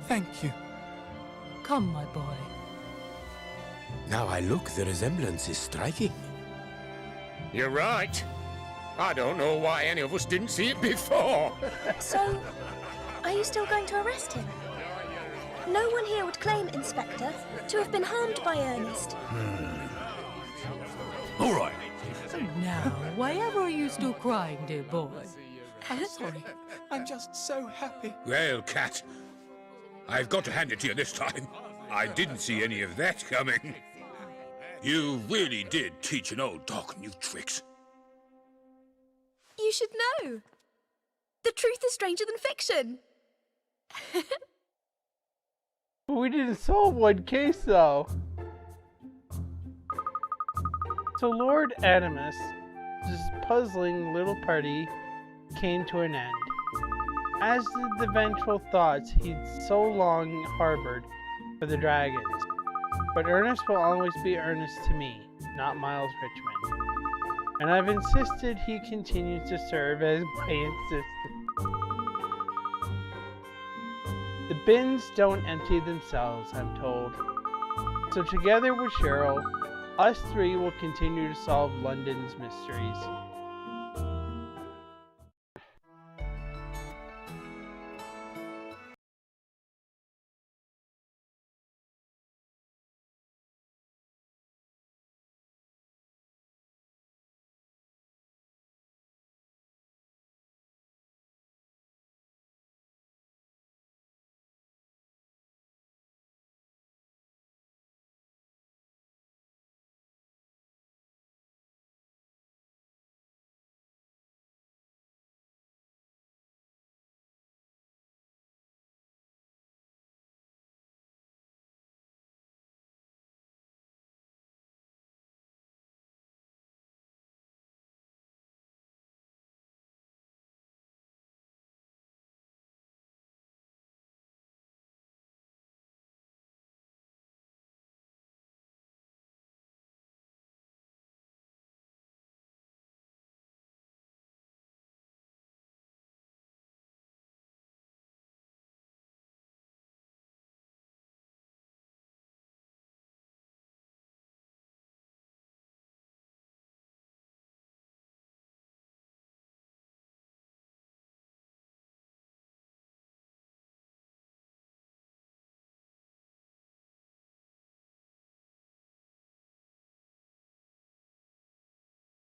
Thank you. Come, my boy. Now I look, the resemblance is striking. You're right. I don't know why any of us didn't see it before. So, are you still going to arrest him? No one here would claim, Inspector, to have been harmed by Ernest. All right. Now, why ever are you still crying, dear boy? I'm sorry. I'm just so happy. Well, Cat, I've got to hand it to you this time. I didn't see any of that coming. You really did teach an old dog new tricks. You should know. The truth is stranger than fiction. But we didn't solve one case, though. So Lord Adamus, this puzzling little party, came to an end, as did the vengeful thoughts he'd so long harbored for the dragons. But Ernest will always be Ernest to me, not Miles Richmond. And I've insisted he continues to serve as my assistant. The bins don't empty themselves, I'm told. So together with Cheryl, us three will continue to solve London's mysteries.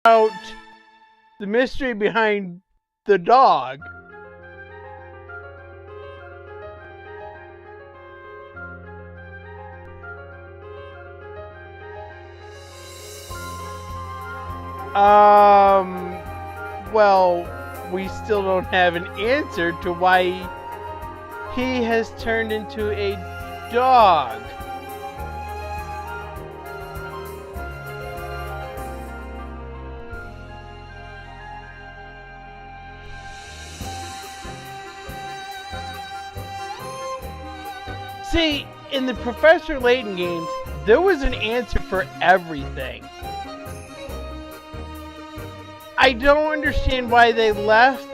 Out the mystery behind the dog. Well, we still don't have an answer to why he has turned into a dog. See, in the Professor Layton games, there was an answer for everything. I don't understand why they left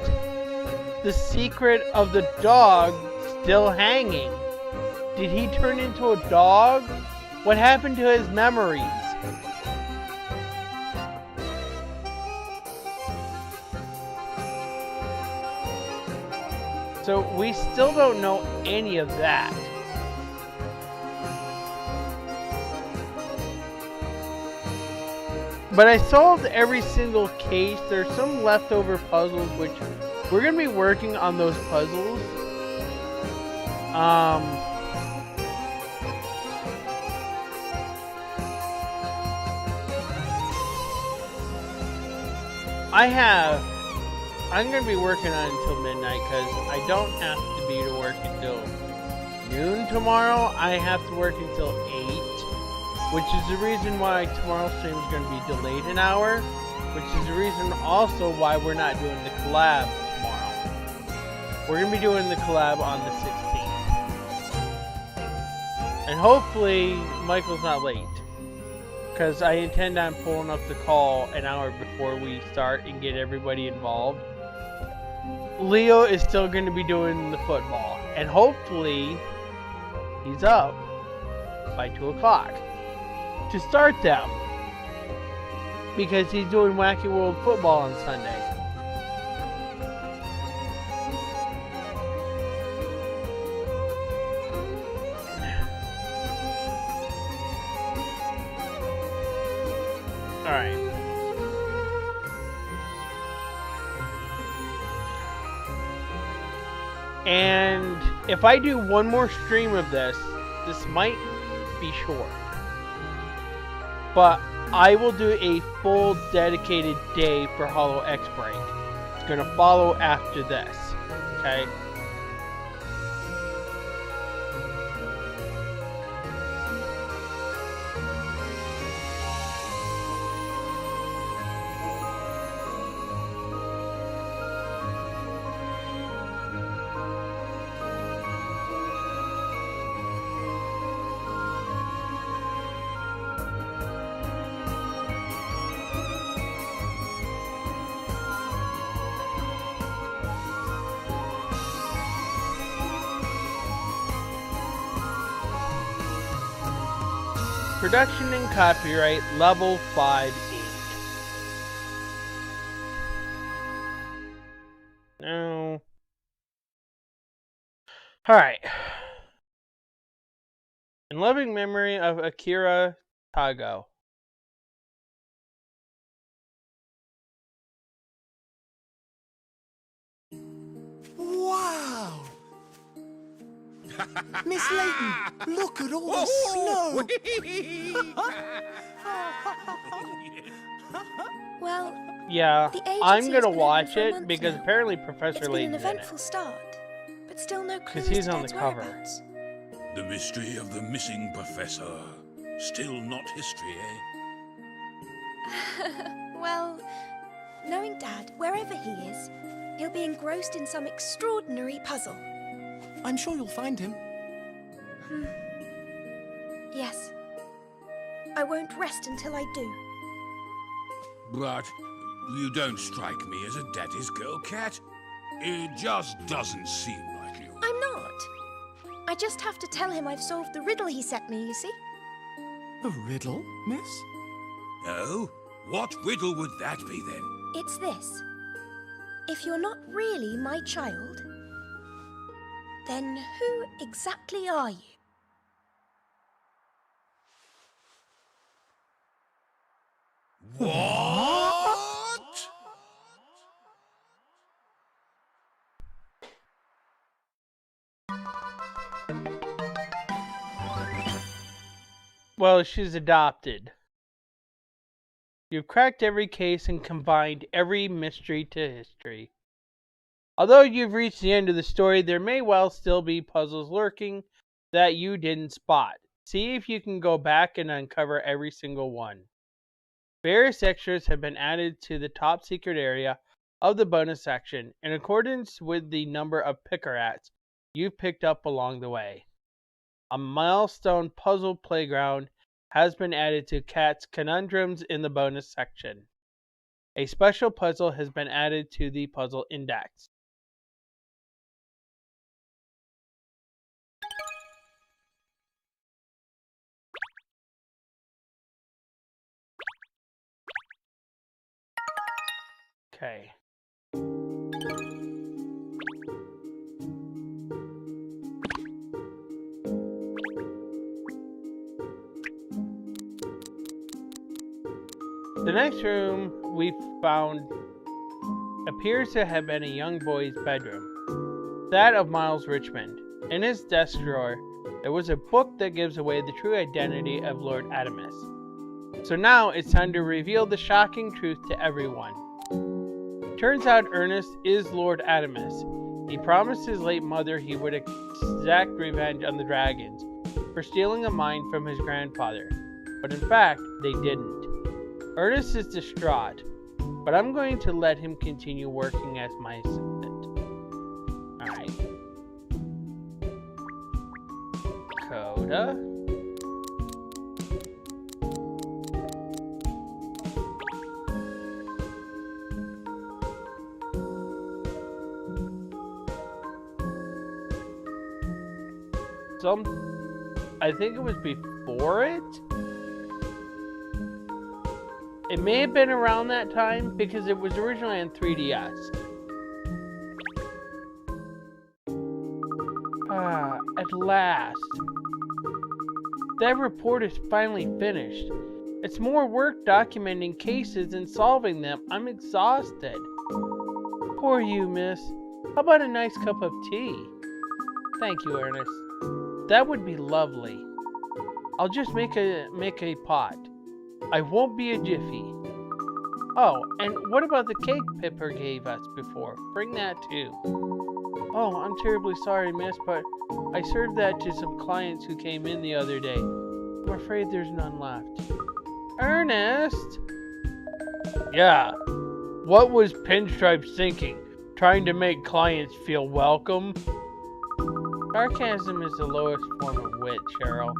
the secret of the dog still hanging. Did he turn into a dog? What happened to his memories? So we still don't know any of that. But I solved every single case. There's some leftover puzzles, which we're going to be working on those puzzles. I'm going to be working on it until midnight because I don't have to be to work until noon tomorrow. I have to work until 8, which is the reason why tomorrow's stream is going to be delayed an hour, which is the reason also why we're not doing the collab tomorrow. We're going to be doing the collab on the 16th. And hopefully Michael's not late, because I intend on pulling up the call an hour before we start and get everybody involved. Leo is still going to be doing the football, and hopefully he's up by 2 o'clock to start them, because he's doing Wacky World Football on Sunday. Alright. And if I do one more stream of this might be short. But I will do a full dedicated day for Hollow X Break. It's going to follow after this. Okay? Production and copyright level 5 8. No. Alright. In loving memory of Akira Tago. Wow! Miss Layton, look at all the snow! Well, yeah, the I'm agency has gonna been watch open for a it month because now. apparently Professor It's been Layton's an in it. eventful start, but still no clues Because he's to on the Ted's cover. whereabouts. The mystery of the missing professor. Still not history, eh? Well, knowing Dad, wherever he is, he'll be engrossed in some extraordinary puzzle. I'm sure you'll find him. Yes. I won't rest until I do. But you don't strike me as a daddy's girl, Cat. It just doesn't seem like you. I'm not. I just have to tell him I've solved the riddle he set me, you see? A riddle, miss? Oh? What riddle would that be, then? It's this. If you're not really my child, then who exactly are you? What? Well, she's adopted. You've cracked every case and combined every mystery to history. Although you've reached the end of the story, there may well still be puzzles lurking that you didn't spot. See if you can go back and uncover every single one. Various extras have been added to the top secret area of the bonus section in accordance with the number of picker-ats you've picked up along the way. A milestone puzzle playground has been added to Cat's Conundrums in the bonus section. A special puzzle has been added to the puzzle index. Okay. The next room we found appears to have been a young boy's bedroom, that of Miles Richmond. In his desk drawer, there was a book that gives away the true identity of Lord Adamus. So now it's time to reveal the shocking truth to everyone. Turns out Ernest is Lord Adamus. He promised his late mother he would exact revenge on the dragons for stealing a mine from his grandfather. But in fact, they didn't. Ernest is distraught, but I'm going to let him continue working as my assistant. Alright. Coda. I think it was before it. It may have been around that time because it was originally on 3DS. At last. That report is finally finished. It's more work documenting cases and solving them. I'm exhausted. Poor you, miss. How about a nice cup of tea? Thank you, Ernest. That would be lovely. I'll just make a pot. I won't be a jiffy. Oh, and what about the cake Pipper gave us before? Bring that too. Oh, I'm terribly sorry, miss, but I served that to some clients who came in the other day. I'm afraid there's none left. Ernest! Yeah. What was Pinstripe thinking? Trying to make clients feel welcome? Sarcasm is the lowest form of wit, Cheryl.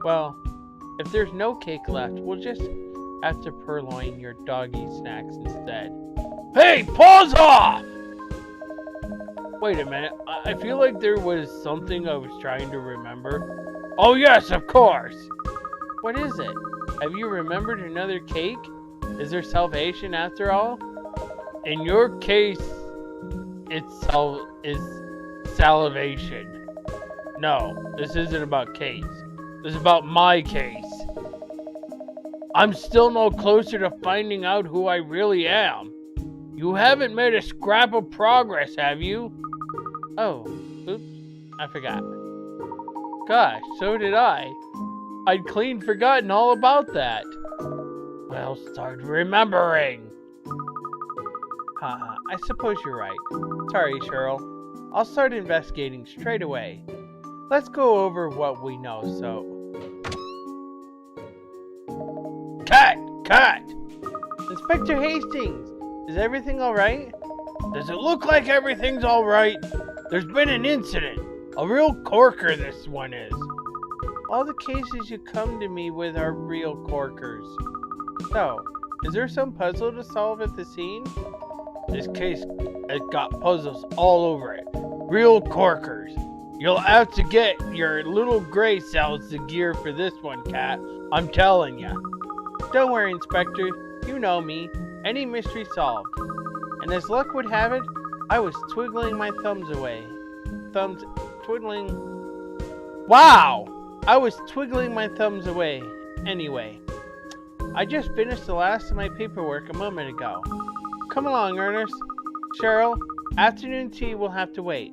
Well, if there's no cake left, we'll just have to purloin your doggy snacks instead. Hey, pause off! Wait a minute, I feel like there was something I was trying to remember. Oh yes, of course! What is it? Have you remembered another cake? Is there salvation after all? In your case, it's salivation. No, this isn't about case. This is about my case. I'm still no closer to finding out who I really am. You haven't made a scrap of progress, have you? Oh, oops, I forgot. Gosh, so did I. I'd clean forgotten all about that. Well, start remembering. I suppose you're right. Sorry, Cheryl. I'll start investigating straight away. Let's go over what we know, so... Cut! Inspector Hastings, is everything alright? Does it look like everything's alright? There's been an incident. A real corker this one is. All the cases you come to me with are real corkers. So, is there some puzzle to solve at the scene? This case has got puzzles all over it. Real corkers. You'll have to get your little gray cells the gear for this one, Cat. I'm telling ya. Don't worry, Inspector. You know me. Any mystery solved. And as luck would have it, I was twiddling my thumbs away. Wow! I was twiddling my thumbs away. Anyway. I just finished the last of my paperwork a moment ago. Come along, Ernest. Cheryl, afternoon tea will have to wait.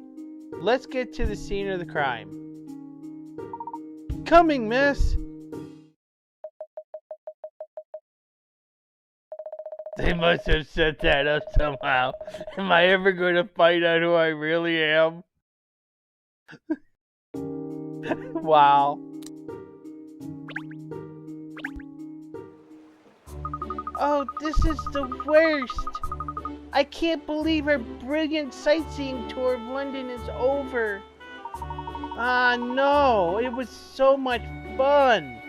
Let's get to the scene of the crime. Coming, miss! They must have set that up somehow. Am I ever going to find out who I really am? Wow. Oh, this is the worst. I can't believe our brilliant sightseeing tour of London is over. Ah, no. It was so much fun.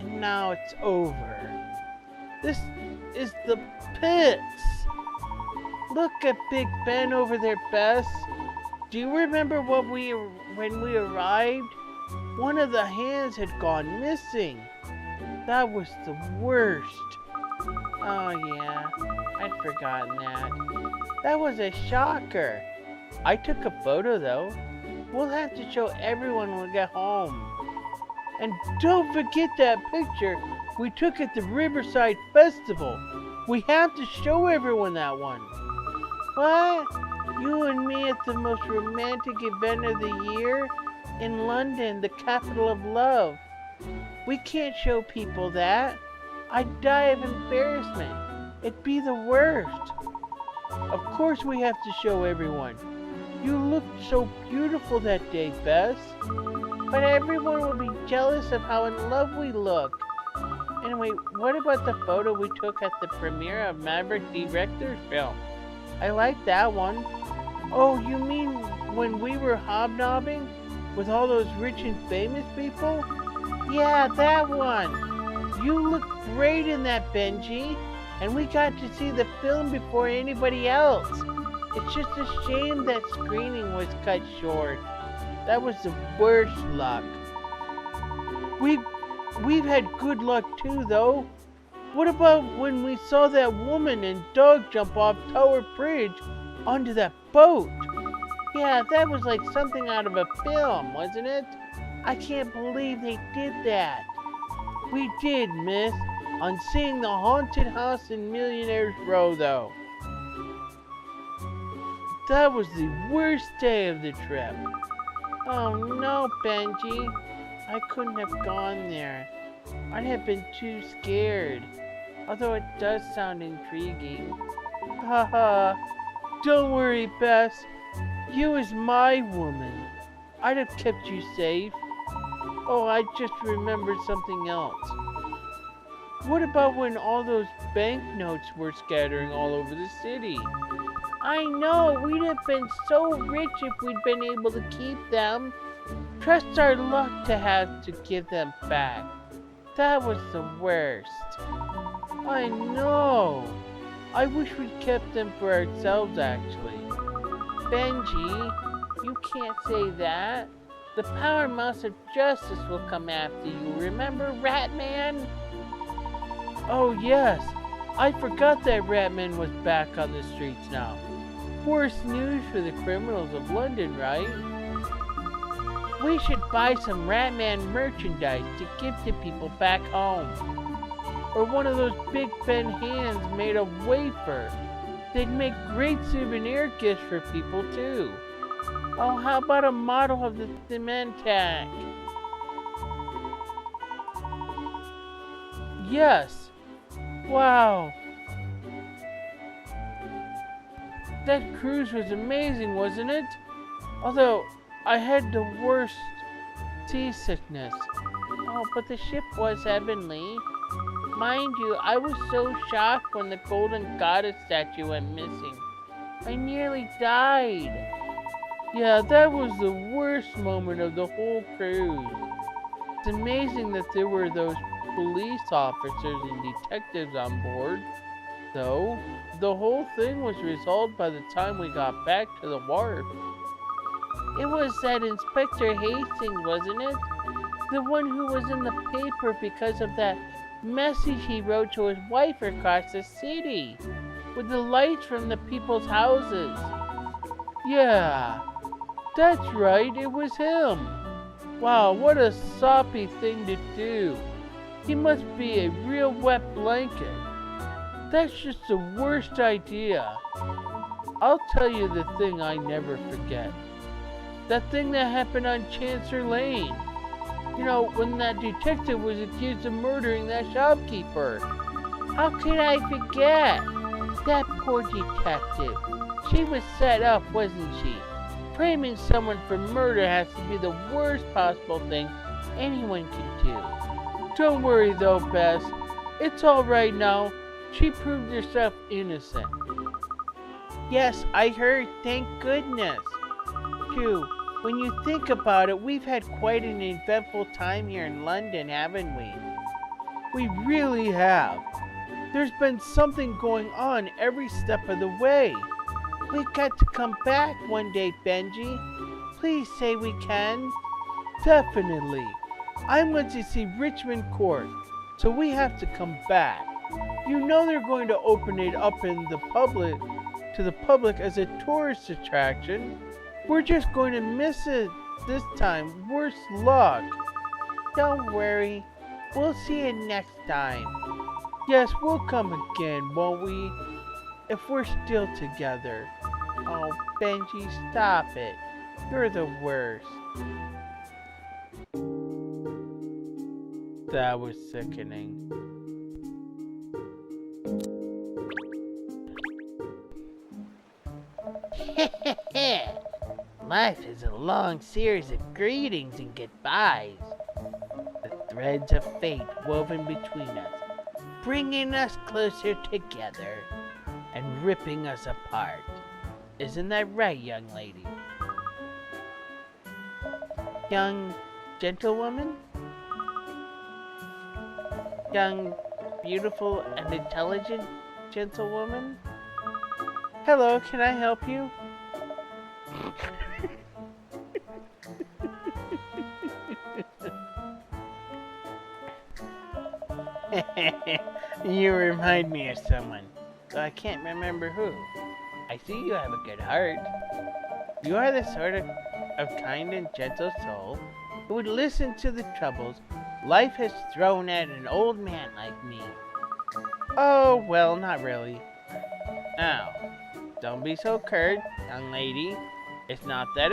And now it's over. This is the pits. Look at Big Ben over there, Bess. Do you remember when we arrived? One of the hands had gone missing. That was the worst. Oh yeah, I'd forgotten that. That was a shocker. I took a photo though. We'll have to show everyone when we get home. And don't forget that picture we took at the Riverside Festival. We have to show everyone that one. What? You and me at the most romantic event of the year? In London, the capital of love. We can't show people that. I'd die of embarrassment. It'd be the worst. Of course we have to show everyone. You looked so beautiful that day, Bess. But everyone will be jealous of how in love we look. Anyway, what about the photo we took at the premiere of Maverick Director's film? I like that one. Oh, you mean when we were hobnobbing with all those rich and famous people? Yeah, that one. You looked great in that, Benji. And we got to see the film before anybody else. It's just a shame that screening was cut short. That was the worst luck. We've had good luck too, though. What about when we saw that woman and dog jump off Tower Bridge onto that boat? Yeah, that was like something out of a film, wasn't it? I can't believe they did that. We did, miss, on seeing the haunted house in Millionaires Row, though. That was the worst day of the trip. Oh no, Benji. I couldn't have gone there. I'd have been too scared. Although it does sound intriguing. Haha. Don't worry, Bess. You is my woman. I'd have kept you safe. Oh, I just remembered something else. What about when all those banknotes were scattering all over the city? I know, we'd have been so rich if we'd been able to keep them. Trust our luck to have to give them back. That was the worst. I know. I wish we'd kept them for ourselves, actually. Benji, you can't say that. The Power Mouse of Justice will come after you, remember, Ratman? Oh yes, I forgot that Ratman was back on the streets now. Worse news for the criminals of London, right? We should buy some Ratman merchandise to give to people back home. Or one of those Big Ben hands made of wafer. They'd make great souvenir gifts for people too. Oh, how about a model of the cement tank? Yes. Wow. That cruise was amazing, wasn't it? Although, I had the worst seasickness. Oh, but the ship was heavenly. Mind you, I was so shocked when the golden goddess statue went missing. I nearly died. Yeah, that was the worst moment of the whole cruise. It's amazing that there were those police officers and detectives on board. Though, the whole thing was resolved by the time we got back to the wharf. It was that Inspector Hastings, wasn't it? The one who was in the paper because of that message he wrote to his wife across the city, with the lights from the people's houses. Yeah, that's right, it was him. Wow, what a soppy thing to do. He must be a real wet blanket. That's just the worst idea. I'll tell you the thing I never forget. That thing that happened on Chancellor Lane. You know, when that detective was accused of murdering that shopkeeper. How could I forget? That poor detective. She was set up, wasn't she? Framing someone for murder has to be the worst possible thing anyone can do. Don't worry though, Bess. It's all right now. She proved herself innocent. Yes, I heard, thank goodness. Too, when you think about it, we've had quite an eventful time here in London, haven't we? We really have. There's been something going on every step of the way. We've got to come back one day, Benji. Please say we can. Definitely. I'm going to see Richmond Court, so we have to come back. You know they're going to open it up in the public to the public as a tourist attraction. We're just going to miss it this time. Worse luck. Don't worry. We'll see you next time. Yes, we'll come again, won't we? If we're still together. Oh, Benji, stop it. You're the worst. That was sickening. Life is a long series of greetings and goodbyes. The threads of fate woven between us, bringing us closer together and ripping us apart. Isn't that right, young lady? Young gentlewoman? Young, beautiful, and intelligent gentlewoman? Hello, can I help you? You remind me of someone, though I can't remember who. I see you have a good heart. You are the sort of kind and gentle soul who would listen to the troubles life has thrown at an old man like me. Oh, well, not really. Now, don't be so curt, young lady. It's not what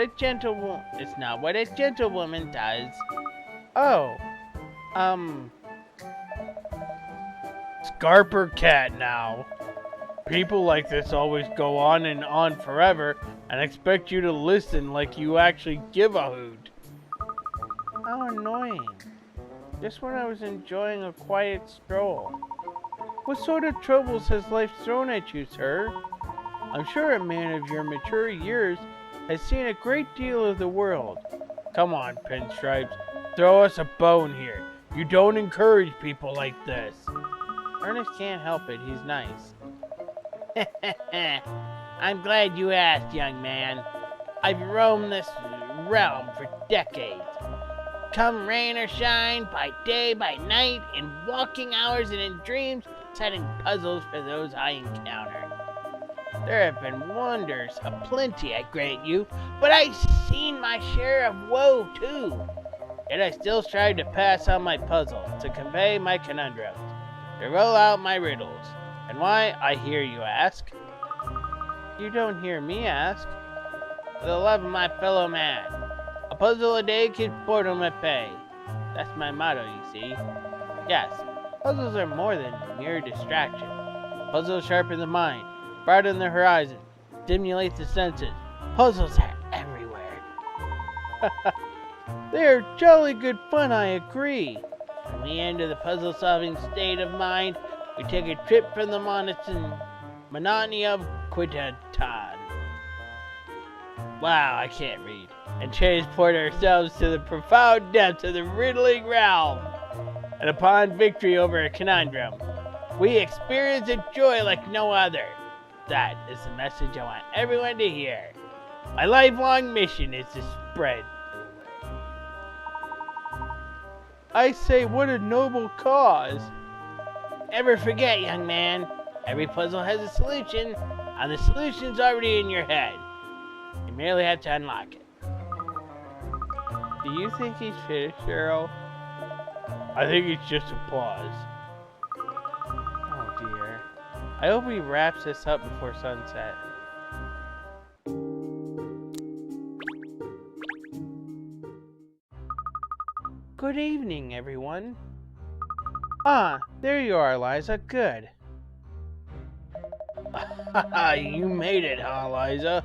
a gentlewoman does. Oh, Scarper cat now. People like this always go on and on forever and expect you to listen like you actually give a hoot. How annoying. Just when I was enjoying a quiet stroll. What sort of troubles has life thrown at you, sir? I'm sure a man of your mature years has seen a great deal of the world. Come on, Pinstripes. Throw us a bone here. You don't encourage people like this. Ernest can't help it. He's nice. I'm glad you asked, young man. I've roamed this realm for decades. Come rain or shine, by day, by night, in walking hours and in dreams, setting puzzles for those I encounter. There have been wonders aplenty, I grant you, but I've seen my share of woe, too. Yet I still strive to pass on my puzzle, to convey my conundrums, to roll out my riddles. And why, I hear you ask? You don't hear me ask. For the love of my fellow man. A puzzle a day keeps boredom at bay. That's my motto, you see. Yes, puzzles are more than mere distraction. Puzzles sharpen the mind, broaden the horizon, stimulate the senses. Puzzles are everywhere. They are jolly good fun, I agree. When we enter the puzzle-solving state of mind, we take a trip from the monotony of Quintanton. Wow, I can't read. And transport ourselves to the profound depths of the riddling realm. And upon victory over a conundrum, we experience a joy like no other. That is the message I want everyone to hear. My lifelong mission is to spread. I say, what a noble cause. Never forget, young man, every puzzle has a solution, and the solution's already in your head. You merely have to unlock it. Do you think he's finished, Cheryl? I think it's just applause. Oh dear. I hope he wraps this up before sunset. Good evening, everyone. Ah, there you are, Liza. Good. You made it, huh, Liza?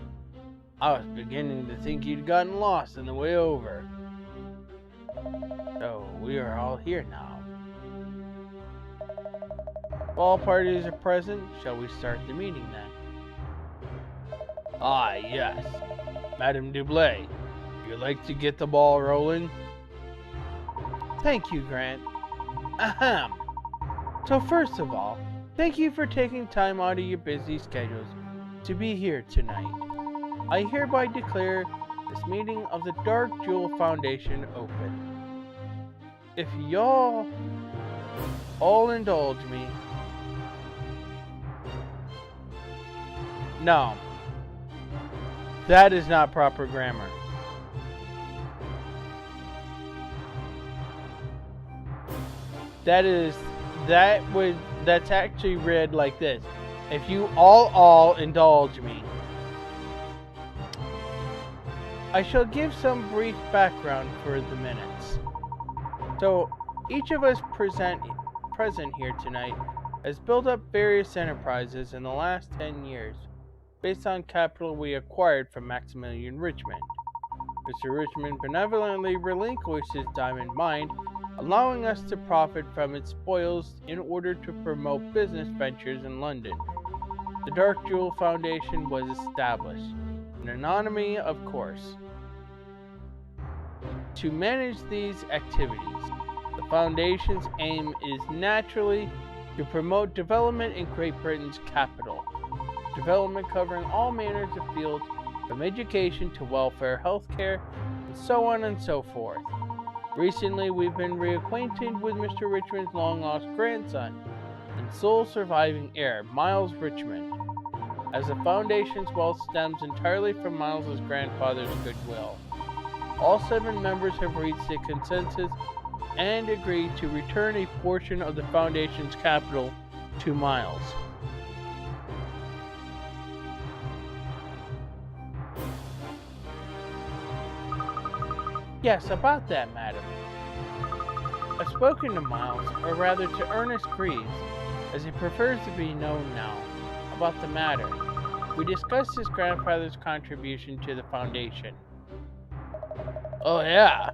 I was beginning to think you'd gotten lost on the way over. So, we are all here now. If all parties are present, shall we start the meeting then? Ah, yes. Madame Dublé, would you like to get the ball rolling? Thank you, Grant. Ahem. So first of all, thank you for taking time out of your busy schedules to be here tonight. I hereby declare this meeting of the Dark Jewel Foundation open. If y'all all indulge me. No. That is not proper grammar. That's actually read like this. If you all indulge me. I shall give some brief background for the minutes. So, each of us present here tonight has built up various enterprises in the last 10 years, based on capital we acquired from Maximilian Richmond. Mr. Richmond benevolently relinquished his diamond mine, allowing us to profit from its spoils in order to promote business ventures in London. The Dark Jewel Foundation was established, in anonymity of course, to manage these activities. The Foundation's aim is naturally to promote development in Great Britain's capital, development covering all manners of fields from education to welfare, healthcare, and so on and so forth. Recently, we've been reacquainted with Mr. Richmond's long-lost grandson and sole surviving heir, Miles Richmond, as the Foundation's wealth stems entirely from Miles's grandfather's goodwill. All 7 members have reached a consensus and agreed to return a portion of the Foundation's capital to Miles. Yes, about that, madam. I've spoken to Miles, or rather to Ernest Greaves, as he prefers to be known now, about the matter. We discussed his grandfather's contribution to the Foundation. Oh yeah?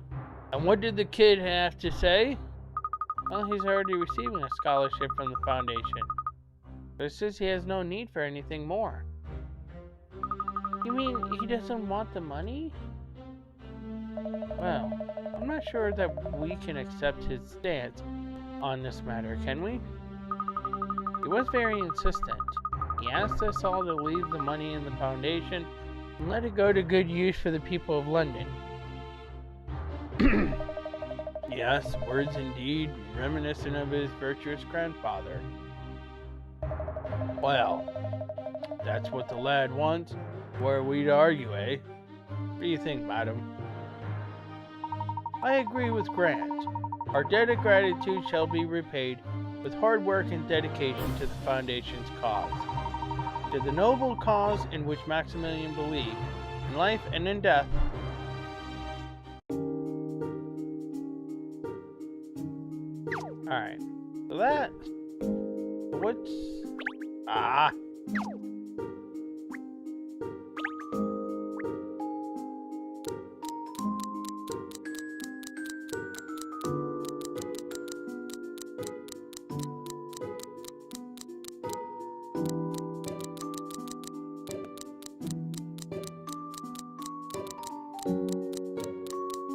And what did the kid have to say? Well, he's already receiving a scholarship from the Foundation, but it says he has no need for anything more. You mean he doesn't want the money? Well, I'm not sure that we can accept his stance on this matter, can we? He was very insistent. He asked us all to leave the money in the Foundation and let it go to good use for the people of London. Yes, words indeed reminiscent of his virtuous grandfather. Well, that's what the lad wants. Where are we to argue, eh? What do you think, madam? I agree with Grant. Our debt of gratitude shall be repaid with hard work and dedication to the Foundation's cause. To the noble cause in which Maximilian believed, in life and in death. Alright, so that... What's... Ah!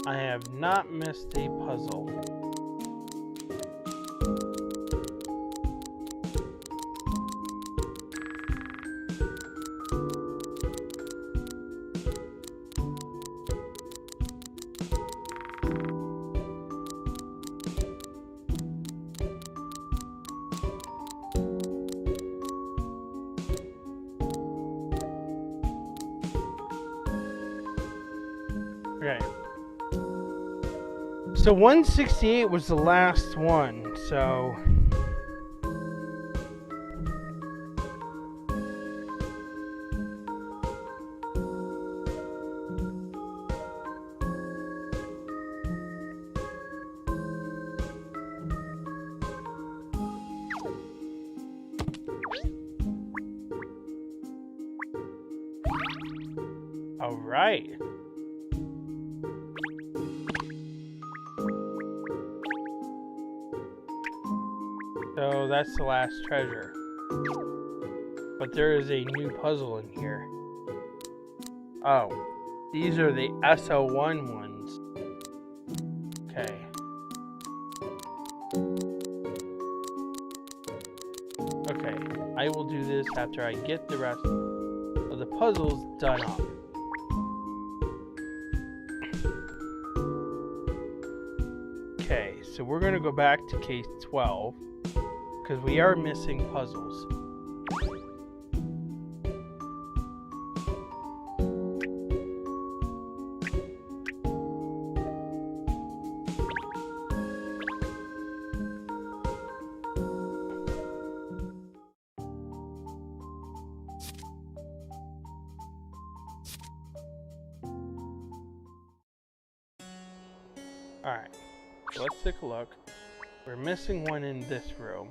I have not missed a puzzle. Okay. So 168 was the last one, so... All right. So that's the last treasure. But there is a new puzzle in here. Oh, these are the SO1 ones. Okay. Okay, I will do this after I get the rest of the puzzles done up. Okay, so we're gonna go back to case 12. Because we are missing puzzles. Alright, so let's take a look. We're missing one in this room.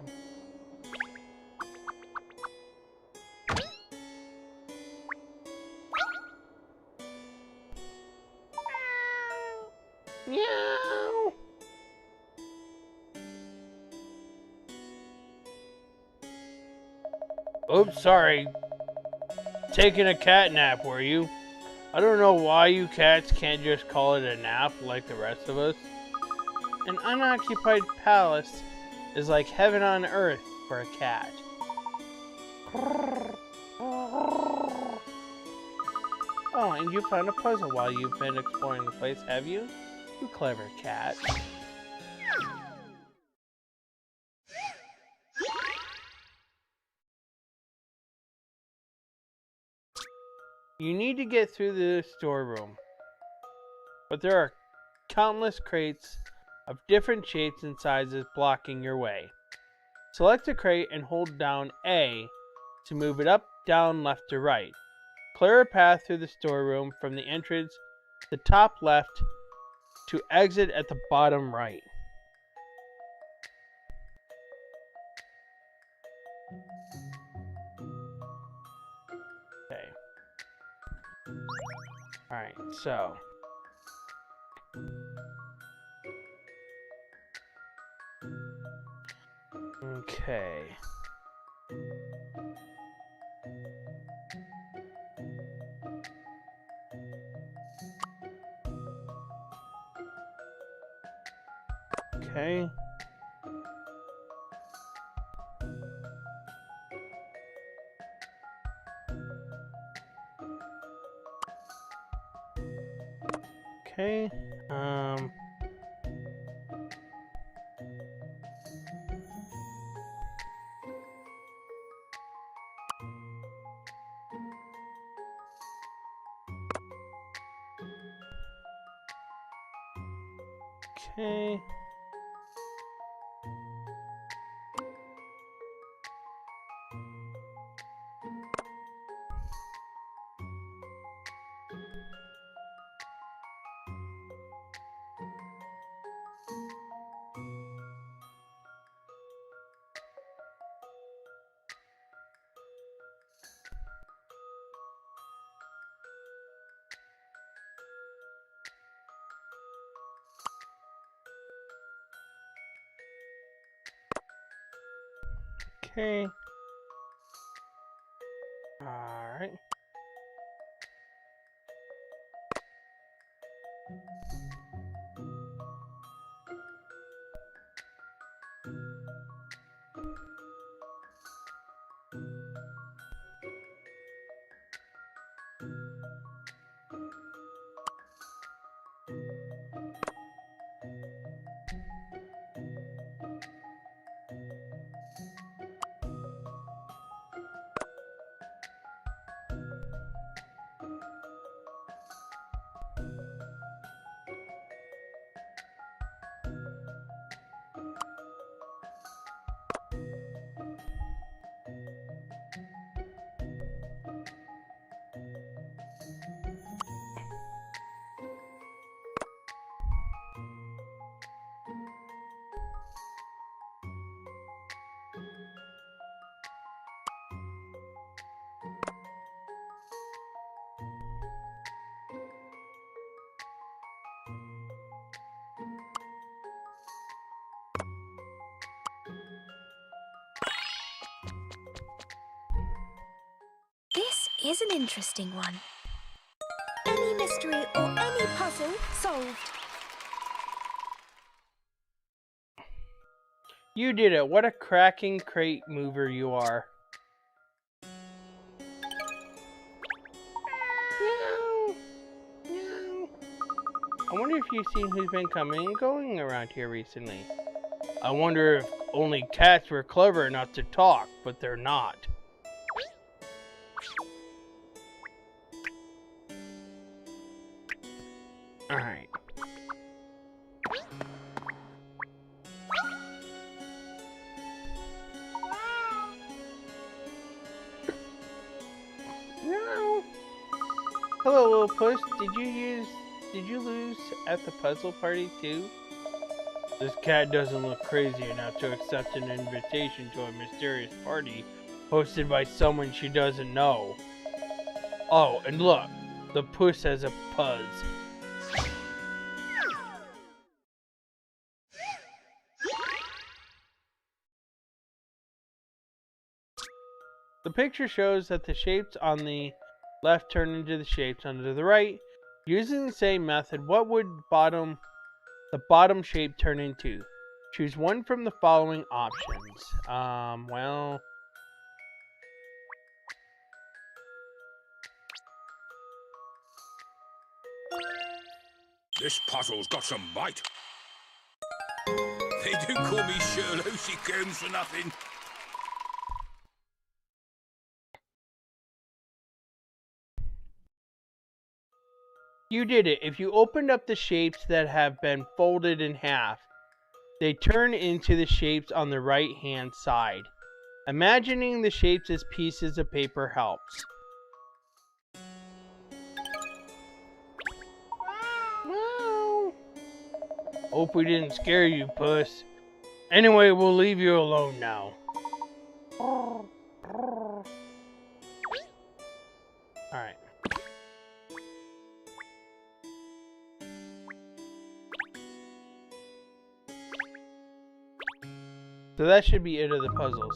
Meow. Oops, sorry. Taking a cat nap, were you? I don't know why you cats can't just call it a nap like the rest of us. An unoccupied palace is like heaven on earth for a cat. Oh, and you found a puzzle while you've been exploring the place, have you? You clever cat. You need to get through the storeroom, but there are countless crates of different shapes and sizes blocking your way. Select a crate and hold down A to move it up, down, left, or right. Clear a path through the storeroom from the entrance to the top left to exit at the bottom right. Okay. Alright, so. Okay. Okay. Okay. Okay. Okay. Alright. This is an interesting one. Any mystery or any puzzle solved. You did it. What a cracking crate mover you are. Meow. Meow. I wonder if you've seen who's been coming and going around here recently. I wonder if only cats were clever enough to talk, but they're not. Alright. No. Hello, little puss. Did you lose at the puzzle party too? This cat doesn't look crazy enough to accept an invitation to a mysterious party hosted by someone she doesn't know. Oh, and look, the puss has a puzz. The picture shows that the shapes on the left turn into the shapes on the right. Using the same method, what would the bottom shape turn into? Choose one from the following options. Well... This puzzle's got some bite. They do call me Sherlock Holmes for nothing. You did it. If you opened up the shapes that have been folded in half, they turn into the shapes on the right-hand side. Imagining the shapes as pieces of paper helps. Well, hope we didn't scare you, puss. Anyway, we'll leave you alone now. Alright. So that should be it of the puzzles.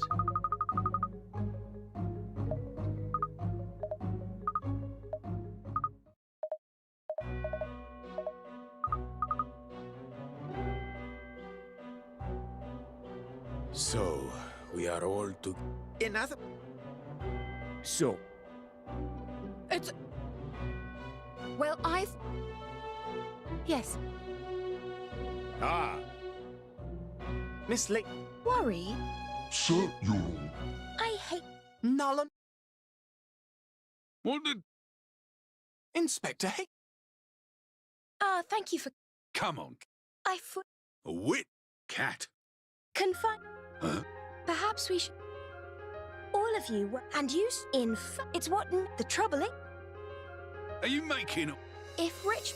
So, we are all to... Another... So, It's... Well, Yes. Ah, Miss Layton. Worry? Sir, you're all. I hate... Nolan. What the... Inspector Hay. Thank you for... Come on. I for... A wit cat. Confine... Huh? Perhaps we should... All of you were... And you... It's what... The trouble is... Are you making... If rich...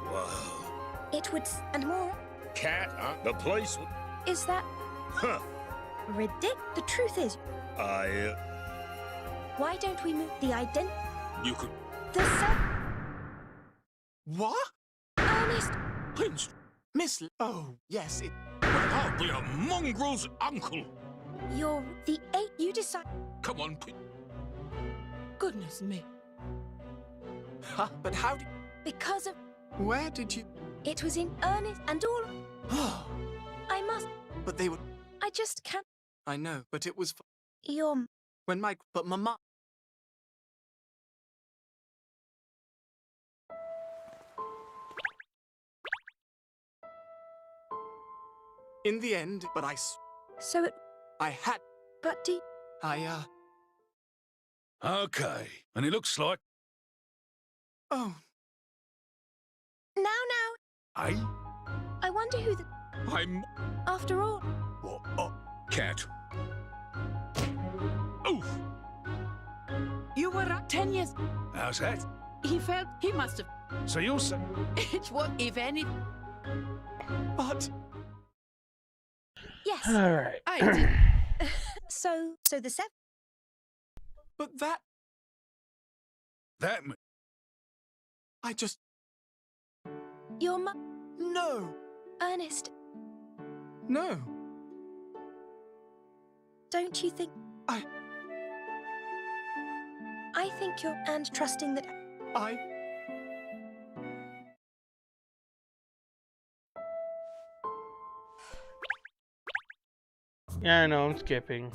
Whoa. It would... And more... cat, huh? The place... Is that... Huh. The truth is... Why don't we move the You could... The self... What? Ernest... Prince, Miss... Oh, yes, it... I'll be a mongrel's uncle. You're... The 8... You decide... Come on, Goodness me. Huh? But how did... Because of... Where did you... It was in earnest and all... I must... But they were... I just can't... I know, but it was... You're... When my... But Mama... In the end, but So it... I had... But do... Okay. And it looks like... Oh, Now... I... I wonder who the... I'm... After all... What? Cat. Oof. You were right 10 years. How's that? He felt he must have. So you're saying... It's what, if any. but... Yes. Alright. I did. So the 7... But that... That... I just... Your No. Ernest, No. don't you think... I think you're... And trusting that... Yeah, I know, I'm skipping.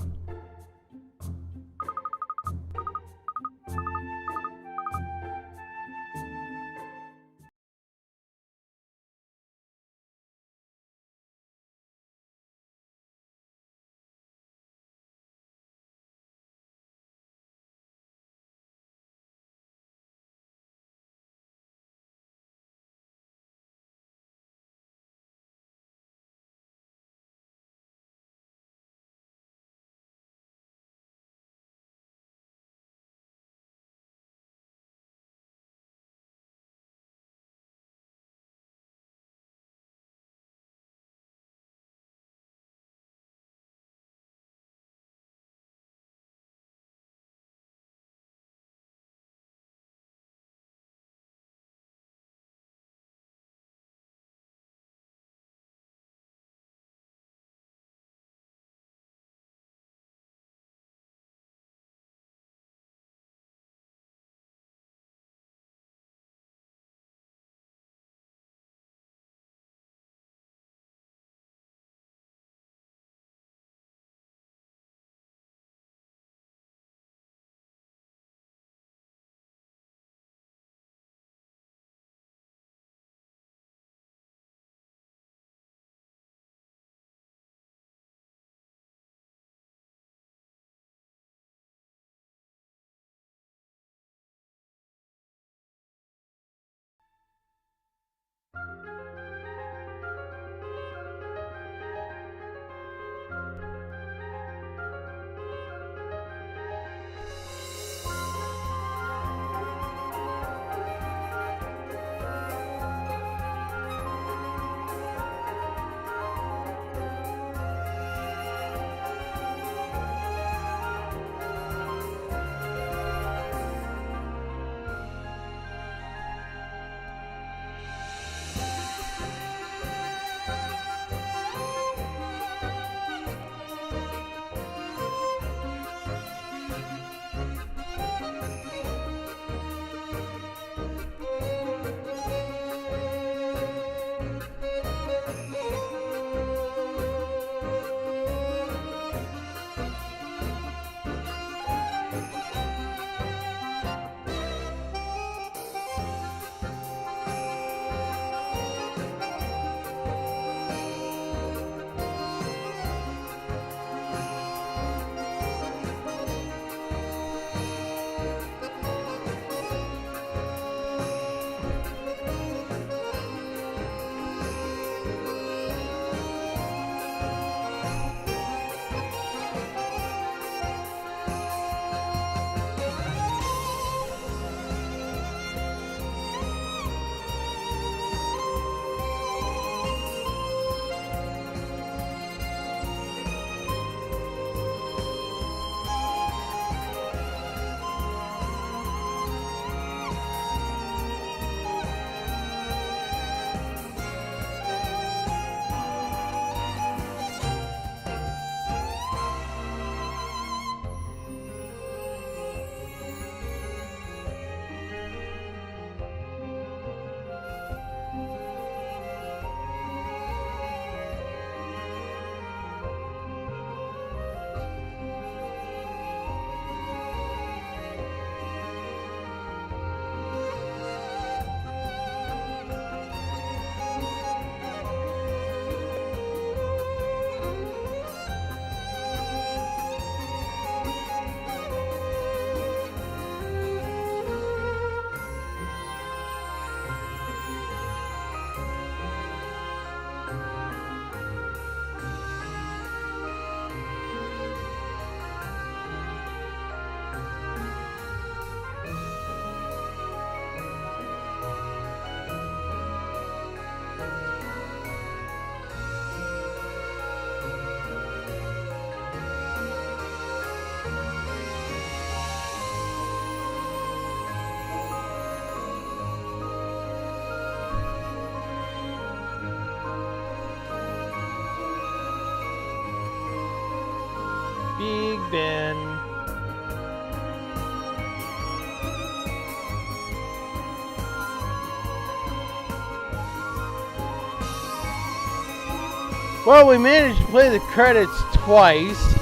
Well, we managed to play the credits twice.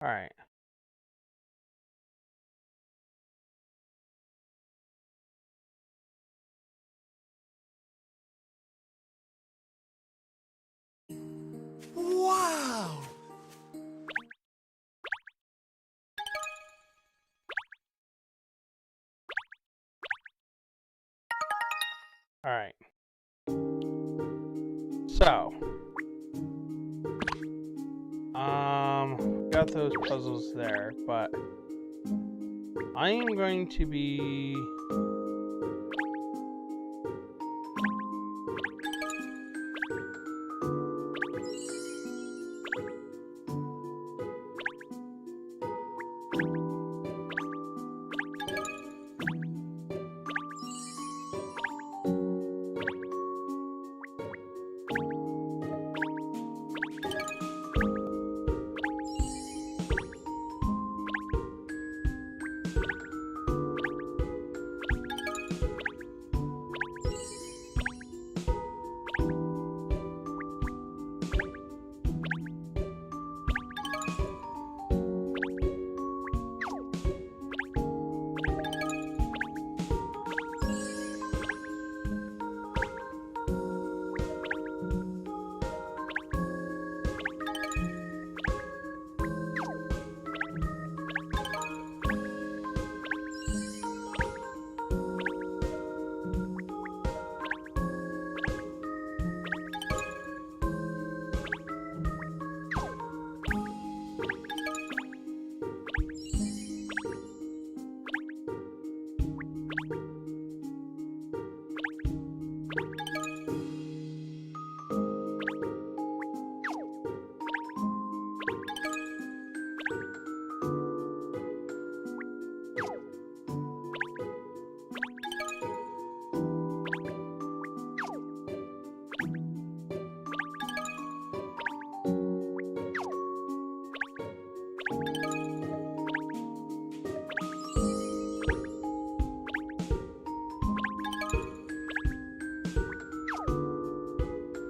All right. Wow! All right. So, got those puzzles there, but I am going to be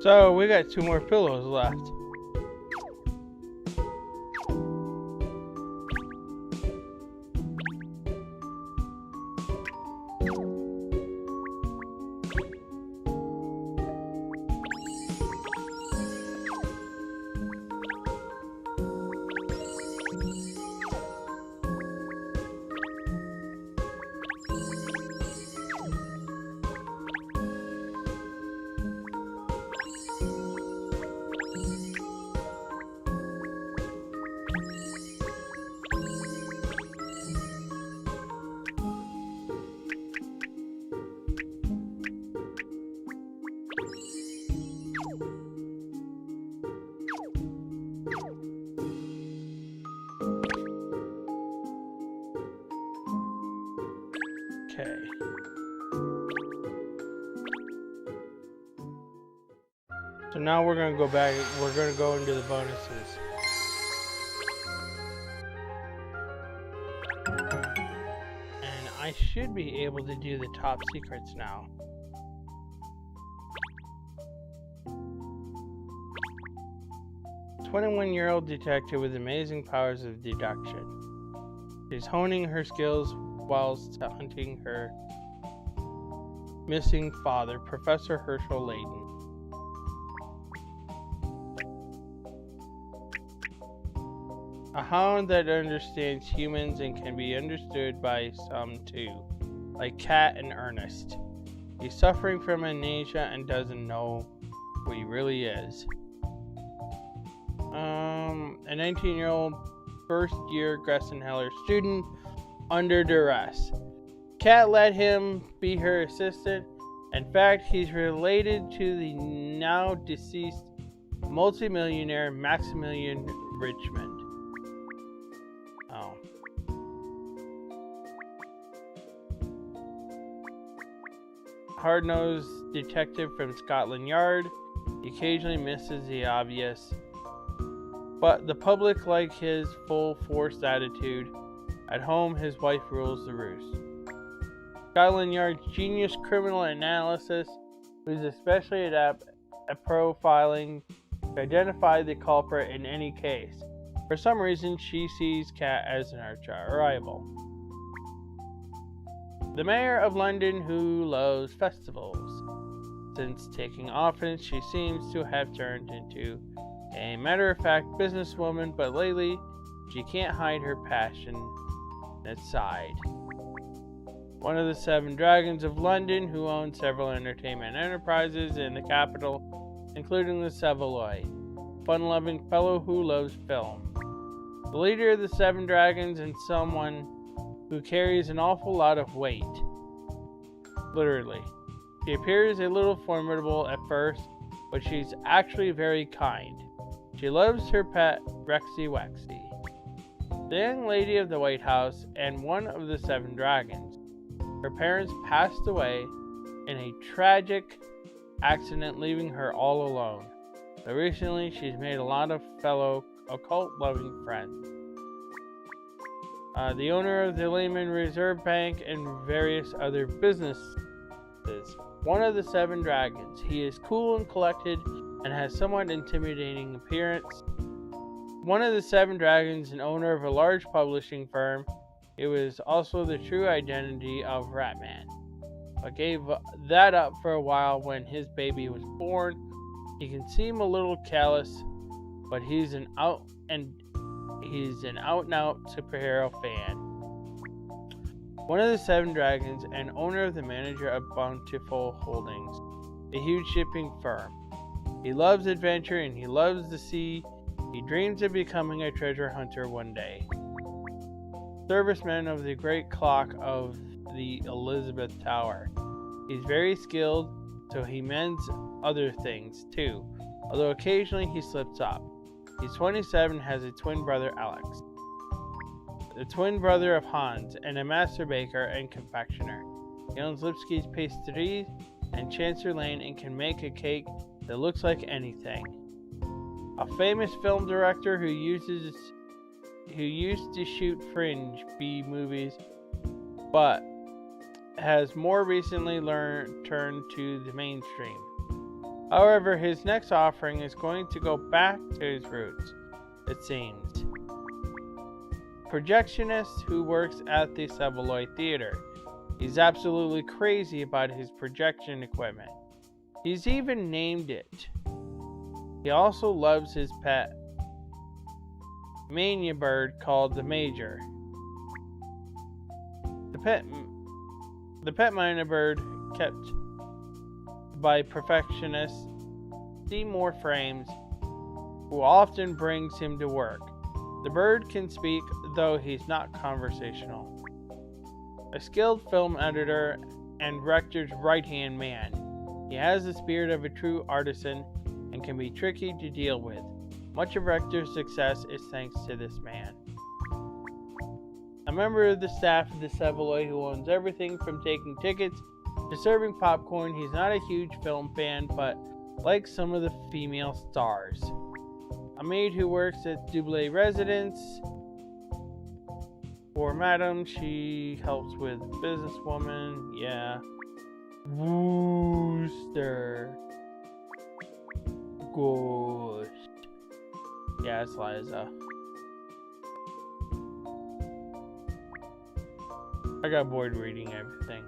So we got 2 more pillows left. Okay. So now we're gonna go back, we're gonna go into the bonuses. And I should be able to do the top secrets now. A 21-year-old detective with amazing powers of deduction. She's honing her skills whilst hunting her missing father, Professor Herschel Layton. A hound that understands humans and can be understood by some too, like Kat and Ernest. He's suffering from amnesia and doesn't know who he really is. A 19-year-old first-year Gressenheller student under duress. Kat let him be her assistant. In fact, he's related to the now deceased multimillionaire Maximilian Richmond. Oh. Hard-nosed detective from Scotland Yard. He occasionally misses the obvious. but the public like his full-force attitude. At home, his wife rules the roost. Scotland Yard's genius criminal analysis, who's especially adept at profiling to identify the culprit in any case. For some reason, she sees Cat as an arch-rival. The mayor of London, who loves festivals. Since taking office, she seems to have turned into a matter-of-fact businesswoman, but lately, she can't hide her passionate side. One of the 7 dragons of London, who owns several entertainment enterprises in the capital, including the Savoy, fun-loving fellow who loves film. The leader of the 7 dragons and someone who carries an awful lot of weight. Literally. She appears a little formidable at first, but she's actually very kind. She loves her pet, Rexy Wexy. The young lady of the White House and one of the 7 dragons. Her parents passed away in a tragic accident, leaving her all alone. But recently, she's made a lot of fellow occult-loving friends. The owner of the Lehman Reserve Bank and various other businesses. One of the 7 dragons. He is cool and collected and has somewhat intimidating appearance. One of the 7 dragons and owner of a large publishing firm. It was also the true identity of Ratman, but gave that up for a while when his baby was born. He can seem a little callous, but he's an out and out superhero fan. One of the 7 dragons and owner of the manager of Bountiful Holdings, a huge shipping firm. He loves adventure and he loves the sea. He dreams of becoming a treasure hunter one day. Serviceman of the Great Clock of the Elizabeth Tower. He's very skilled, so he mends other things too, although occasionally he slips up. He's 27, has a twin brother, Alex. The twin brother of Hans, and a master baker and confectioner. He owns Lipsky's Pastries and Chancery Lane and can make a cake that looks like anything. A famous film director who used to shoot fringe B movies, but has more recently turned to the mainstream. However, his next offering is going to go back to his roots, it seems. Projectionist who works at the Savoy Theater. He's absolutely crazy about his projection equipment. He's even named it. He also loves his pet mania bird called the Major. The pet mania bird kept by perfectionist Seymour Frames, who often brings him to work. The bird can speak, though he's not conversational. A skilled film editor and Rector's right-hand man. He has the spirit of a true artisan and can be tricky to deal with. Much of Rector's success is thanks to this man. A member of the staff of the Savoy who owns everything from taking tickets to serving popcorn. He's not a huge film fan, but likes some of the female stars. A maid who works at Dublé Residence. For Madam, she helps with businesswoman. Yeah. Wooster. Ghost. Yeah, it's Liza. I got bored reading everything.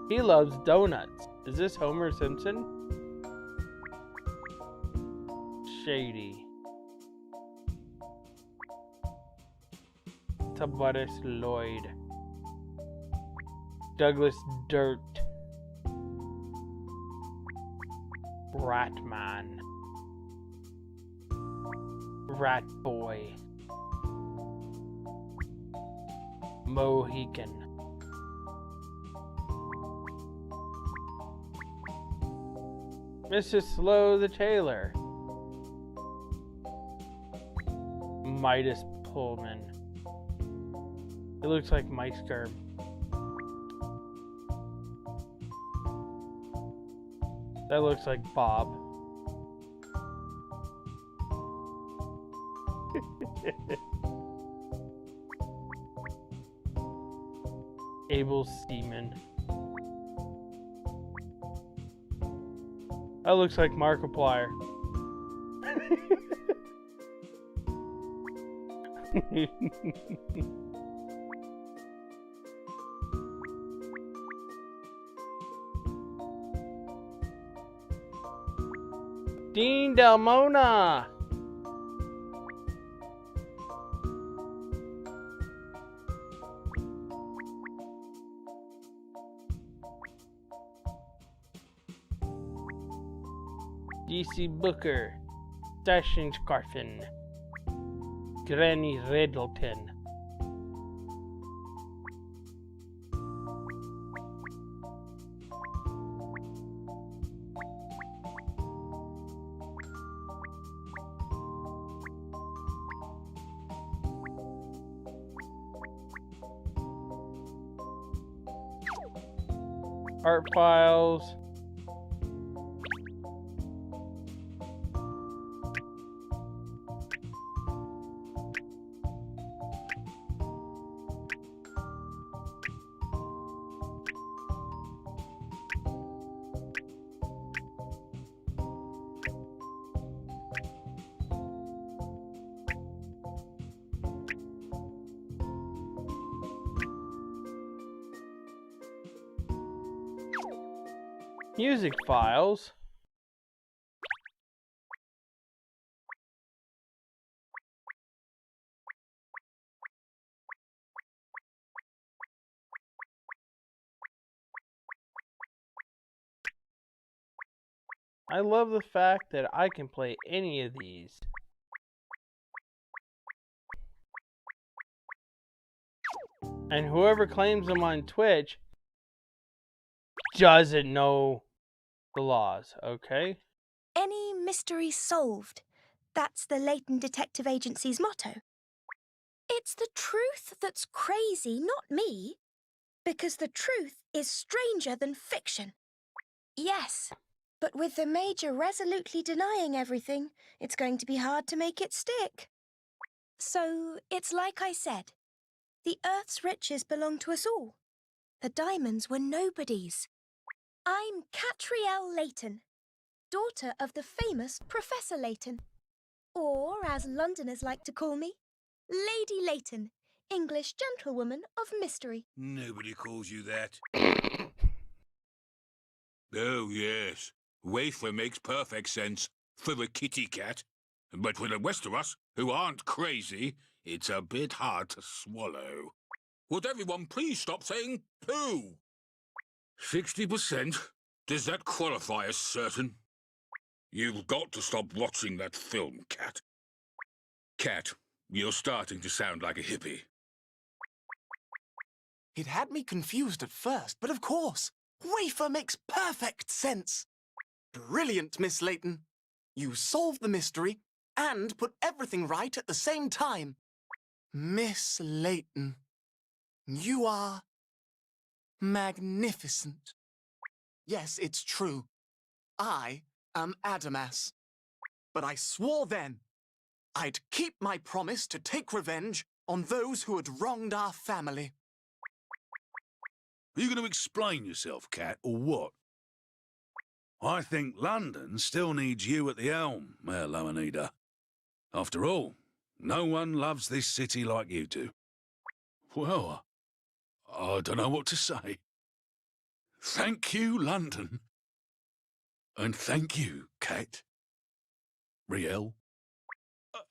He loves donuts. Is this Homer Simpson? Shady. Tavares Lloyd. Douglas Dirt. Ratman. Rat Boy. Mohican. Mrs. Slow the Tailor. Midas Pullman. It looks like Mike Skirb. That looks like Bob. Able seaman. That looks like Markiplier. Dean Dalmona. DC Booker. Sessions Carfin. Granny Riddleton. Art files. Music files. I love the fact that I can play any of these. And whoever claims them on Twitch doesn't know the laws, okay? Any mystery solved. That's the Layton Detective Agency's motto. It's the truth that's crazy, not me. Because the truth is stranger than fiction. Yes, but with the Major resolutely denying everything, it's going to be hard to make it stick. So, it's like I said. The Earth's riches belong to us all. The diamonds were nobody's. I'm Katrielle Layton, daughter of the famous Professor Layton. Or, as Londoners like to call me, Lady Layton, English gentlewoman of mystery. Nobody calls you that. Oh, yes. Wafer makes perfect sense for the kitty cat. But for the rest of us, who aren't crazy, it's a bit hard to swallow. Would everyone please stop saying poo? 60%? Does that qualify as certain? You've got to stop watching that film, Cat. Cat, you're starting to sound like a hippie. It had me confused at first, but of course, wafer makes perfect sense. Brilliant, Miss Layton. You solved the mystery and put everything right at the same time. Miss Layton, you are magnificent. Yes, it's true. I am Adamas. But I swore then I'd keep my promise to take revenge on those who had wronged our family. Are you going to explain yourself, Cat, or what? I think London still needs you at the helm, Mayor Loweneder. After all, no one loves this city like you do. Well, I don't know what to say. Thank you, London. And thank you, Cat. Riel.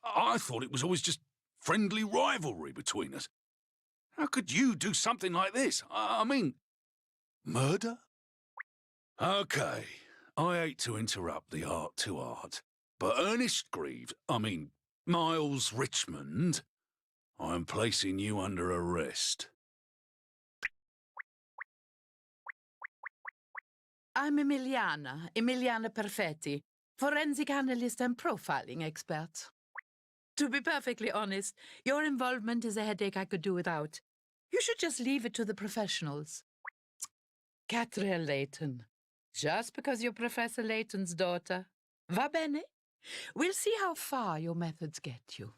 I thought it was always just friendly rivalry between us. How could you do something like this? I mean, murder? Okay, I hate to interrupt the art to art, but Ernest Miles Richmond, I'm placing you under arrest. I'm Emiliana Perfetti, forensic analyst and profiling expert. To be perfectly honest, your involvement is a headache I could do without. You should just leave it to the professionals. Katrielle Layton, just because you're Professor Layton's daughter. Va bene? We'll see how far your methods get you.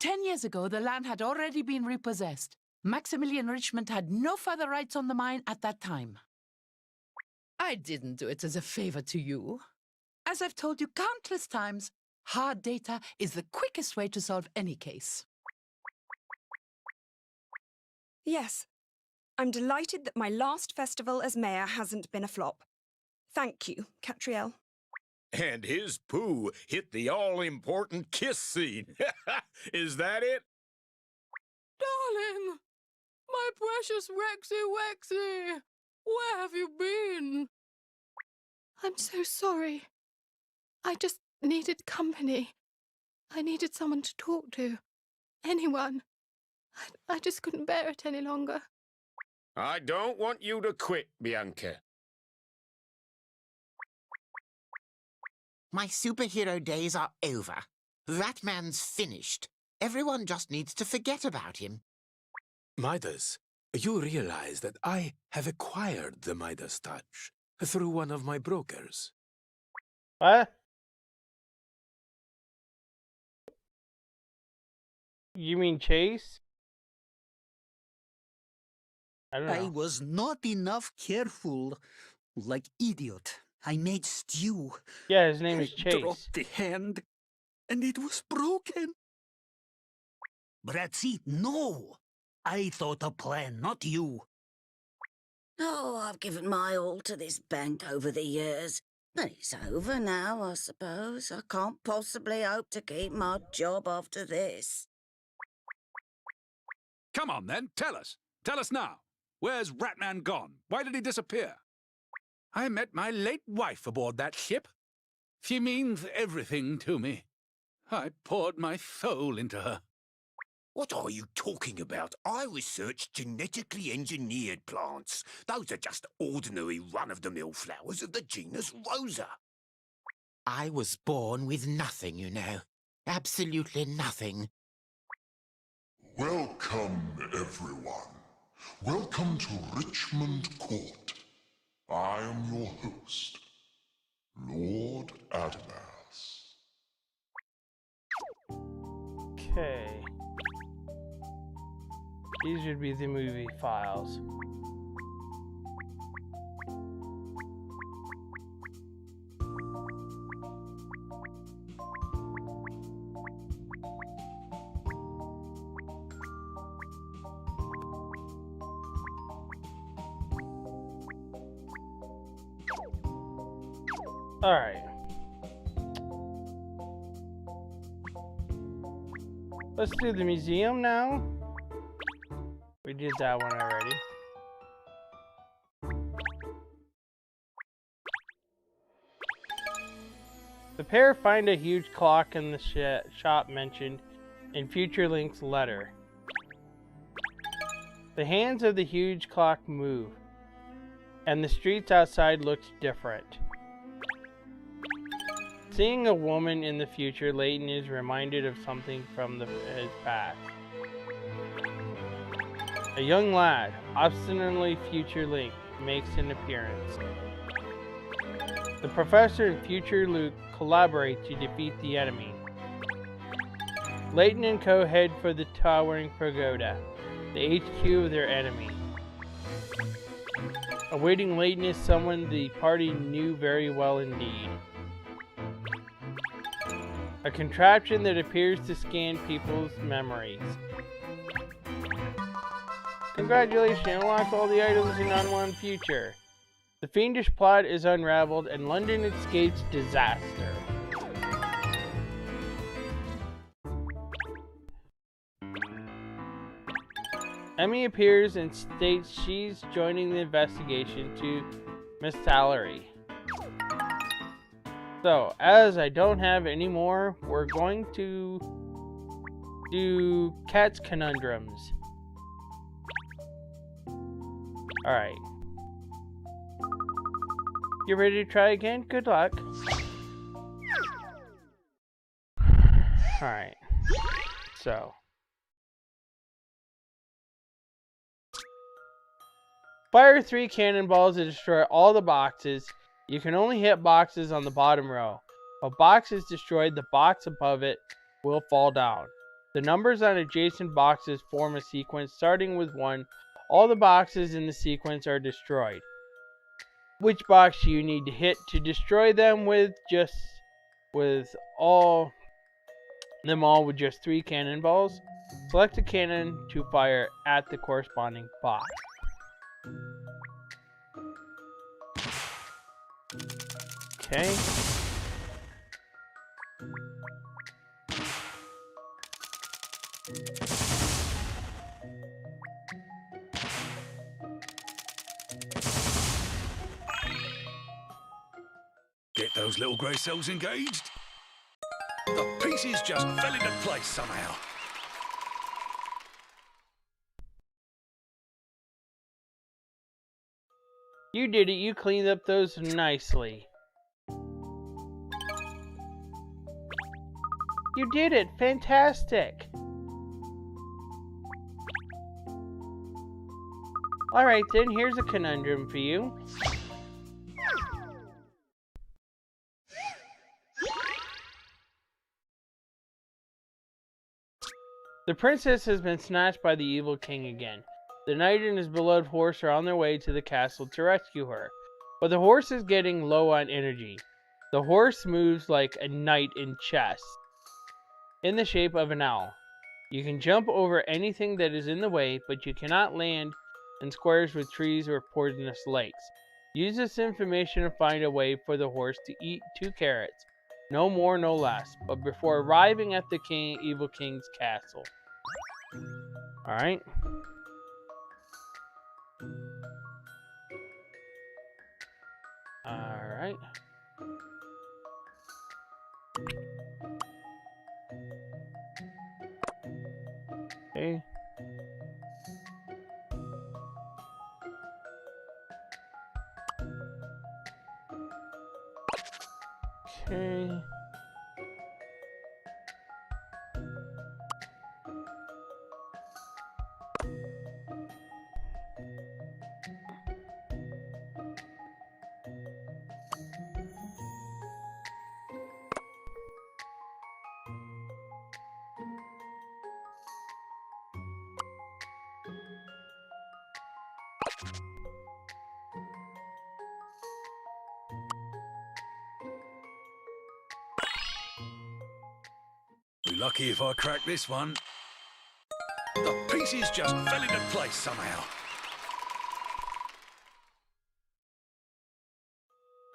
10 years ago, the land had already been repossessed. Maximilian Richmond had no further rights on the mine at that time. I didn't do it as a favor to you. As I've told you countless times, hard data is the quickest way to solve any case. Yes, I'm delighted that my last festival as mayor hasn't been a flop. Thank you, Katrielle. And his poo hit the all-important kiss scene. Is that it? Darling! My precious Wexy! Where have you been? I'm so sorry. I just needed company. I needed someone to talk to. Anyone. I just couldn't bear it any longer. I don't want you to quit, Bianca. My superhero days are over. That man's finished. Everyone just needs to forget about him. Midas, you realize that I have acquired the Midas touch through one of my brokers. What? You mean Chase? I don't know. I was not enough careful. Like idiot. I made stew. Yeah, his name is I Chase. dropped the hand, and it was broken. But that's it. No. I thought a plan, not you. Oh, I've given my all to this bank over the years. But it's over now, I suppose. I can't possibly hope to keep my job after this. Come on, then. Tell us. Tell us now. Where's Ratman gone? Why did he disappear? I met my late wife aboard that ship. She means everything to me. I poured my soul into her. What are you talking about? I researched genetically engineered plants. Those are just ordinary run-of-the-mill flowers of the genus Rosa. I was born with nothing, you know. Absolutely nothing. Welcome, everyone. Welcome to Richmond Court. I am your host, Lord Adamas. Okay. These would be the movie files. All right. Let's do the museum now. We did that one already. The pair find a huge clock in the shop mentioned in Future Link's letter. The hands of the huge clock move, and the streets outside looked different. Seeing a woman in the future, Layton is reminded of something from his past. A young lad, obstinately Future Link, makes an appearance. The professor and Future Luke collaborate to defeat the enemy. Layton and co head for the towering pagoda, the HQ of their enemy. Awaiting Layton is someone the party knew very well indeed. A contraption that appears to scan people's memories. Congratulations, you unlocked all the items in Unwanted Future. The fiendish plot is unraveled and London escapes disaster. Emmy appears and states she's joining the investigation to Miss Salary. So, as I don't have any more, we're going to do Cat's Conundrums. Alright. You ready to try again? Good luck. Alright. So. Fire 3 cannonballs to destroy all the boxes. You can only hit boxes on the bottom row. If a box is destroyed, the box above it will fall down. The numbers on adjacent boxes form a sequence starting with 1. All the boxes in the sequence are destroyed. Which box do you need to hit to destroy them with all with just 3 cannonballs? Select a cannon to fire at the corresponding box. Okay. Get those little grey cells engaged? The pieces just fell into place somehow. You did it. You cleaned up those nicely. You did it. Fantastic. Alright then, here's a conundrum for you. The princess has been snatched by the evil king again. The knight and his beloved horse are on their way to the castle to rescue her, but the horse is getting low on energy. The horse moves like a knight in chess, in the shape of an owl. You can jump over anything that is in the way, but you cannot land in squares with trees or poisonous lakes. Use this information to find a way for the horse to eat 2 carrots, no more, no less, but before arriving at the evil king's castle. Alright. Alright. Okay. Okay. Be lucky if I crack this one. The pieces just fell into place somehow.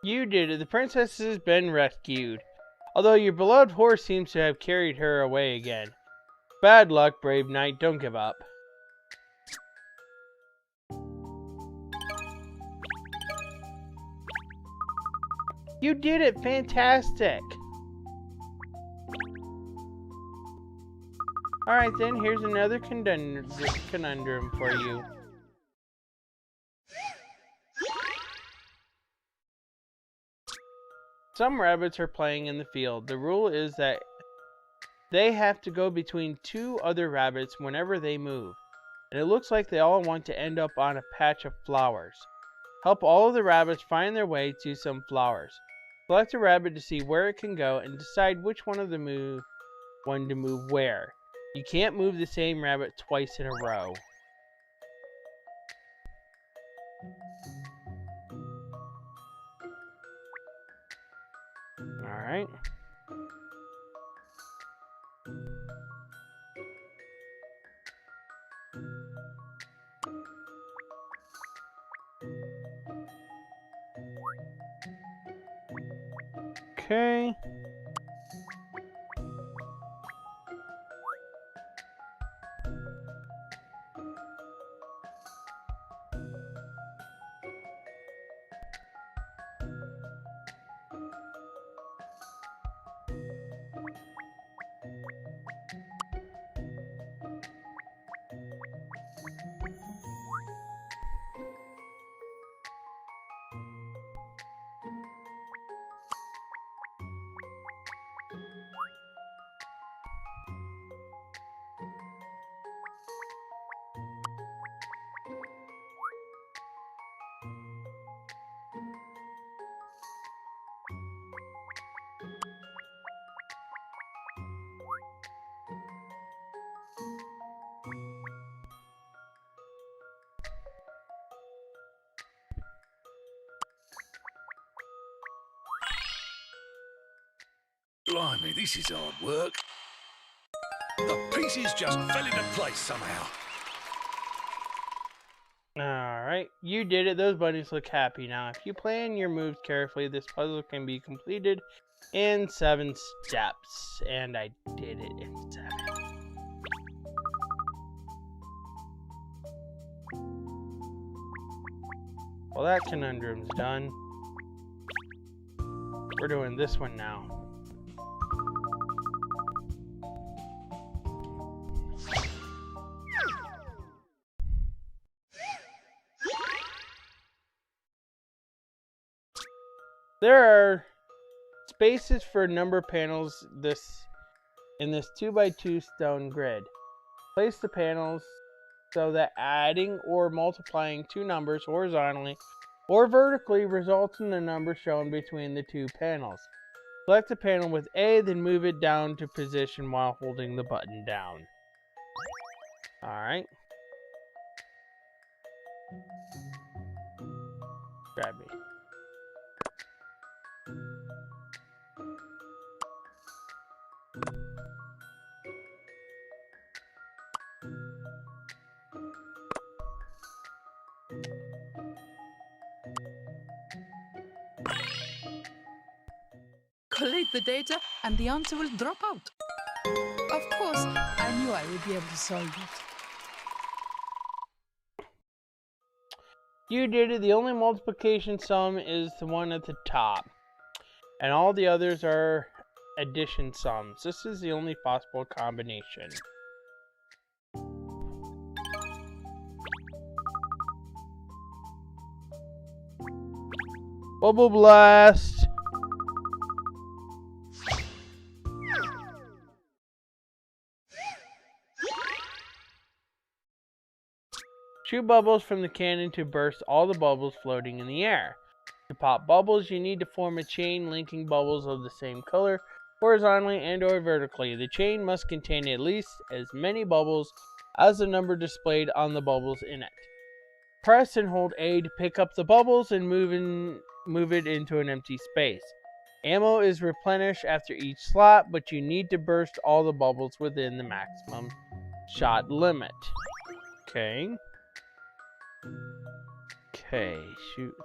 You did it. The princess has been rescued. Although your beloved horse seems to have carried her away again. Bad luck, brave knight. Don't give up. You did it. Fantastic. Alright then, here's another conundrum for you. Some rabbits are playing in the field. The rule is that they have to go between 2 other rabbits whenever they move. And it looks like they all want to end up on a patch of flowers. Help all of the rabbits find their way to some flowers. Select a rabbit to see where it can go and decide which one to move where. You can't move the same rabbit twice in a row. Alright. Okay. Blimey, this is hard work. The pieces just fell into place somehow. Alright, you did it. Those bunnies look happy now. If you plan your moves carefully, this puzzle can be completed in 7 steps. And I did it in 7. Well, that conundrum's done. We're doing this one now. There are spaces for number panels in this 2x2 stone grid. Place the panels so that adding or multiplying two numbers horizontally or vertically results in the number shown between the two panels. Select the panel with A, then move it down to position while holding the button down. Alright. Grab me. Collate the data, and the answer will drop out. Of course, I knew I would be able to solve it. You did it. The only multiplication sum is the one at the top. And all the others are addition sums. This is the only possible combination. Bubble blast. Shoot bubbles from the cannon to burst all the bubbles floating in the air. To pop bubbles, you need to form a chain linking bubbles of the same color horizontally and or vertically. The chain must contain at least as many bubbles as the number displayed on the bubbles in it. Press and hold A to pick up the bubbles and move it into an empty space. Ammo is replenished after each slot, but you need to burst all the bubbles within the maximum shot limit. Okay. Okay, shoot.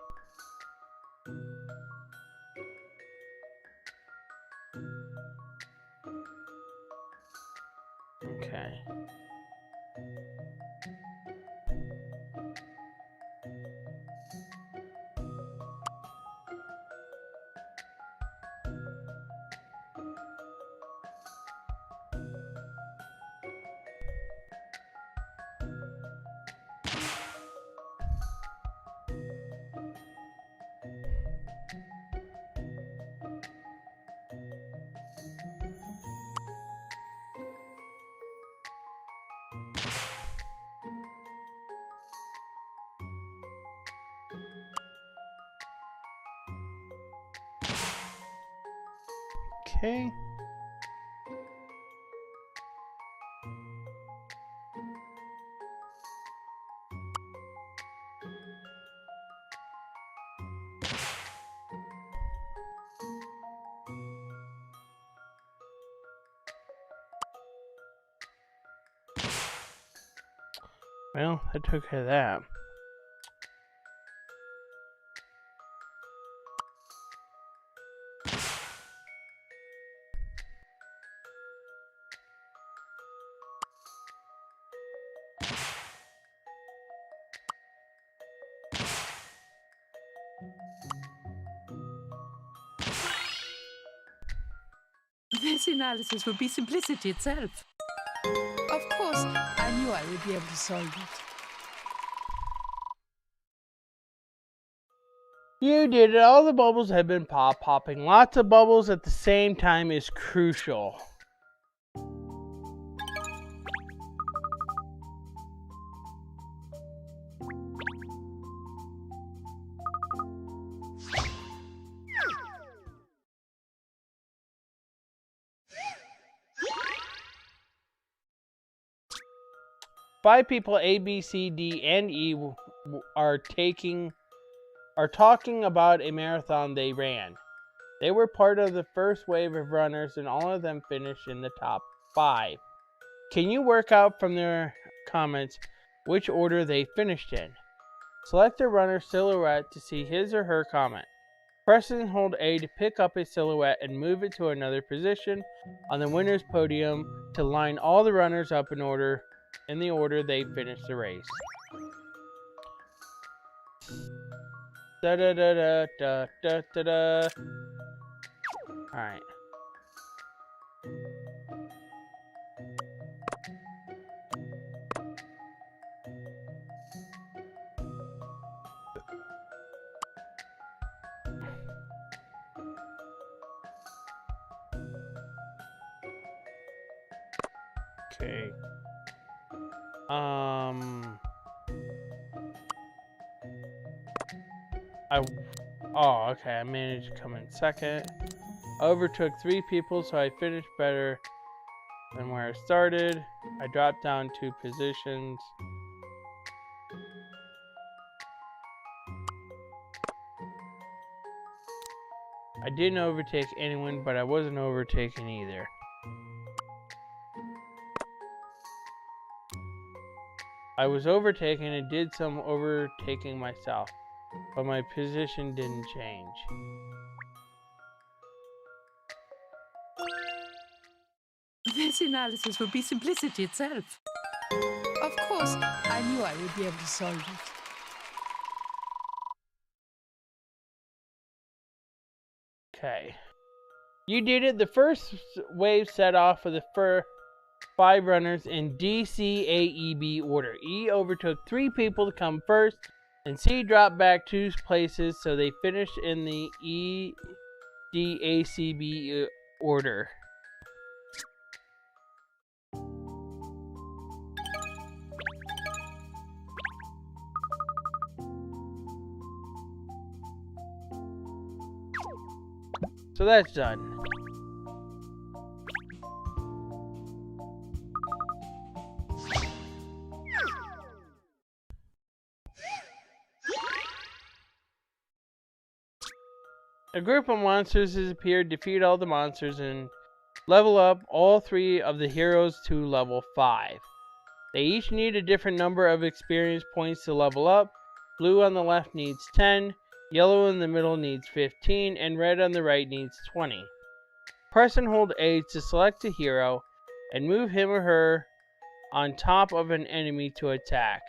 Okay. Okay. Well, I took care of that. This analysis would be simplicity itself. Of course, I knew I would be able to solve it. You did it. All the bubbles have been popped. Popping lots of bubbles at the same time is crucial. Five people A, B, C, D, and E are talking about a marathon they ran. They were part of the first wave of runners, and all of them finished in the top 5. Can you work out from their comments which order they finished in? Select a runner's silhouette to see his or her comment. Press and hold A to pick up a silhouette and move it to another position on the winner's podium to line all the runners up in the order they finished the race. Da da da da da da da da. Alright. Okay. Okay, I managed to come in second. I overtook 3 people, so I finished better than where I started. I dropped down 2 positions. I didn't overtake anyone, but I wasn't overtaken either. I was overtaken and did some overtaking myself, but my position didn't change. This analysis would be simplicity itself. Of course. I knew I would be able to solve it. Okay. You did it. The first wave set off with the first 5 runners in DCAEB order. E overtook 3 people to come first, and C dropped back 2 places, so they finished in the EDACB order. So that's done. A group of monsters has appeared. Defeat all the monsters and level up all 3 of the heroes to level 5. They each need a different number of experience points to level up. Blue on the left needs 10, yellow in the middle needs 15, and red on the right needs 20. Press and hold A to select a hero and move him or her on top of an enemy to attack.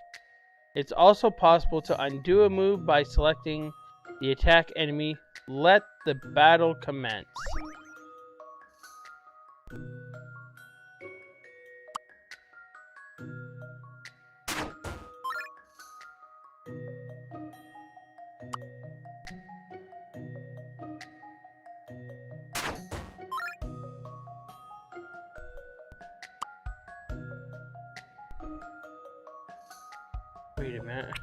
It's also possible to undo a move by selecting the attack enemy. Let the battle commence. Wait a minute.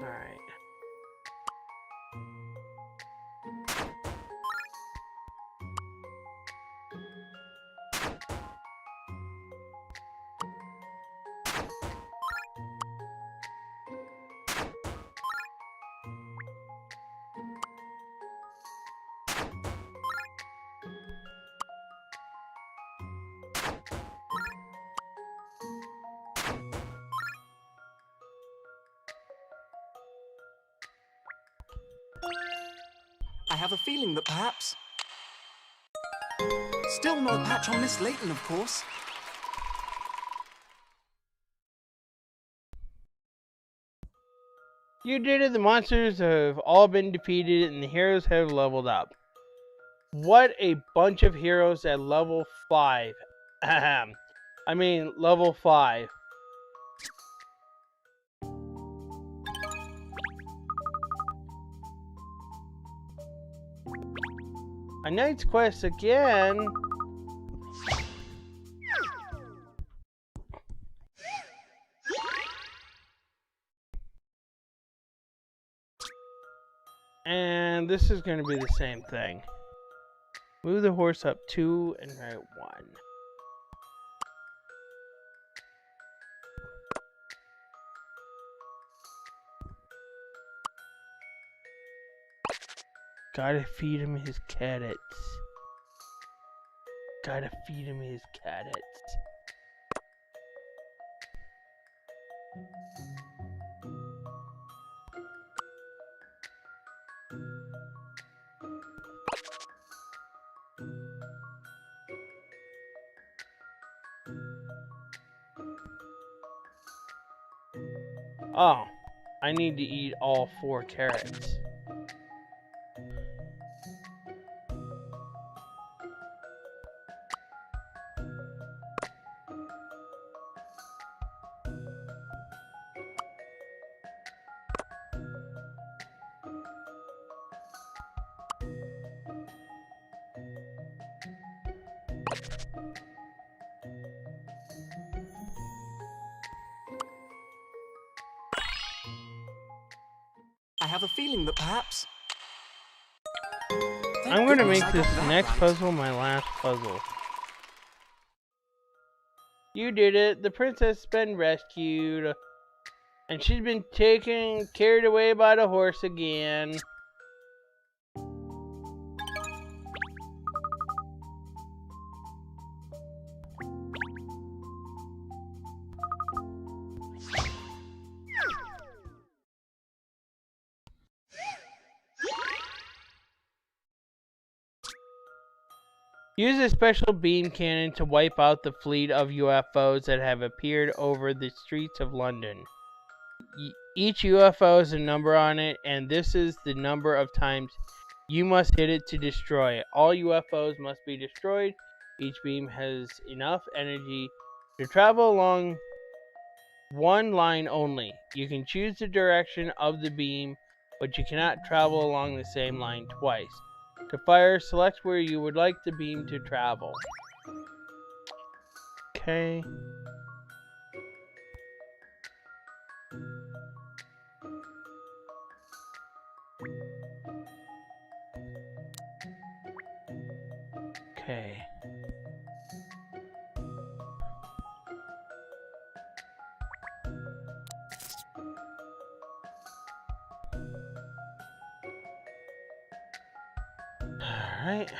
Alright. I have a feeling that perhaps... Still no patch on Miss Layton, of course. You did it. The monsters have all been defeated and the heroes have leveled up. What a bunch of heroes at level 5. I mean, level 5. A knight's quest again. And this is going to be the same thing. Move the horse up 2 and right 1. Gotta feed him his carrots. Gotta feed him his carrots. Oh, I need to eat all 4 carrots. I have a feeling that perhaps... I'm gonna make this next puzzle my last puzzle. You did it. The princess has been rescued. And she's been carried away by the horse again. Use a special beam cannon to wipe out the fleet of UFOs that have appeared over the streets of London. Each UFO has a number on it, and this is the number of times you must hit it to destroy it. All UFOs must be destroyed. Each beam has enough energy to travel along one line only. You can choose the direction of the beam, but you cannot travel along the same line twice. To fire, select where you would like the beam to travel. Okay. Okay. All right.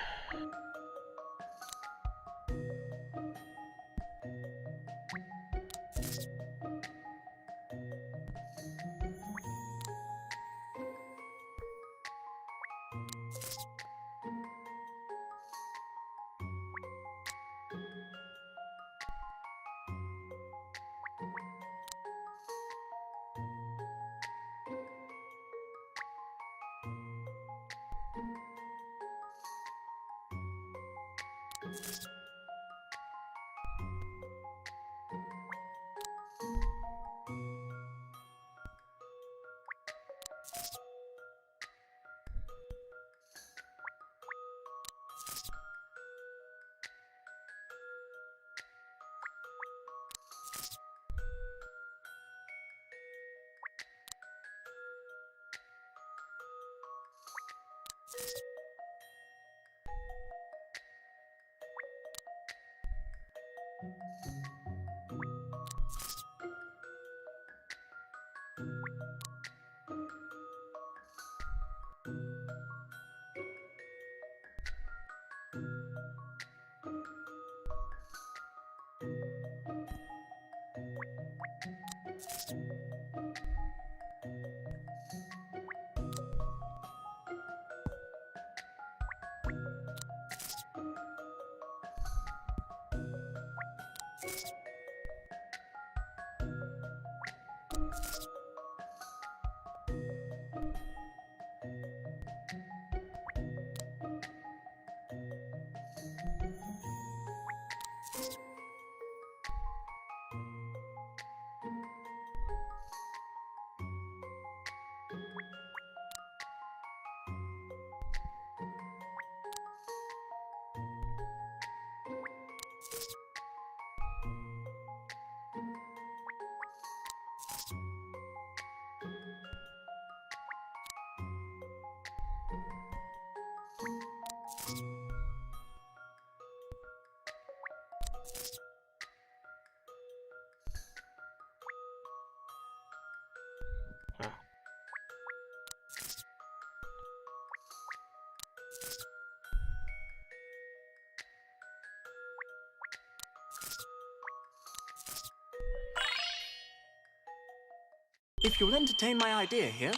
If you'll entertain my idea here.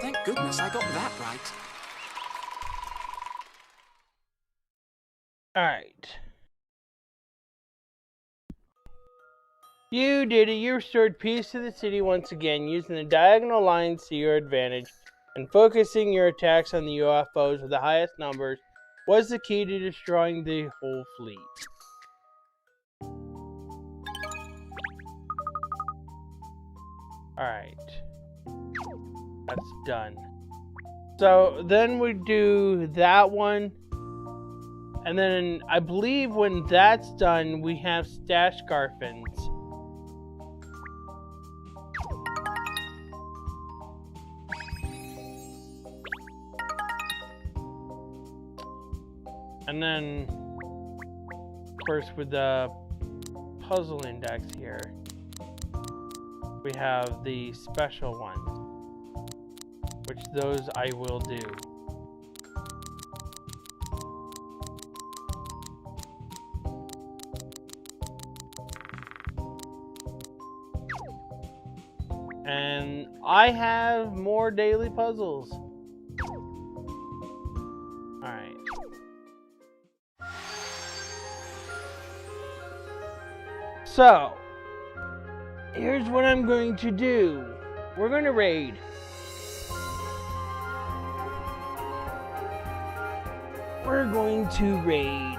Thank goodness I got that right. Alright. You did it. You restored peace to the city once again, using the diagonal lines to your advantage, and focusing your attacks on the UFOs with the highest numbers was the key to destroying the whole fleet. Alright. That's done. So then we do that one. And then I believe when that's done, we have Stash Garfins. And then, of course, with the puzzle index here, we have the special ones, which those I will do. And I have more daily puzzles. Alright. So, here's what I'm going to do. We're going to raid. We're going to raid.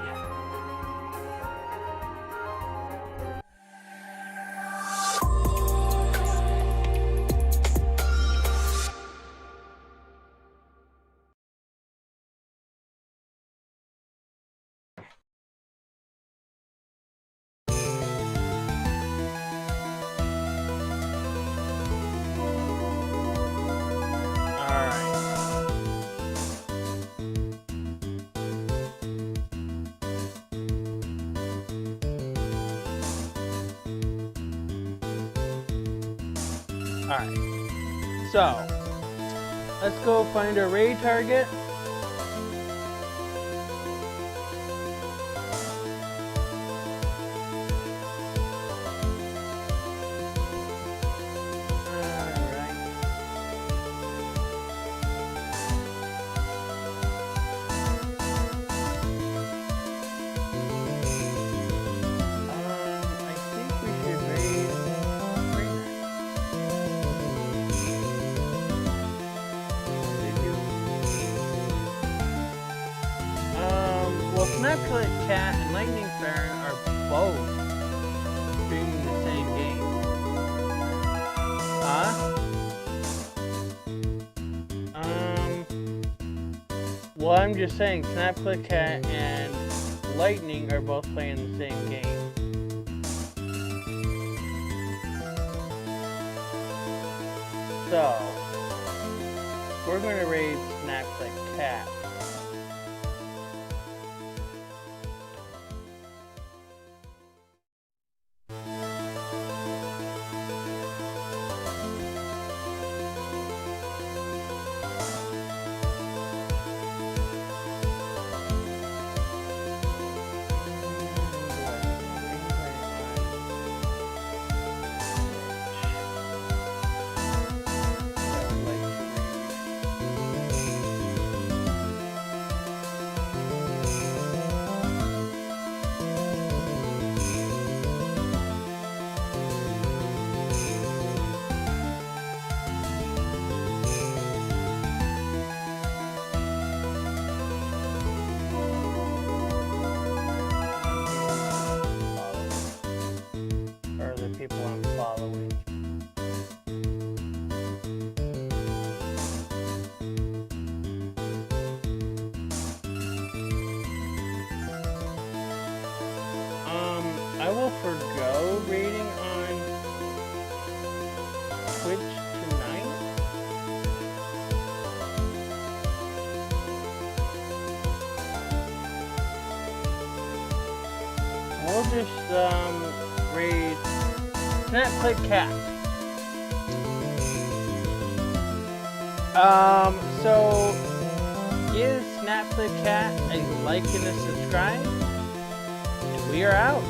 Alright, so let's go find a raid target. Snapchat Cat and Lightning Baron are both streaming the same game. Huh? Well, I'm just saying Snapchat Cat and Lightning are both playing the same game. So, we're going to raid Snapchat Cat. I will forgo raiding on Twitch tonight. We'll just raid Snapchat Cat. So give Snapchat Cat a like and a subscribe, and we are out.